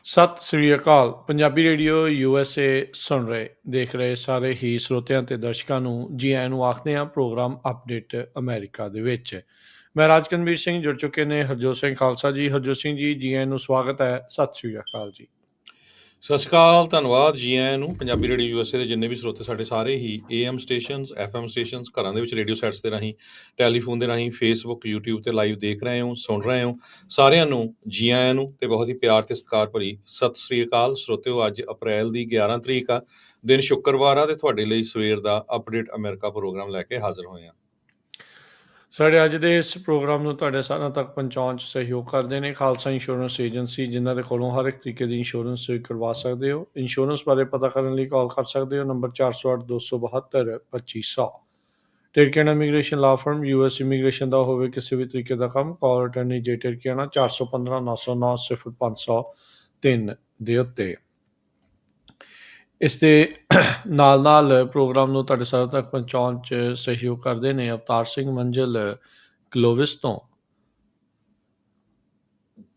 ਸਤਿ ਸ੍ਰੀ ਅਕਾਲ। Punjabi radio USA ਸੁਣ ਰਹੇ ਦੇਖ ਰਹੇ ਸਾਰੇ ਹੀ ਸਰੋਤਿਆਂ ਤੇ ਦਰਸ਼ਕਾਂ ਨੂੰ ਜੀ ਆਇਆਂ ਨੂੰ ਆਖਦੇ ਹਾਂ ਪ੍ਰੋਗਰਾਮ ਅਪਡੇਟ ਅਮਰੀਕਾ ਦੇ ਵਿੱਚ। ਮੈਂ ਰਾਜਕਨਵੀਰ ਸਿੰਘ ਜੁੜ ਚੁੱਕੇ ਨੇ ਹਰਜੋਤ ਸਿੰਘ ਖਾਲਸਾ ਜੀ। ਹਰਜੋਤ ਸਿੰਘ ਜੀ, ਜੀ ਆਇਆਂ ਨੂੰ ਸਵਾਗਤ ਹੈ। ਸਤਿ ਸ੍ਰੀ ਅਕਾਲ ਜੀ। ਸਤਿ ਸ਼੍ਰੀ ਅਕਾਲ, ਧੰਨਵਾਦ ਜੀ ਆਇਆਂ ਨੂੰ। ਪੰਜਾਬੀ ਰੇਡੀਓ ਯੂਐਸਏ ਦੇ ਜਿੰਨੇ ਵੀ ਸਰੋਤੇ ਸਾਡੇ ਸਾਰੇ ਹੀ AM ਸਟੇਸ਼ਨਸ, FM ਸਟੇਸ਼ਨਸ, ਘਰਾਂ ਦੇ ਵਿੱਚ ਰੇਡੀਓ ਸੈਟਸ ਦੇ ਰਾਹੀਂ, ਟੈਲੀਫੋਨ ਦੇ ਰਾਹੀਂ, ਫੇਸਬੁੱਕ, YouTube ਤੇ ਲਾਈਵ ਦੇਖ ਰਹੇ ਹੋ, ਸੁਣ ਰਹੇ ਹੋ, ਸਾਰਿਆਂ ਨੂੰ ਜੀ ਆਇਆਂ ਨੂੰ ਤੇ ਬਹੁਤ ਹੀ ਪਿਆਰ ਤੇ ਸਤਿਕਾਰ ਭਰੀ ਸਤਿ ਸ੍ਰੀ ਅਕਾਲ। ਸਰੋਤਿਓ, ਅੱਜ ਅਪ੍ਰੈਲ ਦੀ 11 ਤਰੀਕ ਆ, ਦਿਨ ਸ਼ੁੱਕਰਵਾਰ ਆ ਤੇ ਤੁਹਾਡੇ ਲਈ ਸਵੇਰ ਦਾ ਅਪਡੇਟ ਅਮਰੀਕਾ ਪ੍ਰੋਗਰਾਮ ਲੈ ਕੇ ਹਾਜ਼ਰ ਹੋਏ ਆ। ਸਾਡੇ ਅੱਜ ਦੇ ਇਸ ਪ੍ਰੋਗਰਾਮ ਨੂੰ ਤੁਹਾਡੇ ਸਾਰਿਆਂ ਤੱਕ ਪਹੁੰਚਾਉਣ 'ਚ ਸਹਿਯੋਗ ਕਰਦੇ ਨੇ ਖਾਲਸਾ ਇੰਸ਼ੋਰੈਂਸ ਏਜੰਸੀ, ਜਿਨ੍ਹਾਂ ਦੇ ਕੋਲੋਂ ਹਰ ਇੱਕ ਤਰੀਕੇ ਦੀ ਇੰਸ਼ੋਰੈਂਸ ਕਰਵਾ ਸਕਦੇ ਹੋ। ਇੰਸ਼ੋਰੈਂਸ ਬਾਰੇ ਪਤਾ ਕਰਨ ਲਈ ਕਾਲ ਕਰ ਸਕਦੇ ਹੋ ਨੰਬਰ 408 272 2500। ਟਿਰਕੀਆਨਾ ਇਮੀਗ੍ਰੇਸ਼ਨ ਲਾ ਫਰਮ, US ਇਮੀਗ੍ਰੇਸ਼ਨ ਦਾ ਹੋਵੇ ਕਿਸੇ ਵੀ ਤਰੀਕੇ ਦਾ ਕੰਮ, ਕਾਲ ਅਟਰਨੀ ਜੇ ਟਿਰਕੀਆਨਾ 415 909 0503 ਦੇ ਉੱਤੇ। ਇਸ ਦੇ ਨਾਲ ਨਾਲ ਪ੍ਰੋਗਰਾਮ ਨੂੰ ਤੁਹਾਡੇ ਸਾਰਿਆਂ ਤੱਕ ਪਹੁੰਚਾਉਣ 'ਚ ਸਹਿਯੋਗ ਕਰਦੇ ਨੇ ਅਵਤਾਰ ਸਿੰਘ ਮੰਜ਼ਿਲ ਗਲੋਵਿਸ ਤੋਂ,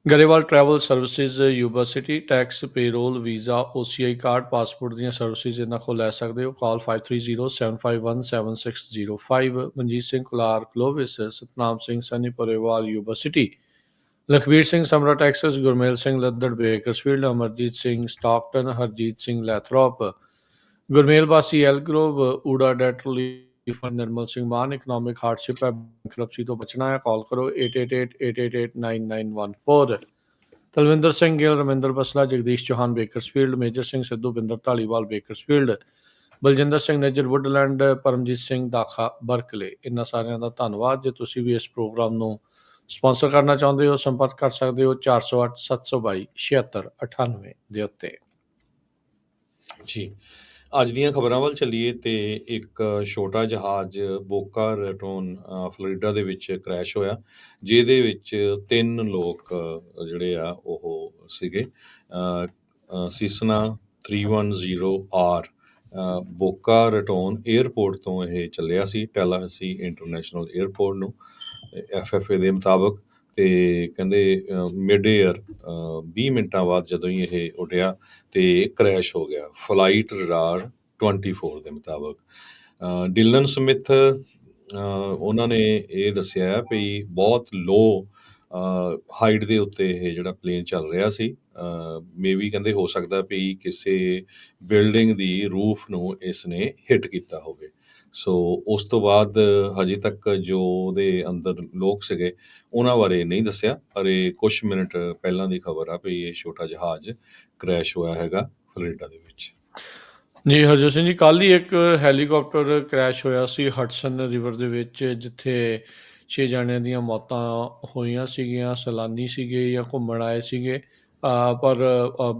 Grewal travel services, Yuba City, tax, payroll, visa, OCI card, passport ਦੀਆਂ ਸਰਵਿਸਿਜ਼ ਇਹਨਾਂ ਕੋਲ ਲੈ ਸਕਦੇ ਹੋ। Call 5307517605। Manjit Singh Kular Clovis, Satnam Singh Sunny Parewal Yuba City, Lakhbir Singh Samra Texas, Gurmel Singh Laddar Bakersfield, Amarjit Singh Stockton, Harjit Singh Lathrop, Gurmel Bassi Elk Grove, ਊੜਾ ਡੈਟਰਲੀ, ਨਿਰਮਲ ਸਿੰਘ ਮਾਨ, ਇਕਨੋਮਿਕ ਹਾਰਡਸ਼ਿਪ ਹੈ, ਬੈਂਕਰਪਸੀ ਤੋਂ ਬਚਣਾ ਹੈ, ਕਾਲ ਕਰੋ 8888889914। Talwinder Singh Gill, Raminder ਬਸਲਾ, Jagdish Chauhan Bakersfield, Major Singh Sidhu, Binder Dhaliwal Bakersfield, Baljinder Singh Nijjar Woodland, Paramjit Singh Dakha Berkeley. ਇਹਨਾਂ ਸਾਰਿਆਂ ਦਾ ਧੰਨਵਾਦ। ਜੇ ਤੁਸੀਂ ਵੀ ਇਸ ਪ੍ਰੋਗਰਾਮ ਨੂੰ ਸਪਾਂਸਰ ਕਰਨਾ ਚਾਹੁੰਦੇ ਹੋ, ਸੰਪਰਕ ਕਰ ਸਕਦੇ ਹੋ 408 722 7698 ਦੇ ਉੱਤੇ। ਜੀ, ਅੱਜ ਦੀਆਂ ਖਬਰਾਂ ਵੱਲ ਚੱਲੀਏ ਤੇ ਇੱਕ ਛੋਟਾ ਜਹਾਜ਼ ਬੋਕਾ ਰਟੋਨ ਫਲੋਰੀਡਾ ਦੇ ਵਿੱਚ ਕ੍ਰੈਸ਼ ਹੋਇਆ, ਜਿਹਦੇ ਵਿੱਚ 3 ਲੋਕ ਜਿਹੜੇ ਆ ਉਹ ਸੀਗੇ। ਸੀਸਨਾ 310R ਬੋਕਾ ਰਟੋਨ ਏਅਰਪੋਰਟ ਤੋਂ ਇਹ ਚੱਲਿਆ ਸੀ ਟੈਲਾਹਸੀ ਇੰਟਰਨੈਸ਼ਨਲ ਏਅਰਪੋਰਟ ਨੂੰ, FFA ਦੇ ਮੁਤਾਬਕ। ਤੇ ਕਹਿੰਦੇ ਮਿਡ ਏਅਰ 20 ਮਿੰਟਾਂ ਬਾਅਦ ਜਦੋਂ ਹੀ ਇਹ ਉੱਡਿਆ ਤੇ ਕ੍ਰੈਸ਼ ਹੋ ਗਿਆ, ਫਲਾਈਟ ਰਡਾਰ 24 ਦੇ ਮੁਤਾਬਕ। ਡਿਲਨ ਸਮਿਥ ਉਹਨਾਂ ਨੇ ਇਹ ਦੱਸਿਆ ਵੀ ਬਹੁਤ ਲੋ ਹਾਈਟ ਦੇ ਉੱਤੇ ਇਹ ਜਿਹੜਾ ਪਲੇਨ ਚੱਲ ਰਿਹਾ ਸੀ। ਮੇਬੀ ਕਹਿੰਦੇ ਹੋ ਸਕਦਾ ਵੀ ਕਿਸੇ ਬਿਲਡਿੰਗ ਦੀ ਰੂਫ ਨੂੰ ਇਸ ਨੇ ਹਿੱਟ ਕੀਤਾ ਹੋਵੇ। ਸੋ ਉਸ ਤੋਂ ਬਾਅਦ ਹਜੇ ਤੱਕ ਜੋ ਉਹਦੇ ਅੰਦਰ ਲੋਕ ਸੀਗੇ ਉਹਨਾਂ ਬਾਰੇ ਨਹੀਂ ਦੱਸਿਆ, ਪਰ ਇਹ ਕੁਛ ਮਿੰਟ ਪਹਿਲਾਂ ਦੀ ਖਬਰ ਆ ਵੀ ਇਹ ਛੋਟਾ ਜਹਾਜ਼ ਕ੍ਰੈਸ਼ ਹੋਇਆ ਹੈਗਾ ਫਲੋਰੀਡਾ ਦੇ ਵਿੱਚ। ਜੀ ਹਰਜੋਤ ਸਿੰਘ ਜੀ, ਕੱਲ੍ਹ ਹੀ ਇੱਕ ਹੈਲੀਕਾਪਟਰ ਕ੍ਰੈਸ਼ ਹੋਇਆ ਸੀ ਹਡਸਨ ਰਿਵਰ ਦੇ ਵਿੱਚ, ਜਿੱਥੇ 6 ਜਣਿਆਂ ਦੀਆਂ ਮੌਤਾਂ ਹੋਈਆਂ ਸੀਗੀਆਂ। ਸੈਲਾਨੀ ਸੀਗੇ ਜਾਂ ਘੁੰਮਣ ਆਏ ਸੀਗੇ, ਪਰ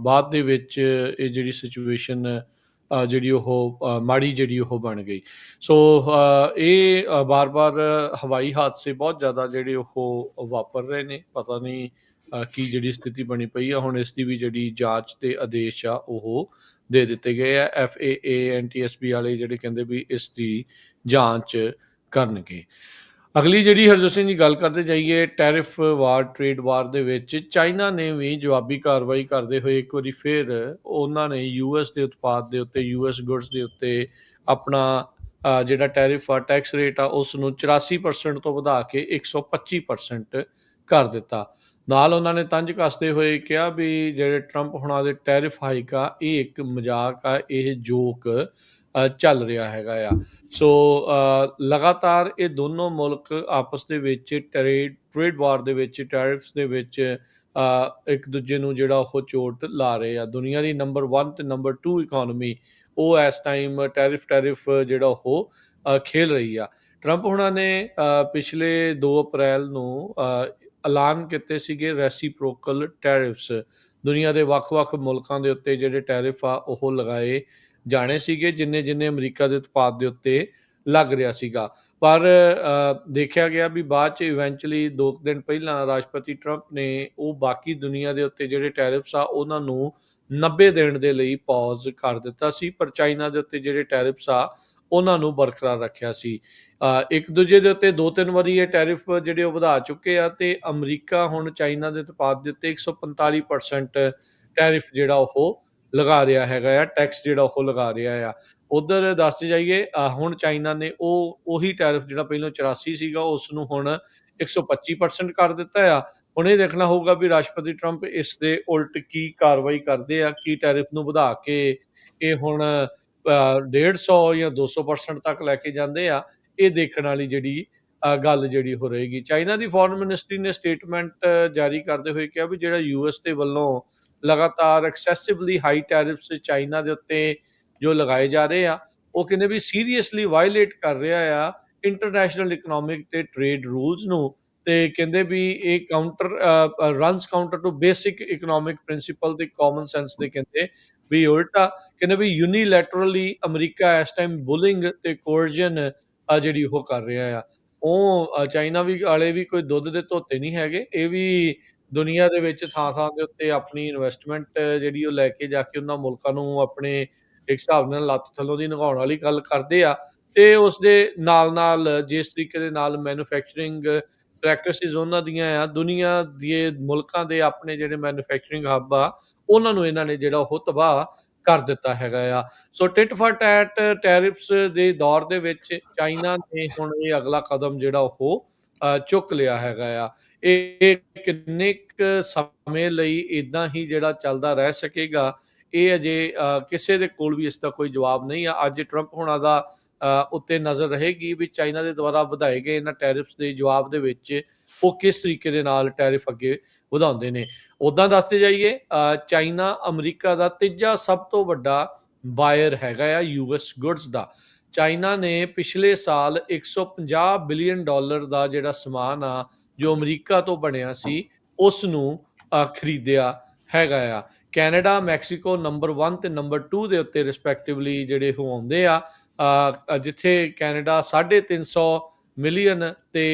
ਬਾਅਦ ਦੇ ਵਿੱਚ ਇਹ ਜਿਹੜੀ ਸਿਚੁਏਸ਼ਨ ਜਿਹੜੀ ਉਹ ਮਾੜੀ ਜਿਹੜੀ ਉਹ ਬਣ ਗਈ। ਸੋ ਇਹ ਬਾਰ-ਬਾਰ ਹਵਾਈ ਹਾਦਸੇ ਬਹੁਤ ਜ਼ਿਆਦਾ ਜਿਹੜੇ ਉਹ ਵਾਪਰ ਰਹੇ ਨੇ। ਪਤਾ ਨਹੀਂ ਕੀ ਜਿਹੜੀ ਸਥਿਤੀ ਬਣੀ ਪਈ ਆ। ਹੁਣ ਇਸ ਦੀ ਵੀ ਜਿਹੜੀ ਜਾਂਚ ਤੇ ਆਦੇਸ਼ ਆ ਉਹ ਦੇ ਦਿੱਤੇ ਗਏ ਆ। FAA NTSB ਵਾਲੇ ਜਿਹੜੇ ਕਹਿੰਦੇ ਵੀ ਇਸ ਦੀ ਜਾਂਚ ਕਰਨਗੇ। ਅਗਲੀ ਜਿਹੜੀ ਹਰਜੋਤ ਸਿੰਘ ਜੀ ਗੱਲ ਕਰਦੇ ਜਾਈਏ, ਟੈਰਿਫ ਵਾਰ, ਟ੍ਰੇਡ ਵਾਰ ਦੇ ਵਿੱਚ ਚਾਈਨਾ ਨੇ ਵੀ ਜਵਾਬੀ ਕਾਰਵਾਈ ਕਰਦੇ ਹੋਏ ਇੱਕ ਵਾਰੀ ਫਿਰ ਉਹਨਾਂ ਨੇ US ਦੇ ਉਤਪਾਦ ਦੇ ਉੱਤੇ, US ਗੁਡਸ ਦੇ ਉੱਤੇ ਆਪਣਾ ਜਿਹੜਾ ਟੈਰਿਫ ਆ, ਟੈਕਸ ਰੇਟ ਆ, ਉਸ ਨੂੰ 84% ਤੋਂ ਵਧਾ ਕੇ 125% ਕਰ ਦਿੱਤਾ। ਨਾਲ ਉਹਨਾਂ ਨੇ ਤੰਜ ਕੱਸਦੇ ਹੋਏ ਕਿਹਾ ਵੀ ਜਿਹੜੇ ਟਰੰਪ ਹੁਣਾਂ ਦੇ ਟੈਰਿਫ ਹਾਈਕ ਆ, ਇਹ ਇੱਕ ਮਜ਼ਾਕ ਆ, ਇਹ ਜੋਕ ਚੱਲ ਰਿਹਾ ਹੈਗਾ ਆ। ਸੋ ਲਗਾਤਾਰ ਇਹ ਦੋਨੋਂ ਮੁਲਕ ਆਪਸ ਦੇ ਵਿੱਚ ਟ੍ਰੇਡ ਵਾਰ ਦੇ ਵਿੱਚ, ਟੈਰਿਫਸ ਦੇ ਵਿੱਚ ਇੱਕ ਦੂਜੇ ਨੂੰ ਜਿਹੜਾ ਉਹ ਚੋਟ ਲਾ ਰਹੇ ਆ। ਦੁਨੀਆ ਦੀ ਨੰਬਰ 1 ਤੇ ਨੰਬਰ 2 ਇਕੋਨਮੀ ਉਹ ਇਸ ਟਾਈਮ ਟੈਰਿਫ ਜਿਹੜਾ ਉਹ ਖੇਲ ਰਹੀ ਆ। ਟਰੰਪ ਹੁਣਾਂ ਨੇ ਪਿਛਲੇ 2 ਅਪ੍ਰੈਲ ਨੂੰ ਐਲਾਨ ਕੀਤੇ ਸੀਗੇ ਰੈਸੀਪ੍ਰੋਕਲ ਟੈਰਿਫਸ। ਦੁਨੀਆ ਦੇ ਵੱਖ-ਵੱਖ ਮੁਲਕਾਂ ਦੇ ਉੱਤੇ ਜਿਹੜੇ ਟੈਰਿਫ ਆ ਉਹ ਲਗਾਏ ਜਾਣੇ ਸੀਗੇ, ਜਿੰਨੇ ਅਮਰੀਕਾ ਦੇ ਉਤਪਾਦ ਦੇ ਉੱਤੇ ਲੱਗ ਰਿਹਾ ਸੀਗਾ। ਪਰ ਦੇਖਿਆ ਗਿਆ ਵੀ ਬਾਅਦ 'ਚ ਇਵੈਂਚੁਅਲੀ 2 ਦਿਨ ਪਹਿਲਾਂ ਰਾਸ਼ਟਰਪਤੀ ਟਰੰਪ ਨੇ ਉਹ ਬਾਕੀ ਦੁਨੀਆ ਦੇ ਉੱਤੇ ਜਿਹੜੇ ਟੈਰਿਫਸ ਆ ਉਹਨਾਂ ਨੂੰ 90 ਦਿਨ ਦੇ ਲਈ ਪੌਜ਼ ਕਰ ਦਿੱਤਾ ਸੀ, ਪਰ ਚਾਈਨਾ ਦੇ ਉੱਤੇ ਜਿਹੜੇ ਟੈਰਿਫਸ ਆ ਉਹਨਾਂ ਨੂੰ ਬਰਕਰਾਰ ਰੱਖਿਆ ਸੀ। ਇੱਕ ਦੂਜੇ ਦੇ ਉੱਤੇ 2-3 ਵਾਰੀ ਇਹ ਟੈਰਿਫ ਜਿਹੜੇ ਉਹ ਵਧਾ ਚੁੱਕੇ ਆ ਤੇ ਅਮਰੀਕਾ ਹੁਣ ਚਾਈਨਾ ਦੇ ਉਤਪਾਦ ਦੇ ਉੱਤੇ 145% ਟੈਰਿਫ ਜਿਹੜਾ ਉਹ ਲਗਾ ਰਿਹਾ ਹੈਗਾ ਆ, ਟੈਕਸ ਜਿਹੜਾ ਉਹ ਲਗਾ ਰਿਹਾ ਆ। ਉੱਧਰ ਦੱਸਦੇ ਜਾਈਏ ਹੁਣ ਚਾਈਨਾ ਨੇ ਉਹੀ ਟੈਰਿਫ ਜਿਹੜਾ ਪਹਿਲਾਂ 84 ਸੀਗਾ ਉਸ ਨੂੰ ਹੁਣ 125% ਕਰ ਦਿੱਤਾ ਆ। ਹੁਣ ਇਹ ਦੇਖਣਾ ਹੋਊਗਾ ਵੀ ਰਾਸ਼ਟਰਪਤੀ ਟਰੰਪ ਇਸ ਦੇ ਉਲਟ ਕੀ ਕਾਰਵਾਈ ਕਰਦੇ ਆ, ਕੀ ਟੈਰਿਫ ਨੂੰ ਵਧਾ ਕੇ ਇਹ ਹੁਣ 150 ਜਾਂ 200% ਤੱਕ ਲੈ ਕੇ ਜਾਂਦੇ ਆ। ਇਹ ਦੇਖਣ ਵਾਲੀ ਜਿਹੜੀ ਗੱਲ ਜਿਹੜੀ ਹੋ ਰਹੇਗੀ। ਚਾਈਨਾ ਦੀ ਫੋਰਨ ਮਿਨਿਸਟਰੀ ਨੇ ਸਟੇਟਮੈਂਟ ਜਾਰੀ ਕਰਦੇ ਹੋਏ ਕਿਹਾ ਵੀ ਜਿਹੜਾ ਯੂਐਸ ਦੇ ਵੱਲੋਂ ਲਗਾਤਾਰ ਐਕਸੈਸਿਵਲੀ ਹਾਈ ਟੈਰਿਫਸ ਚਾਈਨਾ ਦੇ ਉੱਤੇ ਜੋ ਲਗਾਏ ਜਾ ਰਹੇ ਆ, ਉਹ ਕਹਿੰਦੇ ਵੀ ਸੀਰੀਅਸਲੀ ਵਾਇਲੇਟ ਕਰ ਰਿਹਾ ਆ ਇੰਟਰਨੈਸ਼ਨਲ ਇਕਨੋਮਿਕ ਤੇ ਟ੍ਰੇਡ ਰੂਲਸ ਨੂੰ, ਤੇ ਕਹਿੰਦੇ ਵੀ ਇਹ runs counter to basic economic principle ਤੇ ਕਾਮਨ ਸੈਂਸ ਦੇ ਕਹਿੰਦੇ ਵੀ ਉਲਟਾ। ਕਹਿੰਦੇ ਵੀ ਯੂਨੀਲੈਟਰਲੀ ਅਮਰੀਕਾ ਇਸ ਟਾਈਮ ਬੁਲਿੰਗ ਤੇ ਕੋਰਜਨ ਜਿਹੜੀ ਉਹ ਕਰ ਰਿਹਾ ਆ। ਉਹ ਚਾਈਨਾ ਵਾਲੇ ਵੀ ਕੋਈ ਦੁੱਧ ਦੇ ਧੋਤੇ ਨਹੀਂ ਹੈਗੇ, ਇਹ ਵੀ ਦੁਨੀਆ ਦੇ ਵਿੱਚ ਥਾਂ-ਥਾਂ ਦੇ ਉੱਤੇ ਆਪਣੀ ਇਨਵੈਸਟਮੈਂਟ ਜਿਹੜੀ ਉਹ ਲੈ ਕੇ ਜਾ ਕੇ ਉਹਨਾਂ ਮੁਲਕਾਂ ਨੂੰ ਆਪਣੇ ਇੱਕ ਹਿਸਾਬ ਨਾਲ ਲੱਤ ਥੱਲੋਂ ਦੀ ਨਗਾਉਣ ਵਾਲੀ ਗੱਲ ਕਰਦੇ ਆ। ਤੇ ਉਸਦੇ ਨਾਲ-ਨਾਲ ਜਿਸ ਤਰੀਕੇ ਦੇ ਨਾਲ ਮੈਨੂਫੈਕਚਰਿੰਗ ਪ੍ਰੈਕਟਿਸਿਸ ਉਹਨਾਂ ਦੀਆਂ ਆ, ਦੁਨੀਆ ਦੇ ਮੁਲਕਾਂ ਦੇ ਆਪਣੇ ਜਿਹੜੇ ਮੈਨੂਫੈਕਚਰਿੰਗ ਹੱਬ ਆ, ਉਹਨਾਂ ਨੂੰ ਇਹਨਾਂ ਨੇ ਜਿਹੜਾ ਉਹ ਤਬਾਹ ਕਰ ਦਿੱਤਾ ਹੈਗਾ ਆ। ਸੋ ਟਿਟ ਫਾਰ ਟੈਟ ਟੈਰਿਫਸ ਦੇ ਦੌਰ ਦੇ ਵਿੱਚ ਚਾਈਨਾ ਨੇ ਹੁਣ ਇਹ ਅਗਲਾ ਕਦਮ ਜਿਹੜਾ ਉਹ ਚੁੱਕ ਲਿਆ ਹੈਗਾ ਆ। ਇਹ ਕਿੰਨੇ ਕੁ ਸਮੇਂ ਲਈ ਏਦਾਂ ਹੀ ਜਿਹੜਾ ਚੱਲਦਾ ਰਹਿ ਸਕੇਗਾ, ਇਹ ਅਜੇ ਕਿਸੇ ਦੇ ਕੋਲ ਵੀ ਇਸ ਦਾ ਕੋਈ ਜਵਾਬ ਨਹੀਂ ਆ। ਅੱਜ ਟਰੰਪ ਹੋਣਾ ਦਾ ਉੱਤੇ ਨਜ਼ਰ ਰਹੇਗੀ ਵੀ ਚਾਈਨਾ ਦੇ ਦੁਆਰਾ ਵਧਾਏ ਗਏ ਇਹਨਾਂ ਟੈਰਿਫਸ ਦੇ ਜਵਾਬ ਦੇ ਵਿੱਚ ਉਹ ਕਿਸ ਤਰੀਕੇ ਦੇ ਨਾਲ ਟੈਰਿਫ ਅੱਗੇ ਵਧਾਉਂਦੇ ਨੇ। ਉੱਦਾਂ ਦੱਸਦੇ ਜਾਈਏ ਚਾਈਨਾ ਅਮਰੀਕਾ ਦਾ ਤੀਜਾ ਸਭ ਤੋਂ ਵੱਡਾ ਬਾਇਰ ਹੈਗਾ ਆ ਯੂਐਸ ਗੁੱਡਸ ਦਾ। ਚਾਈਨਾ ਨੇ ਪਿਛਲੇ ਸਾਲ $150 ਬਿਲੀਅਨ ਦਾ ਜਿਹੜਾ ਸਮਾਨ ਆ ਜੋ ਅਮਰੀਕਾ ਤੋਂ ਬਣਿਆ ਸੀ ਉਸ ਨੂੰ ਖਰੀਦਿਆ ਹੈਗਾ ਆ। ਕੈਨੇਡਾ, ਮੈਕਸੀਕੋ ਨੰਬਰ 1 ਤੇ ਨੰਬਰ 2 ਦੇ ਉੱਤੇ ਰਿਸਪੈਕਟਿਵਲੀ ਜਿਹੜੇ ਉਹ ਆਉਂਦੇ ਆ। ਜਿੱਥੇ ਕੈਨੇਡਾ 350 ਮਿਲੀਅਨ ਤੇ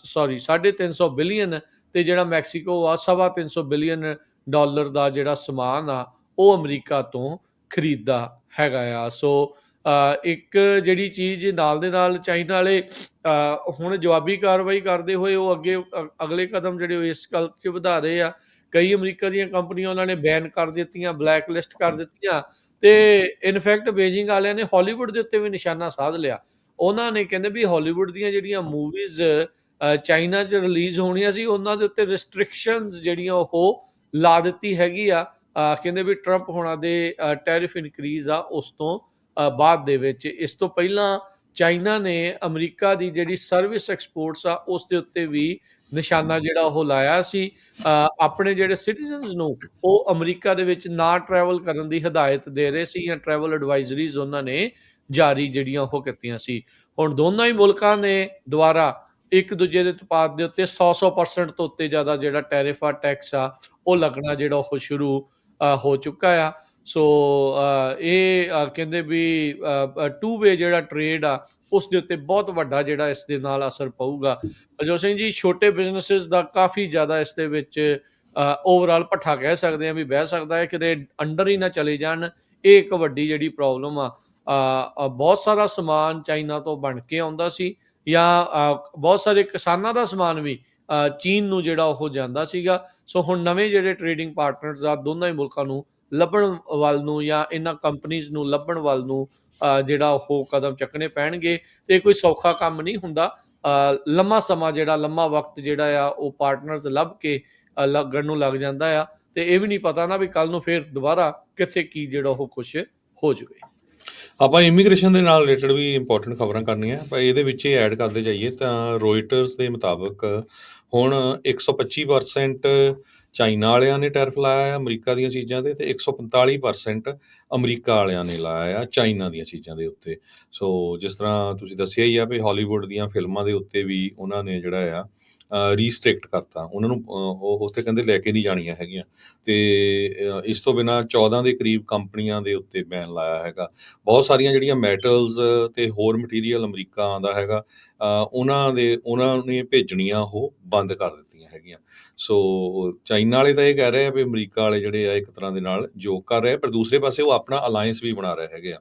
350 ਬਿਲੀਅਨ ਤੇ ਜਿਹੜਾ ਮੈਕਸੀਕੋ ਆ 350 ਬਿਲੀਅਨ ਡਾਲਰ ਦਾ ਜਿਹੜਾ ਸਮਾਨ ਆ ਉਹ ਅਮਰੀਕਾ ਤੋਂ ਖਰੀਦਦਾ ਹੈਗਾ ਆ। ਸੋ ਇੱਕ ਜਿਹੜੀ ਚੀਜ਼ ਨਾਲ ਦੇ ਨਾਲ ਚਾਈਨਾ ਵਾਲੇ ਹੁਣ ਜਵਾਬੀ ਕਾਰਵਾਈ ਕਰਦੇ ਹੋਏ ਉਹ ਅਗਲੇ ਕਦਮ ਜਿਹੜੇ ਉਹ ਇਸ ਗੱਲ 'ਚ ਵਧਾ ਰਹੇ ਆ। ਕਈ ਅਮਰੀਕਾ ਦੀਆਂ ਕੰਪਨੀਆਂ ਉਹਨਾਂ ਨੇ ਬੈਨ ਕਰ ਦਿੱਤੀਆਂ, ਬਲੈਕ ਲਿਸਟ ਕਰ ਦਿੱਤੀਆਂ ਤੇ ਇਨਫੈਕਟ ਬੀਜਿੰਗ ਵਾਲਿਆਂ ਨੇ ਹਾਲੀਵੁੱਡ ਦੇ ਉੱਤੇ ਵੀ ਨਿਸ਼ਾਨਾ ਸਾਧ ਲਿਆ। ਉਹਨਾਂ ਨੇ ਕਹਿੰਦੇ ਵੀ ਹਾਲੀਵੁੱਡ ਦੀਆਂ ਜਿਹੜੀਆਂ ਮੂਵੀਜ਼ ਚਾਈਨਾ 'ਚ ਰਿਲੀਜ਼ ਹੋਣੀਆਂ ਸੀ ਉਹਨਾਂ ਦੇ ਉੱਤੇ ਰਿਸਟ੍ਰਿਕਸ਼ਨਸ ਜਿਹੜੀਆਂ ਉਹ ਲਾ ਦਿੱਤੀ ਹੈਗੀ ਆ। ਕਹਿੰਦੇ ਵੀ ਟਰੰਪ ਹੋਣਾ ਦੇ ਟੈਰਿਫ ਇਨਕਰੀਜ਼ ਆ ਉਸ ਤੋਂ ਬਾਅਦ ਦੇ ਵਿੱਚ। ਇਸ ਤੋਂ ਪਹਿਲਾਂ ਚਾਈਨਾ ਨੇ ਅਮਰੀਕਾ ਦੀ ਜਿਹੜੀ ਸਰਵਿਸ ਐਕਸਪੋਰਟਸ ਆ ਉਸ ਦੇ ਉੱਤੇ ਵੀ ਨਿਸ਼ਾਨਾ ਜਿਹੜਾ ਉਹ ਲਾਇਆ ਸੀ। ਆਪਣੇ ਜਿਹੜੇ ਸਿਟੀਜ਼ਨਸ ਨੂੰ ਉਹ ਅਮਰੀਕਾ ਦੇ ਵਿੱਚ ਨਾ ਟਰੈਵਲ ਕਰਨ ਦੀ ਹਦਾਇਤ ਦੇ ਰਹੇ ਸੀ ਜਾਂ ਟਰੈਵਲ ਐਡਵਾਈਜ਼ਰੀਜ਼ ਉਹਨਾਂ ਨੇ ਜਾਰੀ ਜਿਹੜੀਆਂ ਉਹ ਕੀਤੀਆਂ ਸੀ। ਹੁਣ ਦੋਨਾਂ ਹੀ ਮੁਲਕਾਂ ਨੇ ਦੁਆਰਾ ਇੱਕ ਦੂਜੇ ਦੇ ਉਤਪਾਦ ਦੇ ਉੱਤੇ 100% ਤੋਂ ਉੱਤੇ ਜ਼ਿਆਦਾ ਜਿਹੜਾ ਟੈਰਿਫ ਆ, ਟੈਕਸ ਆ ਉਹ ਲੱਗਣਾ ਜਿਹੜਾ ਉਹ ਸ਼ੁਰੂ ਹੋ ਚੁੱਕਾ ਆ। ਸੋ ਇਹ ਕਹਿੰਦੇ ਵੀ ਟੂ ਵੇ ਜਿਹੜਾ ਟ੍ਰੇਡ ਆ ਉਸ ਦੇ ਉੱਤੇ ਬਹੁਤ ਵੱਡਾ ਜਿਹੜਾ ਇਸ ਦੇ ਨਾਲ ਅਸਰ ਪਊਗਾ। ਅਜੋਤ ਸਿੰਘ ਜੀ, ਛੋਟੇ ਬਿਜ਼ਨੈਸਿਸ ਦਾ ਕਾਫੀ ਜ਼ਿਆਦਾ ਇਸ ਦੇ ਵਿੱਚ ਓਵਰਆਲ ਭੱਠਾ ਕਹਿ ਸਕਦੇ ਹਾਂ ਵੀ ਬਹਿ ਸਕਦਾ ਹੈ, ਕਿਤੇ ਅੰਡਰ ਹੀ ਨਾ ਚਲੇ ਜਾਣ। ਇਹ ਇੱਕ ਵੱਡੀ ਜਿਹੜੀ ਪ੍ਰੋਬਲਮ ਆ। ਬਹੁਤ ਸਾਰਾ ਸਮਾਨ ਚਾਈਨਾ ਤੋਂ ਬਣ ਕੇ ਆਉਂਦਾ ਸੀ ਜਾਂ ਬਹੁਤ ਸਾਰੇ ਕਿਸਾਨਾਂ ਦਾ ਸਮਾਨ ਵੀ ਚੀਨ ਨੂੰ ਜਿਹੜਾ ਉਹ ਜਾਂਦਾ ਸੀਗਾ। ਸੋ ਹੁਣ ਨਵੇਂ ਜਿਹੜੇ ਟ੍ਰੇਡਿੰਗ ਪਾਰਟਨਰਸ ਆ ਦੋਨਾਂ ਹੀ ਮੁਲਕਾਂ ਨੂੰ ਲੱਭਣ ਵੱਲ ਨੂੰ ਜਾਂ ਇਹਨਾਂ ਕੰਪਨੀਜ਼ ਨੂੰ ਲੱਭਣ ਵੱਲ ਨੂੰ ਜਿਹੜਾ ਉਹ ਕਦਮ ਚੱਕਣੇ ਪੈਣਗੇ। ਤੇ ਕੋਈ ਸੌਖਾ ਕੰਮ ਨਹੀਂ ਹੁੰਦਾ। ਲੰਮਾ ਸਮਾਂ ਜਿਹੜਾ ਲੰਮਾ ਵਕਤ ਜਿਹੜਾ ਆ ਉਹ ਪਾਰਟਨਰਸ ਲੱਭ ਕੇ ਲੱਗਣ ਨੂੰ ਲੱਗ ਜਾਂਦਾ ਆ। ਤੇ ਇਹ ਵੀ ਨਹੀਂ ਪਤਾ ਨਾ ਵੀ ਕੱਲ ਨੂੰ ਫਿਰ ਦੁਬਾਰਾ ਕਿੱਥੇ ਕੀ ਜਿਹੜਾ ਉਹ ਕੁਛ ਹੋ ਜਾਵੇ। ਆਪਾਂ ਇਮੀਗ੍ਰੇਸ਼ਨ ਦੇ ਨਾਲ ਰਿਲੇਟਡ ਵੀ ਇੰਪੋਰਟੈਂਟ ਖਬਰਾਂ ਕਰਨੀਆਂ, ਪਰ ਇਹਦੇ ਵਿੱਚ ਇਹ ਐਡ ਕਰਦੇ ਜਾਈਏ ਤਾਂ ਰੋਇਟਰਸ ਦੇ ਮੁਤਾਬਕ ਹੁਣ 125% ਚਾਈਨਾ ਵਾਲਿਆਂ ਨੇ ਟੈਰਿਫ ਲਾਇਆ ਆ ਅਮਰੀਕਾ ਦੀਆਂ ਚੀਜ਼ਾਂ ਤੇ 145% ਅਮਰੀਕਾ ਵਾਲਿਆਂ ਨੇ ਲਾਇਆ ਆ ਚਾਈਨਾ ਦੀਆਂ ਚੀਜ਼ਾਂ ਦੇ ਉੱਤੇ। ਸੋ ਜਿਸ ਤਰ੍ਹਾਂ ਤੁਸੀਂ ਦੱਸਿਆ ਹੀ ਆ ਵੀ ਹਾਲੀਵੁੱਡ ਦੀਆਂ ਫਿਲਮਾਂ ਦੇ ਉੱਤੇ ਵੀ ਉਹਨਾਂ ਨੇ ਜਿਹੜਾ ਆ ਰੀਸਟ੍ਰਿਕਟ ਕਰਤਾ, ਉਹਨਾਂ ਨੂੰ ਉਹ ਉੱਥੇ ਕਹਿੰਦੇ ਲੈ ਕੇ ਨਹੀਂ ਜਾਣੀਆਂ ਹੈਗੀਆਂ। ਤੇ ਇਸ ਤੋਂ ਬਿਨਾਂ 14 ਦੇ ਕਰੀਬ ਕੰਪਨੀਆਂ ਦੇ ਉੱਤੇ ਬੈਨ ਲਾਇਆ ਹੈਗਾ। ਬਹੁਤ ਸਾਰੀਆਂ ਜਿਹੜੀਆਂ ਮੈਟਲਸ ਤੇ ਹੋਰ ਮਟੀਰੀਅਲ ਅਮਰੀਕਾ ਆਉਂਦਾ ਹੈਗਾ ਉਹਨਾਂ ਨੇ ਭੇਜਣੀਆਂ ਉਹ ਬੰਦ ਕਰ ਦਿੱਤੀਆਂ ਹੈਗੀਆਂ। ਸੋ ਚਾਈਨਾ ਵਾਲੇ ਤਾਂ ਇਹ ਕਹਿ ਰਹੇ ਆ ਵੀ ਅਮਰੀਕਾ ਵਾਲੇ ਜਿਹੜੇ ਆ ਇੱਕ ਤਰ੍ਹਾਂ ਦੇ ਨਾਲ ਜੋਕ ਕਰ ਰਹੇ, ਪਰ ਦੂਸਰੇ ਪਾਸੇ ਉਹ ਆਪਣਾ ਅਲਾਇੰਸ ਵੀ ਬਣਾ ਰਹੇ ਹੈਗੇ ਆ।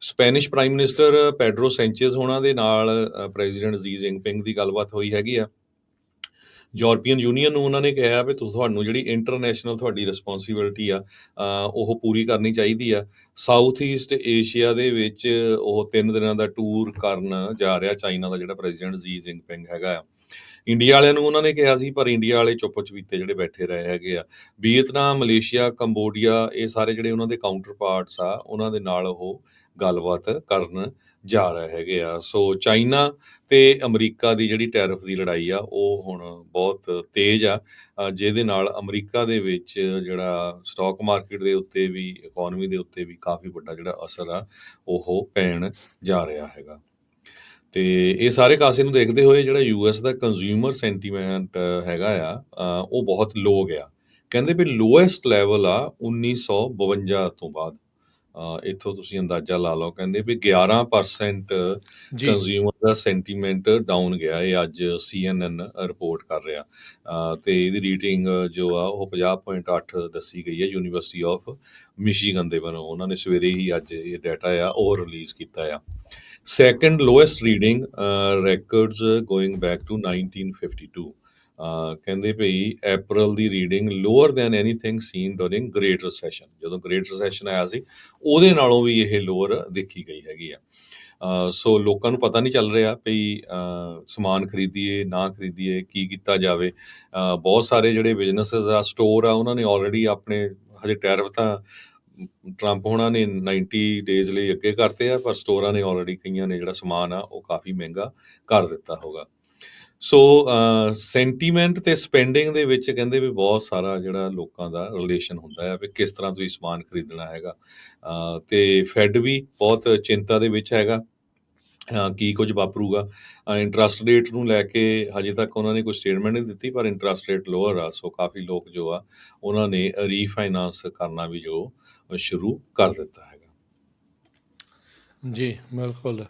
ਸਪੈਨਿਸ਼ ਪ੍ਰਾਈਮ ਮਿਨਿਸਟਰ ਪੈਡਰੋ ਸੈਂਚੇਜ਼ ਹੋਣਾ ਦੇ ਨਾਲ ਪ੍ਰੈਜ਼ੀਡੈਂਟ ਜੀ ਜਿਨਪਿੰਗ ਦੀ ਗੱਲਬਾਤ ਹੋਈ ਹੈਗੀ ਆ। ਯੂਰਪੀਅਨ ਯੂਨੀਅਨ ਨੂੰ ਉਹਨਾਂ ਨੇ ਕਿਹਾ ਵੀ ਤੁਹਾਨੂੰ ਜਿਹੜੀ ਇੰਟਰਨੈਸ਼ਨਲ ਤੁਹਾਡੀ ਰਿਸਪੌਂਸੀਬਿਲਿਟੀ ਆ ਉਹ ਪੂਰੀ ਕਰਨੀ ਚਾਹੀਦੀ ਆ। ਸਾਊਥ ਈਸਟ ਏਸ਼ੀਆ ਦੇ ਵਿੱਚ ਉਹ 3 ਦਿਨਾਂ ਦਾ ਟੂਰ ਕਰਨ ਜਾ ਰਿਹਾ ਚਾਈਨਾ ਦਾ ਜਿਹੜਾ ਪ੍ਰੈਜ਼ੀਡੈਂਟ ਜ਼ੀ ਜਿਨਪਿੰਗ ਹੈਗਾ ਆ। ਇੰਡੀਆ ਵਾਲਿਆਂ ਨੂੰ ਉਹਨਾਂ ਨੇ ਕਿਹਾ ਸੀ, ਪਰ ਇੰਡੀਆ ਵਾਲੇ ਚੁੱਪ ਚਪੀਤੇ ਜਿਹੜੇ ਬੈਠੇ ਰਹੇ ਹੈਗੇ ਆ। ਵੀਅਤਨਾਮ, ਮਲੇਸ਼ੀਆ, ਕੰਬੋਡੀਆ, ਇਹ ਸਾਰੇ ਜਿਹੜੇ ਉਹਨਾਂ ਦੇ ਕਾਊਂਟਰ ਪਾਰਟਸ ਆ, ਉਹਨਾਂ ਦੇ ਨਾਲ ਉਹ ਗੱਲਬਾਤ ਕਰਨ ਜਾ ਰਹੇ ਹੈਗੇ ਆ। ਸੋ ਚਾਈਨਾ ਤੇ ਅਮਰੀਕਾ ਦੀ ਜਿਹੜੀ ਟੈਰਿਫ ਦੀ ਲੜਾਈ ਆ ਉਹ ਹੁਣ ਬਹੁਤ ਤੇਜ਼ ਆ, ਜਿਹਦੇ ਨਾਲ ਅਮਰੀਕਾ ਦੇ ਵਿੱਚ ਜਿਹੜਾ ਸਟਾਕ ਮਾਰਕੀਟ ਦੇ ਉੱਤੇ ਵੀ, ਇਕੋਨਮੀ ਦੇ ਉੱਤੇ ਵੀ ਕਾਫੀ ਵੱਡਾ ਜਿਹੜਾ ਅਸਰ ਆ ਉਹ ਪੈਣ ਜਾ ਰਿਹਾ ਹੈਗਾ। ਤੇ ਇਹ ਸਾਰੇ ਕਾਸੇ ਨੂੰ ਦੇਖਦੇ ਹੋਏ ਜਿਹੜਾ ਯੂਐਸ ਦਾ ਕੰਜ਼ਿਊਮਰ ਸੈਂਟੀਮੈਂਟ ਹੈਗਾ ਆ ਉਹ ਬਹੁਤ ਲੋ ਗਿਆ। ਕਹਿੰਦੇ ਵੀ ਲੋਐਸਟ ਲੈਵਲ ਆ 1952 ਤੋਂ ਬਾਅਦ। ਇੱਥੋਂ ਤੁਸੀਂ ਅੰਦਾਜ਼ਾ ਲਾ ਲਓ, ਕਹਿੰਦੇ ਵੀ 11% ਜੀ ਕੰਜ਼ਿਊਮਰ ਦਾ ਸੈਂਟੀਮੈਂਟ ਡਾਊਨ ਗਿਆ। ਇਹ ਅੱਜ CNN ਰਿਪੋਰਟ ਕਰ ਰਿਹਾ। ਤੇ ਇਹਦੀ ਰੇਟਿੰਗ ਜੋ ਆ ਉਹ 50.8 ਦੱਸੀ ਗਈ ਹੈ ਯੂਨੀਵਰਸਿਟੀ ਆਫ ਮਿਸ਼ੀਗਨ ਦੇ ਵੱਲੋਂ। ਉਹਨਾਂ ਨੇ ਸਵੇਰੇ ਹੀ ਅੱਜ ਇਹ ਡਾਟਾ ਆ ਉਹ ਰਿਲੀਜ਼ ਕੀਤਾ ਆ। Second lowest reading records going back to 1952। ਕਹਿੰਦੇ ਭਈ ਅਪ੍ਰੈਲ ਦੀ reading lower than anything seen during great recession. ਜਦੋਂ ਗ੍ਰੇਟ ਰਿਸੈਸ਼ਨ ਆਇਆ ਸੀ ਉਹਦੇ ਨਾਲੋਂ ਵੀ ਇਹ ਲੋਅਰ ਦੇਖੀ ਗਈ ਹੈਗੀ ਆ। ਸੋ ਲੋਕਾਂ ਨੂੰ ਪਤਾ ਨਹੀਂ ਚੱਲ ਰਿਹਾ ਭਈ ਸਮਾਨ ਖਰੀਦੀਏ ਨਾ ਖਰੀਦੀਏ, ਕੀ ਕੀਤਾ ਜਾਵੇ। ਬਹੁਤ ਸਾਰੇ ਜਿਹੜੇ ਬਿਜ਼ਨੈਸਿਸ ਆ, ਸਟੋਰ ਆ, ਉਹਨਾਂ ਨੇ ਆਲਰੇਡੀ ਆਪਣੇ ਹਜੇ ਟੈਰਿਫ ਤਾਂ ਟਰੰਪ ਹੋਣਾ ਨੇ 90 ਡੇਜ਼ ਲਈ ਅੱਗੇ ਕਰਤੇ ਆ, ਪਰ ਸਟੋਰਾਂ ਨੇ ਆਲਰੇਡੀ ਕਈਆਂ ਨੇ ਜਿਹੜਾ ਸਮਾਨ ਆ ਉਹ ਕਾਫੀ ਮਹਿੰਗਾ ਕਰ ਦਿੱਤਾ ਹੋਗਾ। ਸੋ ਸੈਂਟੀਮੈਂਟ ਤੇ ਸਪੈਂਡਿੰਗ ਦੇ ਵਿੱਚ ਕਹਿੰਦੇ ਵੀ ਬਹੁਤ ਸਾਰਾ ਜਿਹੜਾ ਲੋਕਾਂ ਦਾ ਰਿਲੇਸ਼ਨ ਹੁੰਦਾ ਹੈ ਵੀ ਕਿਸ ਤਰ੍ਹਾਂ ਤੁਸੀਂ ਸਮਾਨ ਖਰੀਦਣਾ ਹੈਗਾ। ਤੇ ਫੈਡ ਵੀ ਬਹੁਤ ਚਿੰਤਾ ਦੇ ਵਿੱਚ ਹੈਗਾ ਕੀ ਕੁਝ ਵਾਪਰੂਗਾ। ਇੰਟਰਸਟ ਰੇਟ ਨੂੰ ਲੈ ਕੇ ਹਜੇ ਤੱਕ ਉਹਨਾਂ ਨੇ ਕੋਈ ਸਟੇਟਮੈਂਟ ਨਹੀਂ ਦਿੱਤੀ, ਪਰ ਇੰਟਰਸਟ ਰੇਟ ਲੋਅਰ ਆ। ਸੋ ਕਾਫੀ ਲੋਕ ਜੋ ਆ ਉਹਨਾਂ ਨੇ ਰੀਫਾਈਨਾਂਸ ਕਰਨਾ ਵੀ ਜੋ ਸ਼ੁਰੂ ਕਰ ਦਿੱਤਾ ਹੈਗਾ। ਜੀ ਬਿਲਕੁਲ।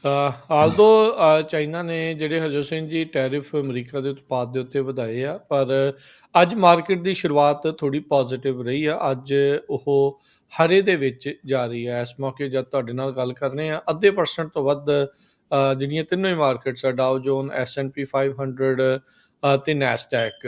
ਆਲਦੋ ਚਾਈਨਾ ਨੇ ਜਿਹੜੇ ਹਰਜੋਤ ਸਿੰਘ ਜੀ ਟੈਰਿਫ ਅਮਰੀਕਾ ਦੇ ਉਤਪਾਦ ਦੇ ਉੱਤੇ ਵਧਾਏ ਆ, ਪਰ ਅੱਜ ਮਾਰਕੀਟ ਦੀ ਸ਼ੁਰੂਆਤ ਥੋੜੀ ਪੋਜ਼ਿਟਿਵ ਰਹੀ ਆ। ਅੱਜ ਉਹ ਹਰੇ ਦੇ ਵਿੱਚ ਜਾ ਰਹੀ ਹੈ। ਇਸ ਮੌਕੇ ਜਦ ਤੁਹਾਡੇ ਨਾਲ ਗੱਲ ਕਰਨੇ ਆ, 0.5% ਤੋਂ ਵੱਧ ਜਿਹੜੀਆਂ ਤਿੰਨੋਂ ਹੀ ਮਾਰਕੀਟਸ ਆ, ਡਾਓ ਜੋਨ, S&P 500 ਤੇ ਨੈਸਡੈਕ,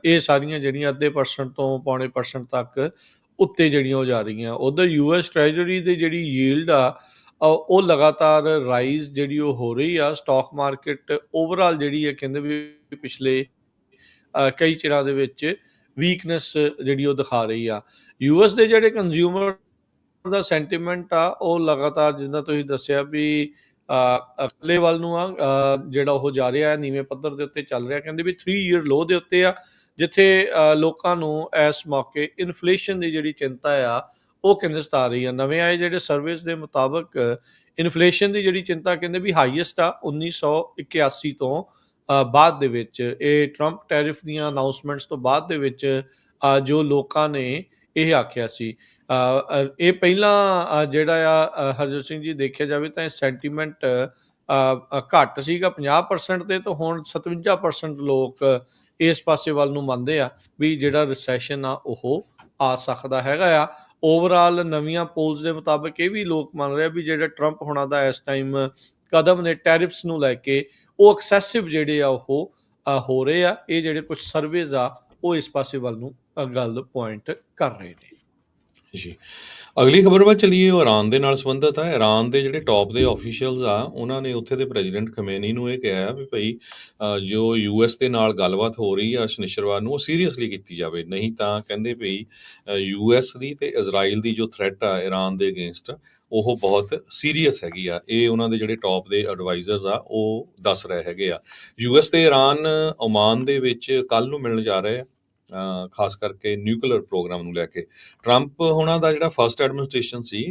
ਇਹ ਸਾਰੀਆਂ ਜਿਹੜੀਆਂ 0.5% ਤੋਂ 0.25% ਤੱਕ ਉੱਤੇ ਜਿਹੜੀਆਂ ਉਹ ਜਾ ਰਹੀਆਂ। ਉੱਧਰ US ਟ੍ਰੈਜਰੀ ਦੀ ਜਿਹੜੀ ਯੀਲਡ ਆ ਉਹ ਲਗਾਤਾਰ ਰਾਈਜ਼ ਜਿਹੜੀ ਉਹ ਹੋ ਰਹੀ ਆ। ਸਟਾਕ ਮਾਰਕੀਟ ਓਵਰਆਲ ਜਿਹੜੀ ਹੈ ਕਹਿੰਦੇ ਵੀ ਪਿਛਲੇ ਕਈ ਚਿਰਾਂ ਦੇ ਵਿੱਚ ਵੀਕਨੈਸ ਜਿਹੜੀ ਉਹ ਦਿਖਾ ਰਹੀ ਆ। US ਦੇ ਜਿਹੜੇ ਕੰਜ਼ਿਊਮਰ ਦਾ ਸੈਂਟੀਮੈਂਟ ਆ ਉਹ ਲਗਾਤਾਰ, ਜਿੱਦਾਂ ਤੁਸੀਂ ਦੱਸਿਆ ਵੀ ਅਗਲੇ ਵੱਲ ਨੂੰ ਆ, ਜਿਹੜਾ ਉਹ ਜਾ ਰਿਹਾ ਹੈ, ਨੀਵੇਂ ਪੱਧਰ ਦੇ ਉੱਤੇ ਚੱਲ ਰਿਹਾ। ਕਹਿੰਦੇ ਵੀ 3 ਈਅਰ ਲੋ ਦੇ ਉੱਤੇ ਆ, ਜਿੱਥੇ ਲੋਕਾਂ ਨੂੰ ਇਸ ਮੌਕੇ ਇਨਫਲੇਸ਼ਨ ਦੀ ਜਿਹੜੀ ਚਿੰਤਾ ਆ ਉਹ ਕਹਿੰਦੇ ਸਤਾ ਰਹੀ ਆ। ਨਵੇਂ ਆਏ ਜਿਹੜੇ ਸਰਵਿਸ ਦੇ ਮੁਤਾਬਕ ਇਨਫਲੇਸ਼ਨ ਦੀ ਜਿਹੜੀ ਚਿੰਤਾ ਕਹਿੰਦੇ ਵੀ ਹਾਈਐਸਟ ਆ 1981 ਤੋਂ ਬਾਅਦ ਦੇ ਵਿੱਚ। ਇਹ ਟਰੰਪ ਟੈਰਿਫ ਦੀਆਂ ਅਨਾਊਂਸਮੈਂਟਸ ਤੋਂ ਬਾਅਦ ਦੇ ਵਿੱਚ ਜੋ ਲੋਕਾਂ ਨੇ ਇਹ ਆਖਿਆ ਸੀ। ਇਹ ਪਹਿਲਾਂ ਜਿਹੜਾ ਆ ਹਰਜੋਤ ਸਿੰਘ ਜੀ ਦੇਖਿਆ ਜਾਵੇ ਤਾਂ ਇਹ ਸੈਂਟੀਮੈਂਟ ਘੱਟ ਸੀਗਾ 50% ਤੇ, ਤਾਂ ਹੁਣ 57% ਲੋਕ ਇਸ ਪਾਸੇ ਵੱਲ ਨੂੰ ਮੰਨਦੇ ਆ ਵੀ ਜਿਹੜਾ ਰਿਸੈਸ਼ਨ ਆ ਉਹ ਆ ਸਕਦਾ ਹੈਗਾ ਆ। ਓਵਰਆਲ ਨਵੀਆਂ ਪੋਲਸ ਦੇ ਮੁਤਾਬਕ ਇਹ ਵੀ ਲੋਕ ਮੰਨ ਰਹੇ ਆ ਵੀ ਜਿਹੜਾ ਟਰੰਪ ਹੋਣਾ ਦਾ ਇਸ ਟਾਈਮ ਕਦਮ ਨੇ ਟੈਰਿਫਸ ਨੂੰ ਲੈ ਕੇ, ਉਹ ਐਕਸੈਸਿਵ ਜਿਹੜੇ ਆ ਉਹ ਹੋ ਰਹੇ ਆ। ਇਹ ਜਿਹੜੇ ਕੁਝ ਸਰਵੇਜ਼ ਆ ਉਹ ਇਸ ਪਾਸੇ ਵੱਲ ਨੂੰ ਗੱਲ ਪੁਆਇੰਟ ਕਰ ਰਹੇ ਨੇ ਜੀ। ਅਗਲੀ ਖਬਰ ਵੱਲ ਚਲੀਏ, ਉਹ ਇਰਾਨ ਦੇ ਨਾਲ ਸੰਬੰਧਿਤ ਆ। ਇਰਾਨ ਦੇ ਜਿਹੜੇ ਟੌਪ ਦੇ ਆਫੀਸ਼ੀਅਲਸ ਆ, ਉਹਨਾਂ ਨੇ ਉੱਥੇ ਦੇ ਪ੍ਰੈਜ਼ੀਡੈਂਟ ਖਮੇਨੀ ਨੂੰ ਇਹ ਕਿਹਾ ਵੀ ਭਈ ਜੋ US ਦੇ ਨਾਲ ਗੱਲਬਾਤ ਹੋ ਰਹੀ ਆ ਸ਼ਨੀਚਰਵਾਰ ਨੂੰ, ਉਹ ਸੀਰੀਅਸਲੀ ਕੀਤੀ ਜਾਵੇ। ਨਹੀਂ ਤਾਂ ਕਹਿੰਦੇ ਭਈ US ਦੀ ਤੇ ਇਜ਼ਰਾਈਲ ਦੀ ਜੋ ਥ੍ਰੈਟ ਆ ਇਰਾਨ ਦੇ ਅਗੇਂਸਟ, ਉਹ ਬਹੁਤ ਸੀਰੀਅਸ ਹੈਗੀ ਆ। ਇਹ ਉਹਨਾਂ ਦੇ ਜਿਹੜੇ ਟੌਪ ਦੇ ਐਡਵਾਈਜ਼ਰਸ ਆ ਉਹ ਦੱਸ ਰਹੇ ਹੈਗੇ ਆ। US ਤੇ ਇਰਾਨ ਓਮਾਨ ਦੇ ਵਿੱਚ ਕੱਲ੍ਹ ਨੂੰ ਮਿਲਣ ਜਾ ਰਹੇ ਆ, ਖਾਸ ਕਰਕੇ ਨਿਊਕਲੀਅਰ ਪ੍ਰੋਗਰਾਮ ਨੂੰ ਲੈ ਕੇ। ਟਰੰਪ ਹੋਣਾ ਦਾ ਜਿਹੜਾ ਫਸਟ ਐਡਮਿਨਿਸਟ੍ਰੇਸ਼ਨ ਸੀ,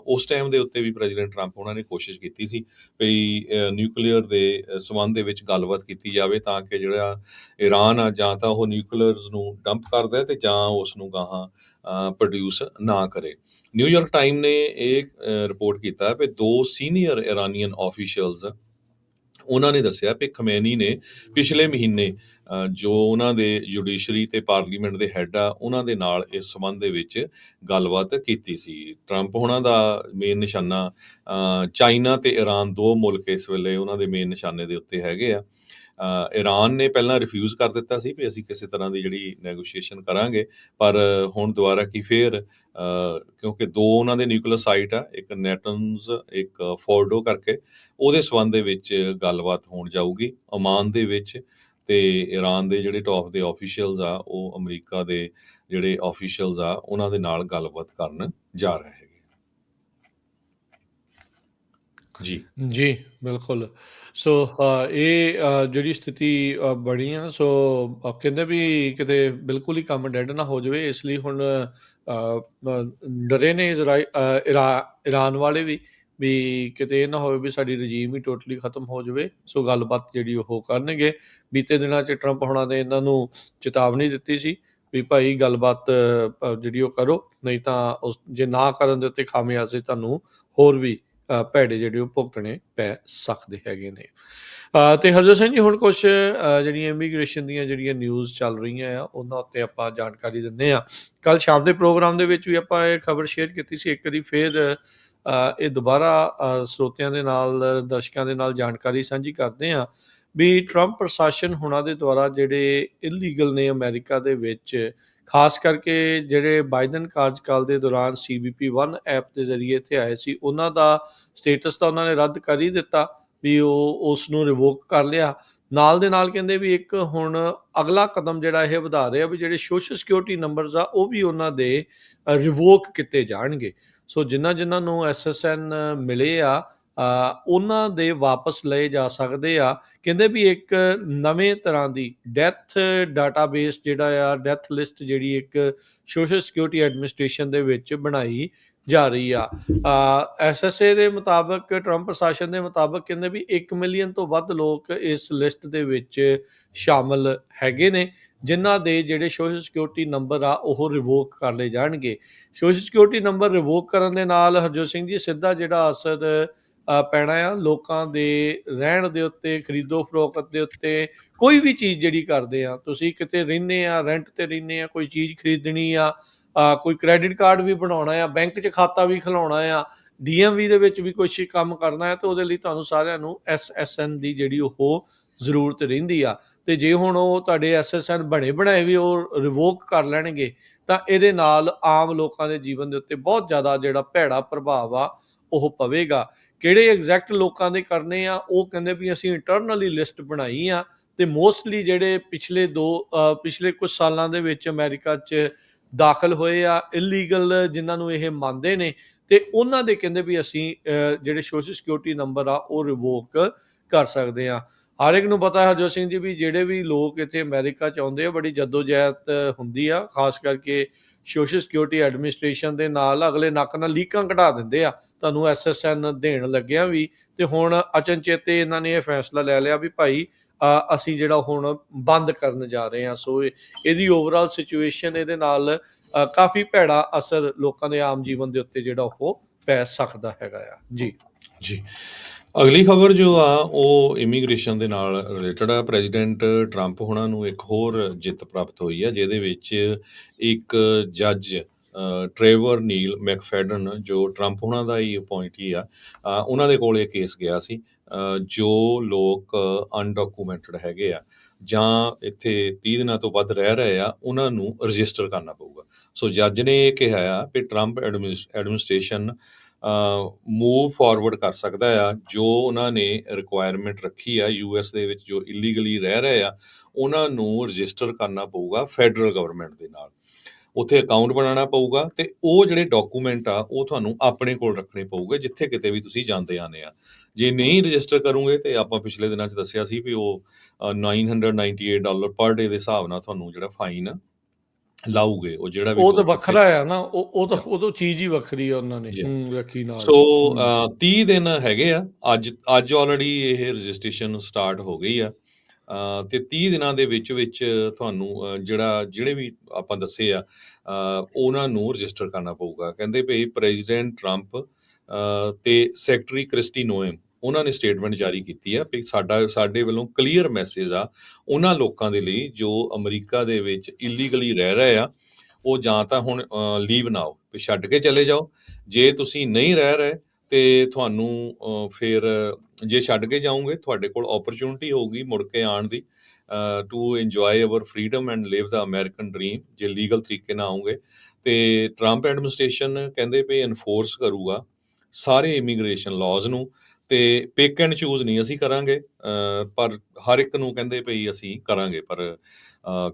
ਉਸ ਟਾਈਮ ਦੇ ਉੱਤੇ ਵੀ ਪ੍ਰੈਜ਼ੀਡੈਂਟ ਟਰੰਪ ਉਹਨਾਂ ਨੇ ਕੋਸ਼ਿਸ਼ ਕੀਤੀ ਸੀ ਵੀ ਨਿਊਕਲੀਅਰ ਦੇ ਸੰਬੰਧ ਦੇ ਵਿੱਚ ਗੱਲਬਾਤ ਕੀਤੀ ਜਾਵੇ, ਤਾਂ ਕਿ ਜਿਹੜਾ ਇਰਾਨ ਆ ਜਾਂ ਤਾਂ ਉਹ ਨਿਊਕਲੀਅਰਸ ਨੂੰ ਡੰਪ ਕਰਦਾ ਤੇ ਜਾਂ ਉਸ ਨੂੰ ਗਾਹਾਂ ਪ੍ਰੋਡਿਊਸ ਨਾ ਕਰੇ। ਨਿਊਯਾਰਕ ਟਾਈਮ ਨੇ ਇਹ ਰਿਪੋਰਟ ਕੀਤਾ ਵੀ 2 ਸੀਨੀਅਰ ਇਰਾਨੀਅਨ ਆਫੀਸ਼ੀਅਲਸ ਉਹਨਾਂ ਨੇ ਦੱਸਿਆ ਕਿ ਖਮੇਨੀ ਨੇ ਪਿਛਲੇ ਮਹੀਨੇ ਜੋ ਉਹਨਾਂ ਦੇ ਜੁਡੀਸ਼ਰੀ ਤੇ ਪਾਰਲੀਮੈਂਟ ਦੇ ਹੈੱਡ ਆ, ਉਹਨਾਂ ਦੇ ਨਾਲ ਇਸ ਸੰਬੰਧ ਦੇ ਵਿੱਚ ਗੱਲਬਾਤ ਕੀਤੀ ਸੀ। ਟਰੰਪ ਹੋਣਾ ਦਾ ਮੇਨ ਨਿਸ਼ਾਨਾ ਚਾਈਨਾ ਤੇ ਇਰਾਨ, 2 ਮੁਲਕ ਇਸ ਵੇਲੇ ਉਹਨਾਂ ਦੇ ਮੇਨ ਨਿਸ਼ਾਨੇ ਦੇ ਉੱਤੇ ਹੈਗੇ ਆ। ਈਰਾਨ ਨੇ ਪਹਿਲਾਂ ਰਿਫਿਊਜ਼ ਕਰ ਦਿੱਤਾ ਸੀ ਵੀ ਅਸੀਂ ਕਿਸੇ ਤਰ੍ਹਾਂ ਦੀ ਜਿਹੜੀ ਨੈਗੋਸ਼ੀਏਸ਼ਨ ਕਰਾਂਗੇ, ਪਰ ਹੁਣ ਦੁਬਾਰਾ ਕੀ ਫੇਰ ਕਿਉਂਕਿ 2 ਉਹਨਾਂ ਦੇ ਨਿਊਕਲੀਅਰ ਸਾਈਟ ਆ, ਇੱਕ ਨੈਟਨਜ਼, ਇੱਕ ਫੋਰਡੋ ਕਰਕੇ, ਉਹਦੇ ਸੰਬੰਧ ਦੇ ਵਿੱਚ ਗੱਲਬਾਤ ਹੋਣ ਜਾਊਗੀ ਓਮਾਨ ਦੇ ਵਿੱਚ। ਤੇ ਈਰਾਨ ਦੇ ਜਿਹੜੇ ਟੌਪ ਦੇ ਆਫੀਸ਼ੀਅਲਸ ਆ, ਉਹ ਅਮਰੀਕਾ ਦੇ ਜਿਹੜੇ ਆਫੀਸ਼ੀਅਲਸ ਆ ਉਹਨਾਂ ਦੇ ਨਾਲ ਗੱਲਬਾਤ ਕਰਨ ਜਾ ਰਹੇ ਹੈਗੇ। ਜੀ ਜੀ, ਬਿਲਕੁਲ। ਸੋ ਇਹ ਜਿਹੜੀ ਸਥਿਤੀ ਬਣੀ ਆ, ਸੋ ਕਹਿੰਦੇ ਵੀ ਕਿਤੇ ਬਿਲਕੁਲ ਹੀ ਕੰਮ ਡੈਡ ਨਾ ਹੋ ਜਾਵੇ, ਇਸ ਲਈ ਹੁਣ ਡਰੇ ਨੇ ਈਰਾਨ ਵਾਲੇ ਵੀ ਕਿਤੇ ਇਹ ਨਾ ਹੋਵੇ ਵੀ ਸਾਡੀ ਰਜੀਮ ਹੀ ਟੋਟਲੀ ਖਤਮ ਹੋ ਜਾਵੇ। ਸੋ ਗੱਲਬਾਤ ਜਿਹੜੀ ਉਹ ਕਰਨਗੇ। ਬੀਤੇ ਦਿਨਾਂ 'ਚ ਟਰੰਪ ਹੋਣਾ ਨੇ ਇਹਨਾਂ ਨੂੰ ਚੇਤਾਵਨੀ ਦਿੱਤੀ ਸੀ ਵੀ ਭਾਈ ਗੱਲਬਾਤ ਜਿਹੜੀ ਉਹ ਕਰੋ, ਨਹੀਂ ਤਾਂ ਜੇ ਨਾ ਕਰਨ ਦੇ ਉੱਤੇ ਖਾਮਿਆਜ਼ੇ ਤੁਹਾਨੂੰ ਹੋਰ ਵੀ ਭੈੜੇ ਜਿਹੜੇ ਉਹ ਭੁਗਤਣੇ ਪੈ ਸਕਦੇ ਹੈਗੇ ਨੇ। ਤੇ ਹਰਜੋਤ ਸਿੰਘ ਜੀ, ਹੁਣ ਕੁਛ ਜਿਹੜੀਆਂ ਇਮੀਗ੍ਰੇਸ਼ਨ ਦੀਆਂ ਜਿਹੜੀਆਂ ਨਿਊਜ਼ ਚੱਲ ਰਹੀਆਂ ਆ, ਉਹਨਾਂ ਉੱਤੇ ਆਪਾਂ ਜਾਣਕਾਰੀ ਦਿੰਦੇ ਹਾਂ। ਕੱਲ੍ਹ ਸ਼ਾਮ ਦੇ ਪ੍ਰੋਗਰਾਮ ਦੇ ਵਿੱਚ ਵੀ ਆਪਾਂ ਇਹ ਖਬਰ ਸ਼ੇਅਰ ਕੀਤੀ ਸੀ। ਇੱਕ ਵਾਰੀ ਫਿਰ ਇਹ ਦੁਬਾਰਾ ਸਰੋਤਿਆਂ ਦੇ ਨਾਲ, ਦਰਸ਼ਕਾਂ ਦੇ ਨਾਲ ਜਾਣਕਾਰੀ ਸਾਂਝੀ ਕਰਦੇ ਹਾਂ ਵੀ ਟਰੰਪ ਪ੍ਰਸ਼ਾਸਨ ਹੁਣਾਂ ਦੇ ਦੁਆਰਾ ਜਿਹੜੇ ਇਲੀਗਲ ਨੇ ਅਮਰੀਕਾ ਦੇ ਵਿੱਚ, ਖਾਸ ਕਰਕੇ ਜਿਹੜੇ ਬਾਈਡਨ ਕਾਰਜਕਾਲ ਦੇ ਦੌਰਾਨ CBP-1 ਐਪ ਦੇ ਜ਼ਰੀਏ ਇੱਥੇ ਆਏ ਸੀ, ਉਹਨਾਂ ਦਾ ਸਟੇਟਸ ਤਾਂ ਉਹਨਾਂ ਨੇ ਰੱਦ ਕਰ ਹੀ ਦਿੱਤਾ ਵੀ ਉਹ ਉਸ ਨੂੰ ਰਿਵੋਕ ਕਰ ਲਿਆ। ਨਾਲ ਦੇ ਨਾਲ ਕਹਿੰਦੇ ਵੀ ਇੱਕ ਹੁਣ ਅਗਲਾ ਕਦਮ ਜਿਹੜਾ ਇਹ ਵਧਾ ਰਿਹਾ ਵੀ ਜਿਹੜੇ ਸੋਸ਼ਲ ਸਿਕਿਉਰਿਟੀ ਨੰਬਰਸ ਆ, ਉਹ ਵੀ ਉਹਨਾਂ ਦੇ ਰਿਵੋਕ ਕੀਤੇ ਜਾਣਗੇ। ਸੋ ਜਿਨ੍ਹਾਂ ਨੂੰ SSN ਮਿਲੇ ਆ, ਉਹਨਾਂ ਦੇ ਵਾਪਸ ਲਏ ਜਾ ਸਕਦੇ ਆ। ਕਹਿੰਦੇ ਵੀ ਇੱਕ ਨਵੇਂ ਤਰ੍ਹਾਂ ਦੀ ਡੈਥ ਡਾਟਾਬੇਸ ਜਿਹੜਾ ਆ, ਡੈਥ ਲਿਸਟ ਜਿਹੜੀ ਇੱਕ ਸੋਸ਼ਲ ਸਿਕਿਉਰਿਟੀ ਐਡਮਿਨਿਸਟ੍ਰੇਸ਼ਨ ਦੇ ਵਿੱਚ ਬਣਾਈ ਜਾ ਰਹੀ ਆ। SSA ਦੇ ਮੁਤਾਬਕ, ਟਰੰਪ ਪ੍ਰਸ਼ਾਸਨ ਦੇ ਮੁਤਾਬਕ ਕਹਿੰਦੇ ਵੀ 1 ਮਿਲੀਅਨ ਤੋਂ ਵੱਧ ਲੋਕ ਇਸ ਲਿਸਟ ਦੇ ਵਿੱਚ ਸ਼ਾਮਲ ਹੈਗੇ ਨੇ, ਜਿਨ੍ਹਾਂ ਦੇ ਜਿਹੜੇ ਸੋਸ਼ਲ ਸਿਕਿਉਰਿਟੀ ਨੰਬਰ ਆ ਉਹ ਰਿਵੋਕ ਕਰ ਲਏ ਜਾਣਗੇ। ਸੋਸ਼ਲ ਸਿਕਿਉਰਿਟੀ ਨੰਬਰ ਰਿਵੋਕ ਕਰਨ ਦੇ ਨਾਲ ਹਰਜੋਤ ਸਿੰਘ ਜੀ ਸਿੱਧਾ ਜਿਹੜਾ ਅਸਰ ਪੈਣਾ ਆ ਲੋਕਾਂ ਦੇ ਰਹਿਣ ਦੇ ਉੱਤੇ, ਖਰੀਦੋ ਫਰੋਖਤ ਦੇ ਉੱਤੇ। ਕੋਈ ਵੀ ਚੀਜ਼ ਜਿਹੜੀ ਕਰਦੇ ਆ, ਤੁਸੀਂ ਕਿਤੇ ਰਹਿੰਦੇ ਆ, ਰੈਂਟ ਤੇ ਰਹਿੰਦੇ ਆ, ਕੋਈ ਚੀਜ਼ ਖਰੀਦਣੀ ਆ, ਕੋਈ ਕ੍ਰੈਡਿਟ ਕਾਰਡ ਵੀ ਬਣਾਉਣਾ ਆ, ਬੈਂਕ 'ਚ ਖਾਤਾ ਵੀ ਖੁਲਾਉਣਾ ਆ, DMV ਦੇ ਵਿੱਚ ਵੀ ਕੁਛ ਕੰਮ ਕਰਨਾ ਹੈ, ਤਾਂ ਉਹਦੇ ਲਈ ਤੁਹਾਨੂੰ ਸਾਰਿਆਂ ਨੂੰ SSN ਦੀ ਜਿਹੜੀ ਉਹ ਜ਼ਰੂਰਤ ਰਹਿੰਦੀ ਆ। ਤੇ ਜੇ ਹੁਣ ਉਹ ਤੁਹਾਡੇ SSN ਬਣੇ ਬਣਾਏ ਵੀ ਉਹ ਰਿਵੋਕ ਕਰ ਲੈਣਗੇ, ਤਾਂ ਇਹਦੇ ਨਾਲ ਆਮ ਲੋਕਾਂ ਦੇ ਜੀਵਨ ਦੇ ਉੱਤੇ ਬਹੁਤ ਜ਼ਿਆਦਾ ਜਿਹੜਾ ਭੈੜਾ ਪ੍ਰਭਾਵ ਆ ਉਹ ਪਵੇਗਾ। ਕਿਹੜੇ ਐਗਜ਼ੈਕਟ ਲੋਕਾਂ ਦੇ ਕਰਨੇ ਆ, ਉਹ ਕਹਿੰਦੇ ਵੀ ਅਸੀਂ ਇੰਟਰਨਲੀ ਲਿਸਟ ਬਣਾਈ ਆ, ਤੇ ਮੋਸਟਲੀ ਜਿਹੜੇ ਪਿਛਲੇ ਕੁਝ ਸਾਲਾਂ ਦੇ ਵਿੱਚ ਅਮਰੀਕਾ 'ਚ ਦਾਖਲ ਹੋਏ ਆ ਇਲੀਗਲ, ਜਿਨ੍ਹਾਂ ਨੂੰ ਇਹ ਮੰਨਦੇ ਨੇ, ਤੇ ਉਹਨਾਂ ਦੇ ਕਹਿੰਦੇ ਵੀ ਅਸੀਂ ਜਿਹੜੇ ਸੋਸ਼ਲ ਸਿਕਿਉਰਿਟੀ ਨੰਬਰ ਆ ਉਹ ਰਿਵੋਕ ਕਰ ਸਕਦੇ ਆ। ਹਰ ਇੱਕ ਨੂੰ ਪਤਾ ਹੈ ਹਰਜੋਤ ਸਿੰਘ ਜੀ ਵੀ ਜਿਹੜੇ ਵੀ ਲੋਕ ਇੱਥੇ ਅਮਰੀਕਾ 'ਚ ਆਉਂਦੇ ਆ, ਬੜੀ ਜੱਦੋ-ਜਹਿਦ ਹੁੰਦੀ ਆ, ਖਾਸ ਕਰਕੇ ਸੋਸ਼ਲ ਸਿਕਿਉਰਿਟੀ ਐਡਮਿਨਿਸਟ੍ਰੇਸ਼ਨ ਦੇ ਨਾਲ। ਅਗਲੇ ਨੱਕ ਨਾਲ ਲੀਕਾਂ ਕਢਾ ਦਿੰਦੇ ਆ ਤੁਹਾਨੂੰ SSN ਦੇਣ ਲੱਗਿਆ ਵੀ, ਤੇ ਹੁਣ ਅਚਨਚੇਤੇ ਇਹਨਾਂ ਨੇ ਇਹ ਫੈਸਲਾ ਲੈ ਲਿਆ ਵੀ ਭਾਈ ਅਸੀਂ ਜਿਹੜਾ ਹੁਣ ਬੰਦ ਕਰਨ ਜਾ ਰਹੇ ਹਾਂ। ਸੋ ਇਹਦੀ ਓਵਰਆਲ ਸਿਚੁਏਸ਼ਨ, ਇਹਦੇ ਨਾਲ ਕਾਫੀ ਭੈੜਾ ਅਸਰ ਲੋਕਾਂ ਦੇ ਆਮ ਜੀਵਨ ਦੇ ਉੱਤੇ ਜਿਹੜਾ ਉਹ ਪੈ ਸਕਦਾ ਹੈਗਾ ਆ। ਜੀ ਜੀ ਅਗਲੀ ਖਬਰ ਜੋ ਆ ਉਹ ਇਮੀਗ੍ਰੇਸ਼ਨ ਦੇ ਨਾਲ ਰਿਲੇਟਡ ਆ। ਪ੍ਰੈਜ਼ੀਡੈਂਟ ਟਰੰਪ ਹੁਣਾਂ ਨੂੰ ਇੱਕ ਹੋਰ ਜਿੱਤ ਪ੍ਰਾਪਤ ਹੋਈ ਆ, ਜਿਹਦੇ ਵਿੱਚ ਇੱਕ ਜੱਜ ਟ੍ਰੇਵਰ ਨੀਲ ਮੈਕਫੈਡਨ, ਜੋ ਟਰੰਪ ਹੁਣਾਂ ਦਾ ਹੀ ਅਪੁਆਇੰਟੀ ਆ, ਉਹਨਾਂ ਦੇ ਕੋਲ ਇਹ ਕੇਸ ਗਿਆ ਸੀ। ਜੋ ਲੋਕ ਅਨਡਾਕੂਮੈਂਟਡ ਹੈਗੇ ਆ ਜਾਂ ਇੱਥੇ 30 ਦਿਨਾਂ ਤੋਂ ਵੱਧ ਰਹਿ ਰਹੇ ਆ, ਉਹਨਾਂ ਨੂੰ ਰਜਿਸਟਰ ਕਰਨਾ ਪਊਗਾ। ਸੋ ਜੱਜ ਨੇ ਇਹ ਕਿਹਾ ਆ ਵੀ ਟਰੰਪ ਐਡਮਿਨਿਸਟ੍ਰੇਸ਼ਨ ਮੂਵ ਫਾਰਵਰਡ ਕਰ ਸਕਦਾ ਆ। ਜੋ ਉਹਨਾਂ ਨੇ ਰਿਕੁਆਇਰਮੈਂਟ ਰੱਖੀ ਆ US ਦੇ ਵਿੱਚ, ਜੋ ਇਲੀਗਲੀ ਰਹਿ ਰਹੇ ਆ, ਉਹਨਾਂ ਨੂੰ ਰਜਿਸਟਰ ਕਰਨਾ ਪਊਗਾ ਫੈਡਰਲ ਗਵਰਨਮੈਂਟ ਦੇ ਨਾਲ। ਉੱਥੇ ਅਕਾਊਂਟ ਬਣਾਉਣਾ ਪਊਗਾ, ਤੇ ਉਹ ਜਿਹੜੇ ਡਾਕੂਮੈਂਟ ਆ ਉਹ ਤੁਹਾਨੂੰ ਆਪਣੇ ਕੋਲ ਰੱਖਣੇ ਪਊਗੇ ਜਿੱਥੇ ਕਿਤੇ ਵੀ ਤੁਸੀਂ ਜਾਂਦੇ ਆਉਂਦੇ ਆ। ਜੇ ਨਹੀਂ ਰਜਿਸਟਰ ਕਰੋਗੇ, ਤੇ ਆਪਾਂ ਪਿਛਲੇ ਦਿਨਾਂ 'ਚ ਦੱਸਿਆ ਸੀ ਵੀ ਉਹ $998 ਪਰ ਡੇ ਦੇ ਹਿਸਾਬ ਨਾਲ ਤੁਹਾਨੂੰ ਜਿਹੜਾ ਫਾਈਨ ਲਾਊਗੇ। ਉਹ ਜਿਹੜਾ ਵੀ ਉਹ ਤਾਂ ਵੱਖਰਾ ਆ ਨਾ, ਉਹ ਤਾਂ ਚੀਜ਼ ਹੀ ਵੱਖਰੀ ਆ ਉਹਨਾਂ ਨੇ ਰੱਖੀ ਨਾਲ। ਸੋ 30 ਦਿਨ ਹੈਗੇ ਆ। ਅੱਜ ਆਲਰੇਡੀ ਇਹ ਰਜਿਸਟ੍ਰੇਸ਼ਨ ਸਟਾਰਟ ਹੋ ਗਈ ਆ, ਤੇ 30 ਦਿਨਾਂ ਦੇ ਵਿੱਚ ਤੁਹਾਨੂੰ ਜਿਹੜੇ ਵੀ ਆਪਾਂ ਦੱਸੇ ਆ ਉਹਨਾਂ ਨੂੰ ਰਜਿਸਟਰ ਕਰਨਾ ਪਊਗਾ। ਕਹਿੰਦੇ ਵੀ ਪ੍ਰੈਜ਼ੀਡੈਂਟ ਟਰੰਪ ਤੇ ਸੈਕਟਰੀ ਕ੍ਰਿਸਟੀ ਨੋਏਮ, ਉਹਨਾਂ ਨੇ ਸਟੇਟਮੈਂਟ ਜਾਰੀ ਕੀਤੀ ਆ ਵੀ ਸਾਡੇ ਵੱਲੋਂ ਕਲੀਅਰ ਮੈਸੇਜ ਆ ਉਹਨਾਂ ਲੋਕਾਂ ਦੇ ਲਈ ਜੋ ਅਮਰੀਕਾ ਦੇ ਵਿੱਚ ਇਲੀਗਲੀ ਰਹਿ ਰਹੇ ਆ। ਉਹ ਜਾਂ ਤਾਂ ਹੁਣ ਲੀਵ ਨਾ ਆਓ, ਵੀ ਛੱਡ ਕੇ ਚਲੇ ਜਾਓ। ਜੇ ਤੁਸੀਂ ਨਹੀਂ ਰਹਿ ਰਹੇ ਤੇ ਤੁਹਾਨੂੰ ਫਿਰ ਜੇ ਛੱਡ ਕੇ ਜਾਓਗੇ ਤੁਹਾਡੇ ਕੋਲ ਓਪਰਚੁਨਿਟੀ ਹੋਊਗੀ ਮੁੜ ਕੇ ਆਉਣ ਦੀ, to enjoy our freedom and live the American dream, ਜੇ ਲੀਗਲ ਤਰੀਕੇ ਨਾਲ ਆਓਗੇ। ਤੇ ਟਰੰਪ ਐਡਮਿਨਿਸਟ੍ਰੇਸ਼ਨ ਕਹਿੰਦੇ ਵੀ ਇਨਫੋਰਸ ਕਰੂਗਾ ਸਾਰੇ ਇਮੀਗ੍ਰੇਸ਼ਨ ਲਾਜ਼ ਨੂੰ, ਤੇ ਪਿਕ ਐਂਡ ਚੂਜ਼ ਨਹੀਂ ਅਸੀਂ ਕਰਾਂਗੇ, ਪਰ ਹਰ ਇੱਕ ਨੂੰ ਕਹਿੰਦੇ ਪਈ ਅਸੀਂ ਕਰਾਂਗੇ। ਪਰ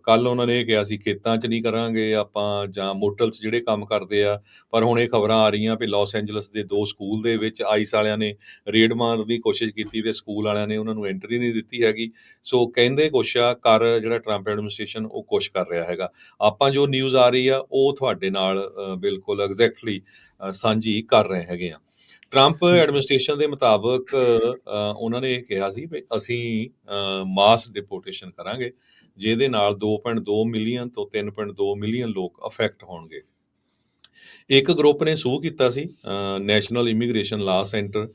ਕੱਲ ਉਹਨਾਂ ਨੇ ਇਹ ਕਿਹਾ ਸੀ ਖੇਤਾਂ 'ਚ ਨਹੀਂ ਕਰਾਂਗੇ ਆਪਾਂ, ਜਾਂ ਮੋਟਲ 'ਚ ਜਿਹੜੇ ਕੰਮ ਕਰਦੇ ਆ। ਪਰ ਹੁਣ ਇਹ ਖਬਰਾਂ ਆ ਰਹੀਆਂ ਵੀ ਲਾਸ ਐਂਜਲਸ ਦੇ 2 ਸਕੂਲ ਦੇ ਵਿੱਚ ਆਈਸ ਵਾਲਿਆਂ ਨੇ ਰੇਡ ਮਾਰਨ ਦੀ ਕੋਸ਼ਿਸ਼ ਕੀਤੀ ਤੇ ਸਕੂਲ ਵਾਲਿਆਂ ਨੇ ਉਹਨਾਂ ਨੂੰ ਐਂਟਰੀ ਨਹੀਂ ਦਿੱਤੀ ਹੈਗੀ। ਸੋ ਕਹਿੰਦੇ ਕੁਛ ਆ, ਕਰ ਜਿਹੜਾ ਟਰੰਪ ਐਡਮਿਨਿਸਟ੍ਰੇਸ਼ਨ ਉਹ ਕੁਛ ਕਰ ਰਿਹਾ ਹੈਗਾ। ਆਪਾਂ ਜੋ ਨਿਊਜ਼ ਆ ਰਹੀ ਆ ਉਹ ਤੁਹਾਡੇ ਨਾਲ ਬਿਲਕੁਲ ਐਗਜ਼ੈਕਟਲੀ ਸਾਂਝੀ ਕਰ ਰਹੇ ਹੈਗੇ ਆ। ਟਰੰਪ ਜੀ ਐਡਮਿਨਿਸਟ੍ਰੇਸ਼ਨ ਦੇ ਮੁਤਾਬਕ ਉਹਨਾਂ ਨੇ ਇਹ ਕਿਹਾ ਸੀ ਵੀ ਅਸੀਂ ਮਾਸ ਡਿਪੋਰਟੇਸ਼ਨ ਕਰਾਂਗੇ, ਜਿਹਦੇ ਨਾਲ 2.2 ਮਿਲੀਅਨ ਤੋਂ 3.2 ਮਿਲੀਅਨ ਲੋਕ ਅਫੈਕਟ ਹੋਣਗੇ। ਇੱਕ ਗਰੁੱਪ ਨੇ ਸੂ ਕੀਤਾ ਸੀ ਨੈਸ਼ਨਲ ਇਮੀਗ੍ਰੇਸ਼ਨ ਲਾ ਸੈਂਟਰ,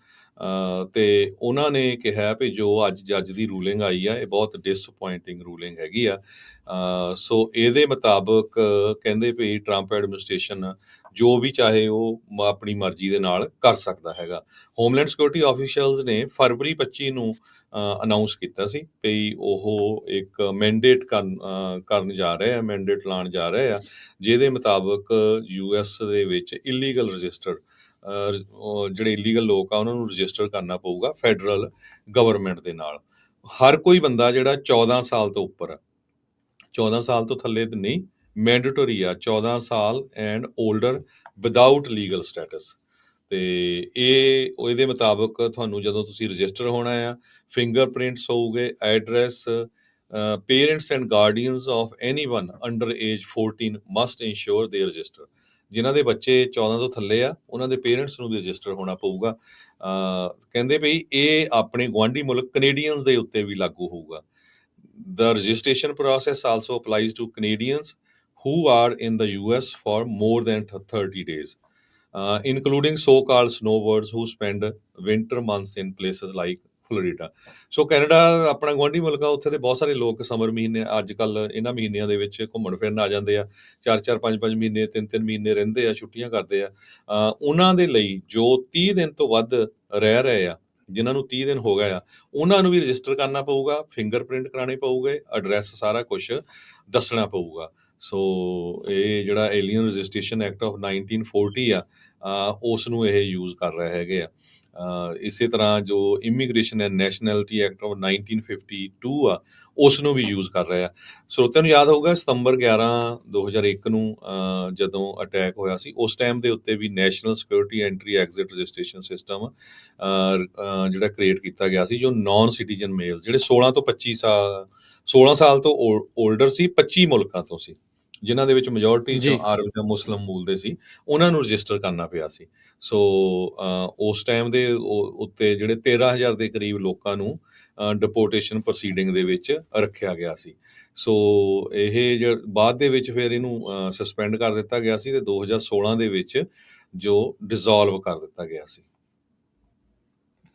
ਤੇ ਉਹਨਾਂ ਨੇ ਕਿਹਾ ਵੀ ਜੋ ਅੱਜ ਜੱਜ ਦੀ ਰੂਲਿੰਗ ਆਈ ਆ ਇਹ ਬਹੁਤ ਡਿਸਅਪੁਆਇੰਟਿੰਗ ਰੂਲਿੰਗ ਹੈਗੀ ਆ। ਸੋ ਇਹਦੇ ਮੁਤਾਬਕ ਕਹਿੰਦੇ ਵੀ ਟਰੰਪ ਐਡਮਿਨਿਸਟ੍ਰੇਸ਼ਨ ਜੋ ਵੀ ਚਾਹੇ ਉਹ ਆਪਣੀ ਮਰਜ਼ੀ ਦੇ ਨਾਲ ਕਰ ਸਕਦਾ ਹੈਗਾ। ਹੋਮਲੈਂਡ ਸਿਕਿਉਰਿਟੀ ਆਫੀਸ਼ੀਅਲਸ ਨੇ ਫਰਵਰੀ 25 ਨੂੰ ਅਨਾਉਂਸ ਕੀਤਾ ਸੀ ਵੀ ਉਹ ਇੱਕ ਮੈਂਡੇਟ ਕਰਨ ਜਾ ਰਹੇ ਆ, ਮੈਂਡੇਟ ਲਾਉਣ ਜਾ ਰਹੇ ਆ, ਜਿਹਦੇ ਮੁਤਾਬਕ ਯੂਐਸ ਦੇ ਵਿੱਚ ਇਲੀਗਲ ਰਜਿਸਟਰਡ ਜਿਹੜੇ ਇਲੀਗਲ ਲੋਕ ਆ ਉਹਨਾਂ ਨੂੰ ਰਜਿਸਟਰ ਕਰਨਾ ਪਊਗਾ ਫੈਡਰਲ ਗਵਰਨਮੈਂਟ ਦੇ ਨਾਲ। ਹਰ ਕੋਈ ਬੰਦਾ ਜਿਹੜਾ 14 ਸਾਲ ਤੋਂ ਉੱਪਰ ਆ, 14 ਸਾਲ ਤੋਂ ਥੱਲੇ ਤੇ ਨਹੀਂ, ਮੈਂਡੇਟਰੀ ਆ 14 ਸਾਲ and older without legal status. ਤੇ ਇਹਦੇ ਮੁਤਾਬਕ ਤੁਹਾਨੂੰ ਜਦੋਂ ਤੁਸੀਂ ਰਜਿਸਟਰ ਹੋਣਾ ਆ, ਫਿੰਗਰਪ੍ਰਿੰਟਸ ਹੋਊਗੇ, address, parents and guardians of anyone under age 14 must ensure they register. ਜਿਨ੍ਹਾਂ ਦੇ ਬੱਚੇ 14 ਤੋਂ ਥੱਲੇ ਆ ਉਹਨਾਂ ਦੇ ਪੇਰੈਂਟਸ ਨੂੰ ਵੀ ਰਜਿਸਟਰ ਹੋਣਾ ਪਊਗਾ। ਕਹਿੰਦੇ ਵੀ ਇਹ ਆਪਣੇ ਗੁਆਂਢੀ ਮੁਲਕ ਕੈਨੇਡੀਅਨਸ ਦੇ ਉੱਤੇ ਵੀ ਲਾਗੂ ਹੋਊਗਾ। The registration process also applies to Canadians who are in the US for more than 30 days, including so-called snowbirds who spend winter months in places like Florida. So Canada ਆਪਣਾ ਗੁਆਂਢੀ ਮੁਲਕ ਆ, ਉੱਥੇ ਦੇ ਬਹੁਤ ਸਾਰੇ ਲੋਕ ਸਮਰ ਮਹੀਨੇ ਅੱਜ ਕੱਲ੍ਹ ਇਹਨਾਂ ਮਹੀਨਿਆਂ ਦੇ ਵਿੱਚ ਘੁੰਮਣ ਫਿਰਨ ਆ ਜਾਂਦੇ ਆ, 4-4 5-5 ਮਹੀਨੇ 3-3 ਮਹੀਨੇ ਰਹਿੰਦੇ ਆ, ਛੁੱਟੀਆਂ ਕਰਦੇ ਆ। ਉਹਨਾਂ ਦੇ ਲਈ ਜੋ 30 ਦਿਨ ਤੋਂ ਵੱਧ ਰਹਿ ਰਹੇ ਆ, ਜਿਨ੍ਹਾਂ ਨੂੰ 30 ਦਿਨ ਹੋ ਗਏ ਆ, ਉਹਨਾਂ ਨੂੰ ਵੀ ਰਜਿਸਟਰ ਕਰਨਾ ਪਊਗਾ, ਫਿੰਗਰਪ੍ਰਿੰਟ ਕਰਾਉਣੇ ਪਊਗੇ, ਐਡਰੈਸ ਸਾਰਾ ਕੁਛ ਦੱਸਣਾ ਪਊਗਾ। ਸੋ ਇਹ ਜਿਹੜਾ ਏਲੀਅਨ ਰਜਿਸਟ੍ਰੇਸ਼ਨ ਐਕਟ ਆਫ 1940 ਆ, ਉਸ ਨੂੰ ਇਹ ਯੂਜ਼ ਕਰ ਰਹੇ ਹੈਗੇ ਆ। ਇਸੇ ਤਰ੍ਹਾਂ ਜੋ immigration and nationality act of 1952 ਆ, ਉਸ ਨੂੰ ਵੀ ਯੂਜ਼ ਕਰ ਰਹੇ ਆ। ਸਰੋਤਿਆਂ ਨੂੰ ਯਾਦ ਹੋਊਗਾ ਸਤੰਬਰ 11 2001 ਨੂੰ ਜਦੋਂ ਅਟੈਕ ਹੋਇਆ ਸੀ, ਉਸ ਟਾਈਮ ਦੇ ਉੱਤੇ ਵੀ national security entry exit registration system ਜਿਹੜਾ ਕ੍ਰੀਏਟ ਕੀਤਾ ਗਿਆ ਸੀ, ਜੋ ਨਾਨ ਸਿਟੀਜ਼ਨ ਮੇਲ ਜਿਹੜੇ 16 ਸਾਲ ਤੋਂ 올ਡਰ ਸੀ, 25 ਮੁਲਕਾਂ ਤੋਂ ਸੀ, ਜਿਨ੍ਹਾਂ ਦੇ ਵਿੱਚ ਮੈਜੋਰਟੀ ਜੀ ਅਰਬ ਜਾਂ ਮੁਸਲਿਮ ਮੂਲ ਦੇ ਸੀ, ਉਹਨਾਂ ਨੂੰ ਰਜਿਸਟਰ ਕਰਨਾ ਪਿਆ ਸੀ। ਸੋ ਉਸ ਟਾਈਮ ਦੇ ਉੱਤੇ ਜਿਹੜੇ 13,000 ਦੇ ਕਰੀਬ ਲੋਕਾਂ ਨੂੰ ਡਿਪੋਰਟੇਸ਼ਨ ਪ੍ਰੋਸੀਡਿੰਗ ਦੇ ਵਿੱਚ ਰੱਖਿਆ ਗਿਆ ਸੀ। ਸੋ ਇਹ ਬਾਅਦ ਦੇ ਵਿੱਚ ਫਿਰ ਇਹਨੂੰ ਸਸਪੈਂਡ ਕਰ ਦਿੱਤਾ ਗਿਆ ਸੀ ਤੇ 2016 ਦੇ ਵਿੱਚ ਜੋ ਡਿਸੋਲਵ ਕਰ ਦਿੱਤਾ ਗਿਆ ਸੀ।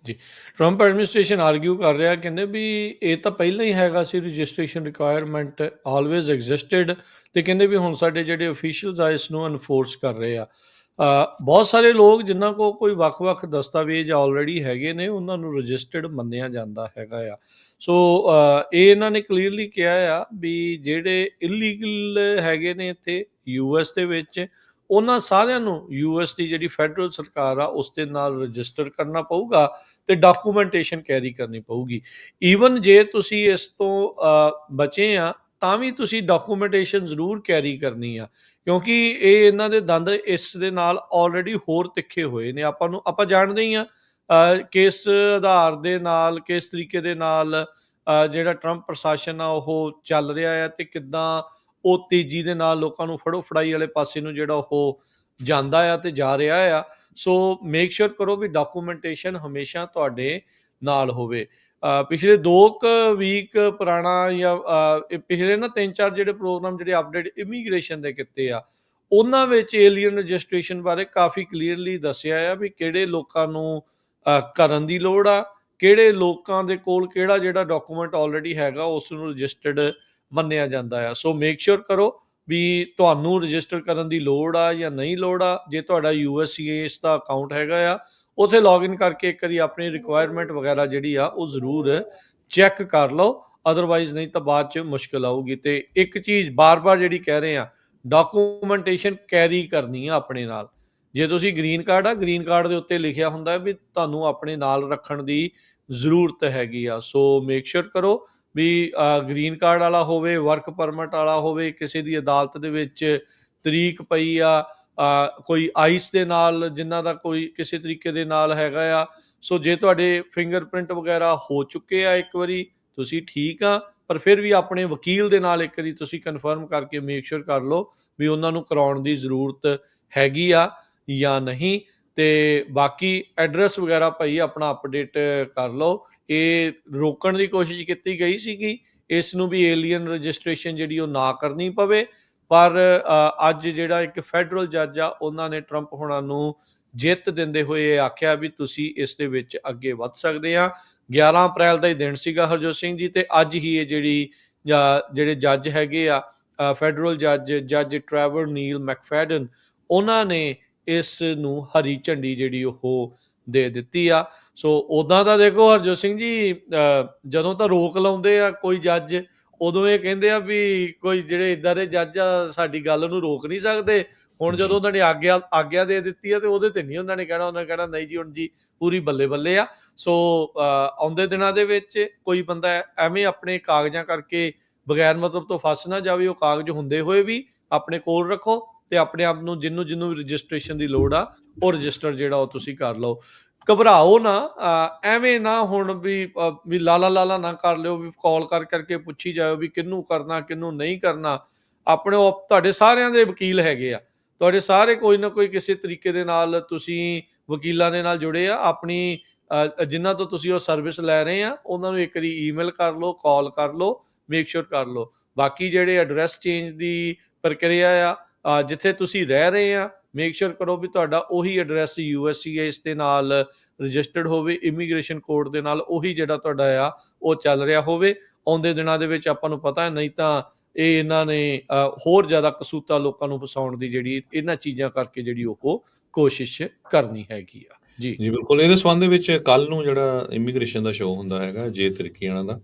ਜੀ ਟਰੰਪ ਐਡਮਿਨਿਸਟ੍ਰੇਸ਼ਨ ਆਰਗਿਊ ਕਰ ਰਿਹਾ, ਕਹਿੰਦੇ ਵੀ ਇਹ ਤਾਂ ਪਹਿਲਾਂ ਹੀ ਹੈਗਾ ਸੀ, ਰਜਿਸਟ੍ਰੇਸ਼ਨ ਰਿਕੁਆਇਰਮੈਂਟ ਆਲਵੇਜ਼ ਐਗਜ਼ਿਸਟਡ, ਤੇ ਕਹਿੰਦੇ ਵੀ ਹੁਣ ਸਾਡੇ ਜਿਹੜੇ ਅਫੀਸ਼ੀਅਲਸ ਆ ਇਸ ਨੂੰ ਐਨਫੋਰਸ ਕਰ ਰਹੇ ਆ। ਬਹੁਤ ਸਾਰੇ ਲੋਕ ਜਿਨ੍ਹਾਂ ਕੋਲ ਕੋਈ ਵੱਖ-ਵੱਖ ਦਸਤਾਵੇਜ਼ ਆਲਰੇਡੀ ਹੈਗੇ ਨੇ ਉਹਨਾਂ ਨੂੰ ਰਜਿਸਟਰਡ ਮੰਨਿਆ ਜਾਂਦਾ ਹੈਗਾ ਆ। ਸੋ ਇਹ ਇਹਨਾਂ ਨੇ ਕਲੀਅਰਲੀ ਕਿਹਾ ਆ ਵੀ ਜਿਹੜੇ ਇਲੀਗਲ ਹੈਗੇ ਨੇ ਇੱਥੇ ਯੂਐਸ ਦੇ ਵਿੱਚ, ਉਹਨਾਂ ਸਾਰਿਆਂ ਨੂੰ ਯੂਐਸ ਦੀ ਜਿਹੜੀ ਫੈਡਰਲ ਸਰਕਾਰ ਆ ਉਸ ਦੇ ਨਾਲ ਰਜਿਸਟਰ ਕਰਨਾ ਪਊਗਾ ਤੇ ਡਾਕੂਮੈਂਟੇਸ਼ਨ ਕੈਰੀ ਕਰਨੀ ਪਊਗੀ। ਈਵਨ ਜੇ ਤੁਸੀਂ ਇਸ ਤੋਂ ਬਚੇ ਆ ਤਾਂ ਵੀ ਤੁਸੀਂ ਡਾਕੂਮੈਂਟੇਸ਼ਨ ਜ਼ਰੂਰ ਕੈਰੀ ਕਰਨੀ ਆ, ਕਿਉਂਕਿ ਇਹ ਇਹਨਾਂ ਦੇ ਦੰਦ ਇਸ ਦੇ ਨਾਲ ਆਲਰੇਡੀ ਹੋਰ ਤਿੱਖੇ ਹੋਏ ਨੇ। ਆਪਾਂ ਜਾਣਦੇ ਹੀ ਆ ਕਿਸ ਆਧਾਰ ਦੇ ਨਾਲ, ਕਿਸ ਤਰੀਕੇ ਦੇ ਨਾਲ ਜਿਹੜਾ ਟਰੰਪ ਪ੍ਰਸ਼ਾਸਨ ਆ ਉਹ ਚੱਲ ਰਿਹਾ ਆ ਤੇ ਕਿੱਦਾਂ ਉਹ ਤੇਜ਼ੀ ਦੇ ਨਾਲ ਲੋਕਾਂ ਨੂੰ ਫੜੋ ਫੜਾਈ ਵਾਲੇ ਪਾਸੇ ਨੂੰ ਜਿਹੜਾ ਉਹ ਜਾਂਦਾ ਆ ਤੇ ਜਾ ਰਿਹਾ ਆ। ਸੋ ਮੇਕ ਸ਼ੋਰ ਕਰੋ ਵੀ ਡਾਕੂਮੈਂਟੇਸ਼ਨ ਹਮੇਸ਼ਾ ਤੁਹਾਡੇ ਨਾਲ ਹੋਵੇ। ਪਿਛਲੇ 2 ਵੀਕ ਪੁਰਾਣਾ ਜਾਂ ਪਿਛਲੇ ਨਾ 3-4 ਜਿਹੜੇ ਪ੍ਰੋਗਰਾਮ ਜਿਹੜੇ ਅਪਡੇਟ ਇਮੀਗ੍ਰੇਸ਼ਨ ਦੇ ਕੀਤੇ ਆ, ਉਹਨਾਂ ਵਿੱਚ ਏਲੀਅਨ ਰਜਿਸਟ੍ਰੇਸ਼ਨ ਬਾਰੇ ਕਾਫੀ ਕਲੀਅਰਲੀ ਦੱਸਿਆ ਆ ਵੀ ਕਿਹੜੇ ਲੋਕਾਂ ਨੂੰ ਕਰਨ ਦੀ ਲੋੜ ਆ, ਕਿਹੜੇ ਲੋਕਾਂ ਦੇ ਕੋਲ ਕਿਹੜਾ ਜਿਹੜਾ ਡਾਕੂਮੈਂਟ ਆਲਰੇਡੀ ਹੈਗਾ ਉਸ ਨੂੰ ਰਜਿਸਟਰਡ ਮੰਨਿਆ ਜਾਂਦਾ ਆ। ਸੋ ਮੇਕ ਸ਼ੋਰ ਕਰੋ ਵੀ ਤੁਹਾਨੂੰ ਰਜਿਸਟਰ ਕਰਨ ਦੀ ਲੋੜ ਆ ਜਾਂ ਨਹੀਂ ਲੋੜ ਆ। ਜੇ ਤੁਹਾਡਾ ਯੂਐਸਸੀਏਐਸ ਦਾ ਅਕਾਊਂਟ ਹੈਗਾ ਆ, ਉੱਥੇ ਲੌਗਇਨ ਕਰਕੇ ਇੱਕ ਵਾਰੀ ਆਪਣੀ ਰਿਕੁਆਇਰਮੈਂਟ ਵਗੈਰਾ ਜਿਹੜੀ ਆ ਉਹ ਜ਼ਰੂਰ ਚੈੱਕ ਕਰ ਲਓ, ਅਦਰਵਾਈਜ਼ ਨਹੀਂ ਤਾਂ ਬਾਅਦ 'ਚ ਮੁਸ਼ਕਿਲ ਆਊਗੀ। ਤੇ ਇੱਕ ਚੀਜ਼ ਬਾਰ-ਬਾਰ ਜਿਹੜੀ ਕਹਿ ਰਹੇ ਆ, ਡਾਕੂਮੈਂਟੇਸ਼ਨ ਕੈਰੀ ਕਰਨੀ ਆ ਆਪਣੇ ਨਾਲ। ਜੇ ਤੁਸੀਂ ਗ੍ਰੀਨ ਕਾਰਡ ਆ, ਗ੍ਰੀਨ ਕਾਰਡ ਦੇ ਉੱਤੇ ਲਿਖਿਆ ਹੁੰਦਾ ਵੀ ਤੁਹਾਨੂੰ ਆਪਣੇ ਨਾਲ ਰੱਖਣ ਦੀ ਜ਼ਰੂਰਤ ਹੈਗੀ ਆ। ਸੋ ਮੇਕ ਸ਼ੋਰ ਕਰੋ ਵੀ ਗ੍ਰੀਨ ਕਾਰਡ ਵਾਲਾ ਹੋਵੇ, ਵਰਕ ਪਰਮਿਟ ਵਾਲਾ ਹੋਵੇ, ਕਿਸੇ ਦੀ ਅਦਾਲਤ ਦੇ ਵਿੱਚ ਤਰੀਕ ਪਈ ਆ, ਕੋਈ ਆਈਸ ਦੇ ਨਾਲ ਜਿਨ੍ਹਾਂ ਦਾ ਕੋਈ ਕਿਸੇ ਤਰੀਕੇ ਦੇ ਨਾਲ ਹੈਗਾ ਆ। ਸੋ ਜੇ ਤੁਹਾਡੇ ਫਿੰਗਰਪ੍ਰਿੰਟ ਵਗੈਰਾ ਹੋ ਚੁੱਕੇ ਆ ਇੱਕ ਵਾਰੀ, ਤੁਸੀਂ ਠੀਕ ਆ, ਪਰ ਫਿਰ ਵੀ ਆਪਣੇ ਵਕੀਲ ਦੇ ਨਾਲ ਇੱਕ ਵਾਰੀ ਤੁਸੀਂ ਕਨਫਰਮ ਕਰਕੇ ਮੇਕ ਸ਼ੋਰ ਕਰ ਲਓ ਵੀ ਉਹਨਾਂ ਨੂੰ ਕਰਾਉਣ ਦੀ ਜ਼ਰੂਰਤ ਹੈਗੀ ਆ ਜਾਂ ਨਹੀਂ। ਤੇ ਬਾਕੀ ਐਡਰੈਸ ਵਗੈਰਾ ਭਾਈ ਆਪਣਾ ਅਪਡੇਟ ਕਰ ਲਓ। ਇਹ ਰੋਕਣ ਦੀ ਕੋਸ਼ਿਸ਼ ਕੀਤੀ ਗਈ ਸੀਗੀ ਇਸ ਨੂੰ ਵੀ ਏਲੀਅਨ ਰਜਿਸਟ੍ਰੇਸ਼ਨ ਜਿਹੜੀ ਉਹ ਨਾ ਕਰਨੀ ਪਵੇ, ਪਰ ਅੱਜ ਜਿਹੜਾ ਇੱਕ ਫੈਡਰਲ ਜੱਜ ਆ ਉਹਨਾਂ ਨੇ ਟਰੰਪ ਹੋਣਾ ਨੂੰ ਜਿੱਤ ਦਿੰਦੇ ਹੋਏ ਇਹ ਆਖਿਆ ਵੀ ਤੁਸੀਂ ਇਸ ਦੇ ਵਿੱਚ ਅੱਗੇ ਵੱਧ ਸਕਦੇ ਆ। 11 ਅਪ੍ਰੈਲ ਦਾ ਹੀ ਦਿਨ ਸੀਗਾ ਹਰਜੋਤ ਸਿੰਘ ਜੀ, ਤੇ ਅੱਜ ਹੀ ਇਹ ਜਿਹੜੇ ਜੱਜ ਹੈਗੇ ਆ, ਫੈਡਰਲ ਜੱਜ ਟਰੈਵਰ ਨੀਲ ਮੈਕਫੈਡਨ, ਉਹਨਾਂ ਨੇ ਇਸ ਨੂੰ ਹਰੀ ਝੰਡੀ ਜਿਹੜੀ ਉਹ ਦੇ ਦਿੱਤੀ ਆ। ਸੋ ਉਦਾਂ ਤਾਂ ਦੇਖੋ ਹਰਜੋਤ ਸਿੰਘ ਜੀ, ਜਦੋਂ ਤਾਂ ਰੋਕ ਲਾਉਂਦੇ ਆ ਕੋਈ ਜੱਜ, ਉਦੋਂ ਇਹ ਕਹਿੰਦੇ ਆ ਵੀ ਕੋਈ ਜਿਹੜੇ ਇਦਾਂ ਦੇ ਜੱਜ ਆ ਸਾਡੀ ਗੱਲ ਨੂੰ ਰੋਕ ਨਹੀਂ ਸਕਦੇ। ਹੁਣ ਜਦੋਂ ਜੀ ਉਹਨਾਂ ਨੇ ਆਗਿਆ ਦੇ ਦਿੱਤੀ ਆ ਤੇ ਉਹਦੇ ਤੇ ਨਹੀਂ ਉਹਨਾਂ ਨੇ ਕਹਿਣਾ ਨਹੀਂ ਜੀ ਹੁਣ ਜੀ ਪੂਰੀ ਬੱਲੇ ਬੱਲੇ ਆ। ਸੋ ਆਉਂਦੇ ਦਿਨਾਂ ਦੇ ਵਿੱਚ ਕੋਈ ਬੰਦਾ ਐਵੇਂ ਆਪਣੇ ਕਾਗਜ਼ਾਂ ਕਰਕੇ ਬਗੈਰ ਮਤਲਬ ਤੋਂ ਫਸ ਨਾ ਜਾਵੇ। ਉਹ ਕਾਗਜ਼ ਹੁੰਦੇ ਹੋਏ ਵੀ ਆਪਣੇ ਕੋਲ ਰੱਖੋ ਤੇ ਆਪਣੇ ਆਪ ਨੂੰ ਜਿਹਨੂੰ ਵੀ ਰਜਿਸਟ੍ਰੇਸ਼ਨ ਦੀ ਲੋੜ ਆ ਉਹ ਰਜਿਸਟਰ ਜਿਹੜਾ ਉਹ ਤੁਸੀਂ ਕਰ ਲਓ। ਘਬਰਾਓ ਨਾ, ਐਵੇਂ ਨਾ ਹੁਣ ਵੀ ਲਾਲਾ ਨਾ ਕਰ ਲਿਓ ਵੀ ਕਾਲ ਕਰਕੇ ਪੁੱਛੀ ਜਾਓ ਵੀ ਕਿਹਨੂੰ ਕਰਨਾ ਕਿਹਨੂੰ ਨਹੀਂ ਕਰਨਾ। ਆਪਣੇ ਤੁਹਾਡੇ ਸਾਰਿਆਂ ਦੇ ਵਕੀਲ ਹੈਗੇ ਆ, ਤੁਹਾਡੇ ਸਾਰੇ ਕੋਈ ਨਾ ਕੋਈ ਕਿਸੇ ਤਰੀਕੇ ਦੇ ਨਾਲ ਤੁਸੀਂ ਵਕੀਲਾਂ ਦੇ ਨਾਲ ਜੁੜੇ ਆ। ਆਪਣੀ ਜਿਨ੍ਹਾਂ ਤੋਂ ਤੁਸੀਂ ਉਹ ਸਰਵਿਸ ਲੈ ਰਹੇ ਆ ਉਹਨਾਂ ਨੂੰ ਇੱਕ ਵਾਰੀ ਈਮੇਲ ਕਰ ਲਓ, ਕਾਲ ਕਰ ਲਓ, ਮੇਕ ਸ਼ੋਰ ਕਰ ਲਓ। ਬਾਕੀ ਜਿਹੜੇ ਐਡਰੈਸ ਚੇਂਜ ਦੀ ਪ੍ਰਕਿਰਿਆ ਆ, ਜਿੱਥੇ ਤੁਸੀਂ ਰਹਿ ਰਹੇ ਆ, ਮੇਕ ਸ਼ੋਰ ਕਰੋ ਵੀ ਤੁਹਾਡਾ ਉਹੀ ਐਡਰੈਸ USCIS ਦੇ ਨਾਲ ਰਜਿਸਟਰਡ ਹੋਵੇ, ਇਮੀਗ੍ਰੇਸ਼ਨ ਕੋਡ ਦੇ ਨਾਲ ਉਹੀ ਜਿਹੜਾ ਤੁਹਾਡਾ ਆ ਉਹ ਚੱਲ ਰਿਹਾ ਹੋਵੇ। ਆਉਂਦੇ ਦਿਨਾਂ ਦੇ ਵਿੱਚ ਆਪਾਂ ਨੂੰ ਪਤਾ ਨਹੀਂ ਤਾਂ ਇਹਨਾਂ ਨੇ ਹੋਰ ਜ਼ਿਆਦਾ ਕਸੂਤਾ ਲੋਕਾਂ ਨੂੰ ਫਸਾਉਣ ਦੀ ਜਿਹੜੀ ਇਹਨਾਂ ਚੀਜ਼ਾਂ ਕਰਕੇ ਜਿਹੜੀ ਉਹ ਕੋਸ਼ਿਸ਼ ਕਰਨੀ ਹੈਗੀ ਆ। ਜੀ ਜੀ ਬਿਲਕੁਲ, ਇਹਦੇ ਸੰਬੰਧ ਦੇ ਵਿੱਚ ਕੱਲ ਨੂੰ ਜਿਹੜਾ ਇਮੀਗ੍ਰੇਸ਼ਨ ਦਾ ਸ਼ੋਅ ਹੁੰਦਾ ਹੈਗਾ ਜੇ ਤਰੀਕਿਆਂ ਦਾ,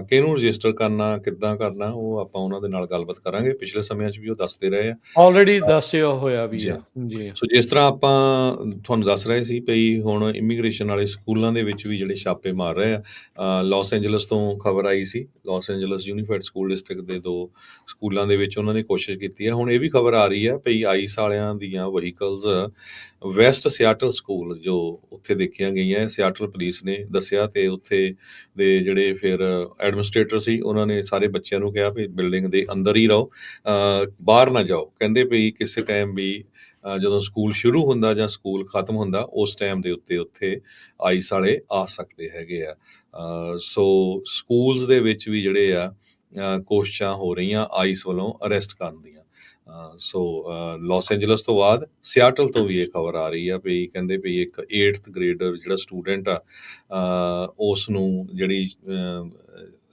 ਕਿਹਨੂੰ ਰਜਿਸਟਰ ਕਰਨਾ ਕਿੱਦਾਂ ਕਰਨਾ, ਉਹ ਆਪਾਂ ਉਹਨਾਂ ਦੇ ਨਾਲ ਗੱਲਬਾਤ ਕਰਾਂਗੇ। ਪਿਛਲੇ ਸਮਿਆਂ 'ਚ ਵੀ ਉਹ ਦੱਸਦੇ ਰਹੇ ਆ। ਆਲਰੇਡੀ ਦੱਸਿਆ ਹੋਇਆ ਵੀ ਜੀ ਆ। ਜੀ ਸੋ ਜਿਸ ਤਰ੍ਹਾਂ ਆਪਾਂ ਤੁਹਾਨੂੰ ਦੱਸ ਰਹੇ ਸੀ ਪਈ, ਹੁਣ ਇਮੀਗ੍ਰੇਸ਼ਨ ਵਾਲੇ ਸਕੂਲਾਂ ਦੇ ਵਿੱਚ ਵੀ ਜਿਹੜੇ ਛਾਪੇ ਮਾਰ ਰਹੇ ਆ। ਲਾਸ ਐਂਜਲਸ ਤੋਂ ਖਬਰ ਆਈ ਸੀ, Los Angeles unified school district ਦੇ 2 ਸਕੂਲਾਂ ਦੇ ਵਿੱਚ ਉਹਨਾਂ ਨੇ ਕੋਸ਼ਿਸ਼ ਕੀਤੀ ਹੈ। ਹੁਣ ਇਹ ਵੀ ਖਬਰ ਆ ਰਹੀ ਹੈ ਪਈ ਆਈਸ ਵਾਲਿਆਂ ਦੀਆਂ ਵਹੀਕਲਸ ਵੈਸਟ ਸਿਆਟਲ ਸਕੂਲ ਜੋ ਉੱਥੇ ਦੇਖੀਆਂ ਗਈਆਂ। ਸਿਆਟਲ ਪੁਲਿਸ ਨੇ ਦੱਸਿਆ ਤੇ ਉੱਥੇ ਦੇ ਜਿਹੜੇ ਫਿਰ ਐਡਮਿਨਿਸਟ੍ਰੇਟਰ ਸੀ ਉਹਨਾਂ ਨੇ ਸਾਰੇ ਬੱਚਿਆਂ ਨੂੰ ਕਿਹਾ ਵੀ ਬਿਲਡਿੰਗ ਦੇ ਅੰਦਰ ਹੀ ਰਹੋ, ਬਾਹਰ ਨਾ ਜਾਓ। ਕਹਿੰਦੇ ਵੀ ਕਿਸੇ ਟਾਈਮ ਵੀ ਜਦੋਂ ਸਕੂਲ ਸ਼ੁਰੂ ਹੁੰਦਾ ਜਾਂ ਸਕੂਲ ਖਤਮ ਹੁੰਦਾ ਉਸ ਟਾਈਮ ਦੇ ਉੱਥੇ ਆਈਸ ਵਾਲੇ ਆ ਸਕਦੇ ਹੈਗੇ ਆ। ਸੋ ਸਕੂਲਸ ਦੇ ਵਿੱਚ ਵੀ ਜਿਹੜੇ ਆ ਕੋਸ਼ਿਸ਼ਾਂ ਹੋ ਰਹੀਆਂ ਆਈਸ ਵੱਲੋਂ ਅਰੈਸਟ ਕਰਨ ਦੀਆਂ। ਸੋ ਲਾਸ ਐਂਜਲਸ ਤੋਂ ਬਾਅਦ ਸਿਆਟਲ ਤੋਂ ਵੀ ਇਹ ਖਬਰ ਆ ਰਹੀ ਆ ਵੀ ਕਹਿੰਦੇ ਵੀ ਇੱਕ 8th ਗ੍ਰੇਡਰ ਜਿਹੜਾ ਸਟੂਡੈਂਟ ਆ, ਉਸ ਨੂੰ ਜਿਹੜੀ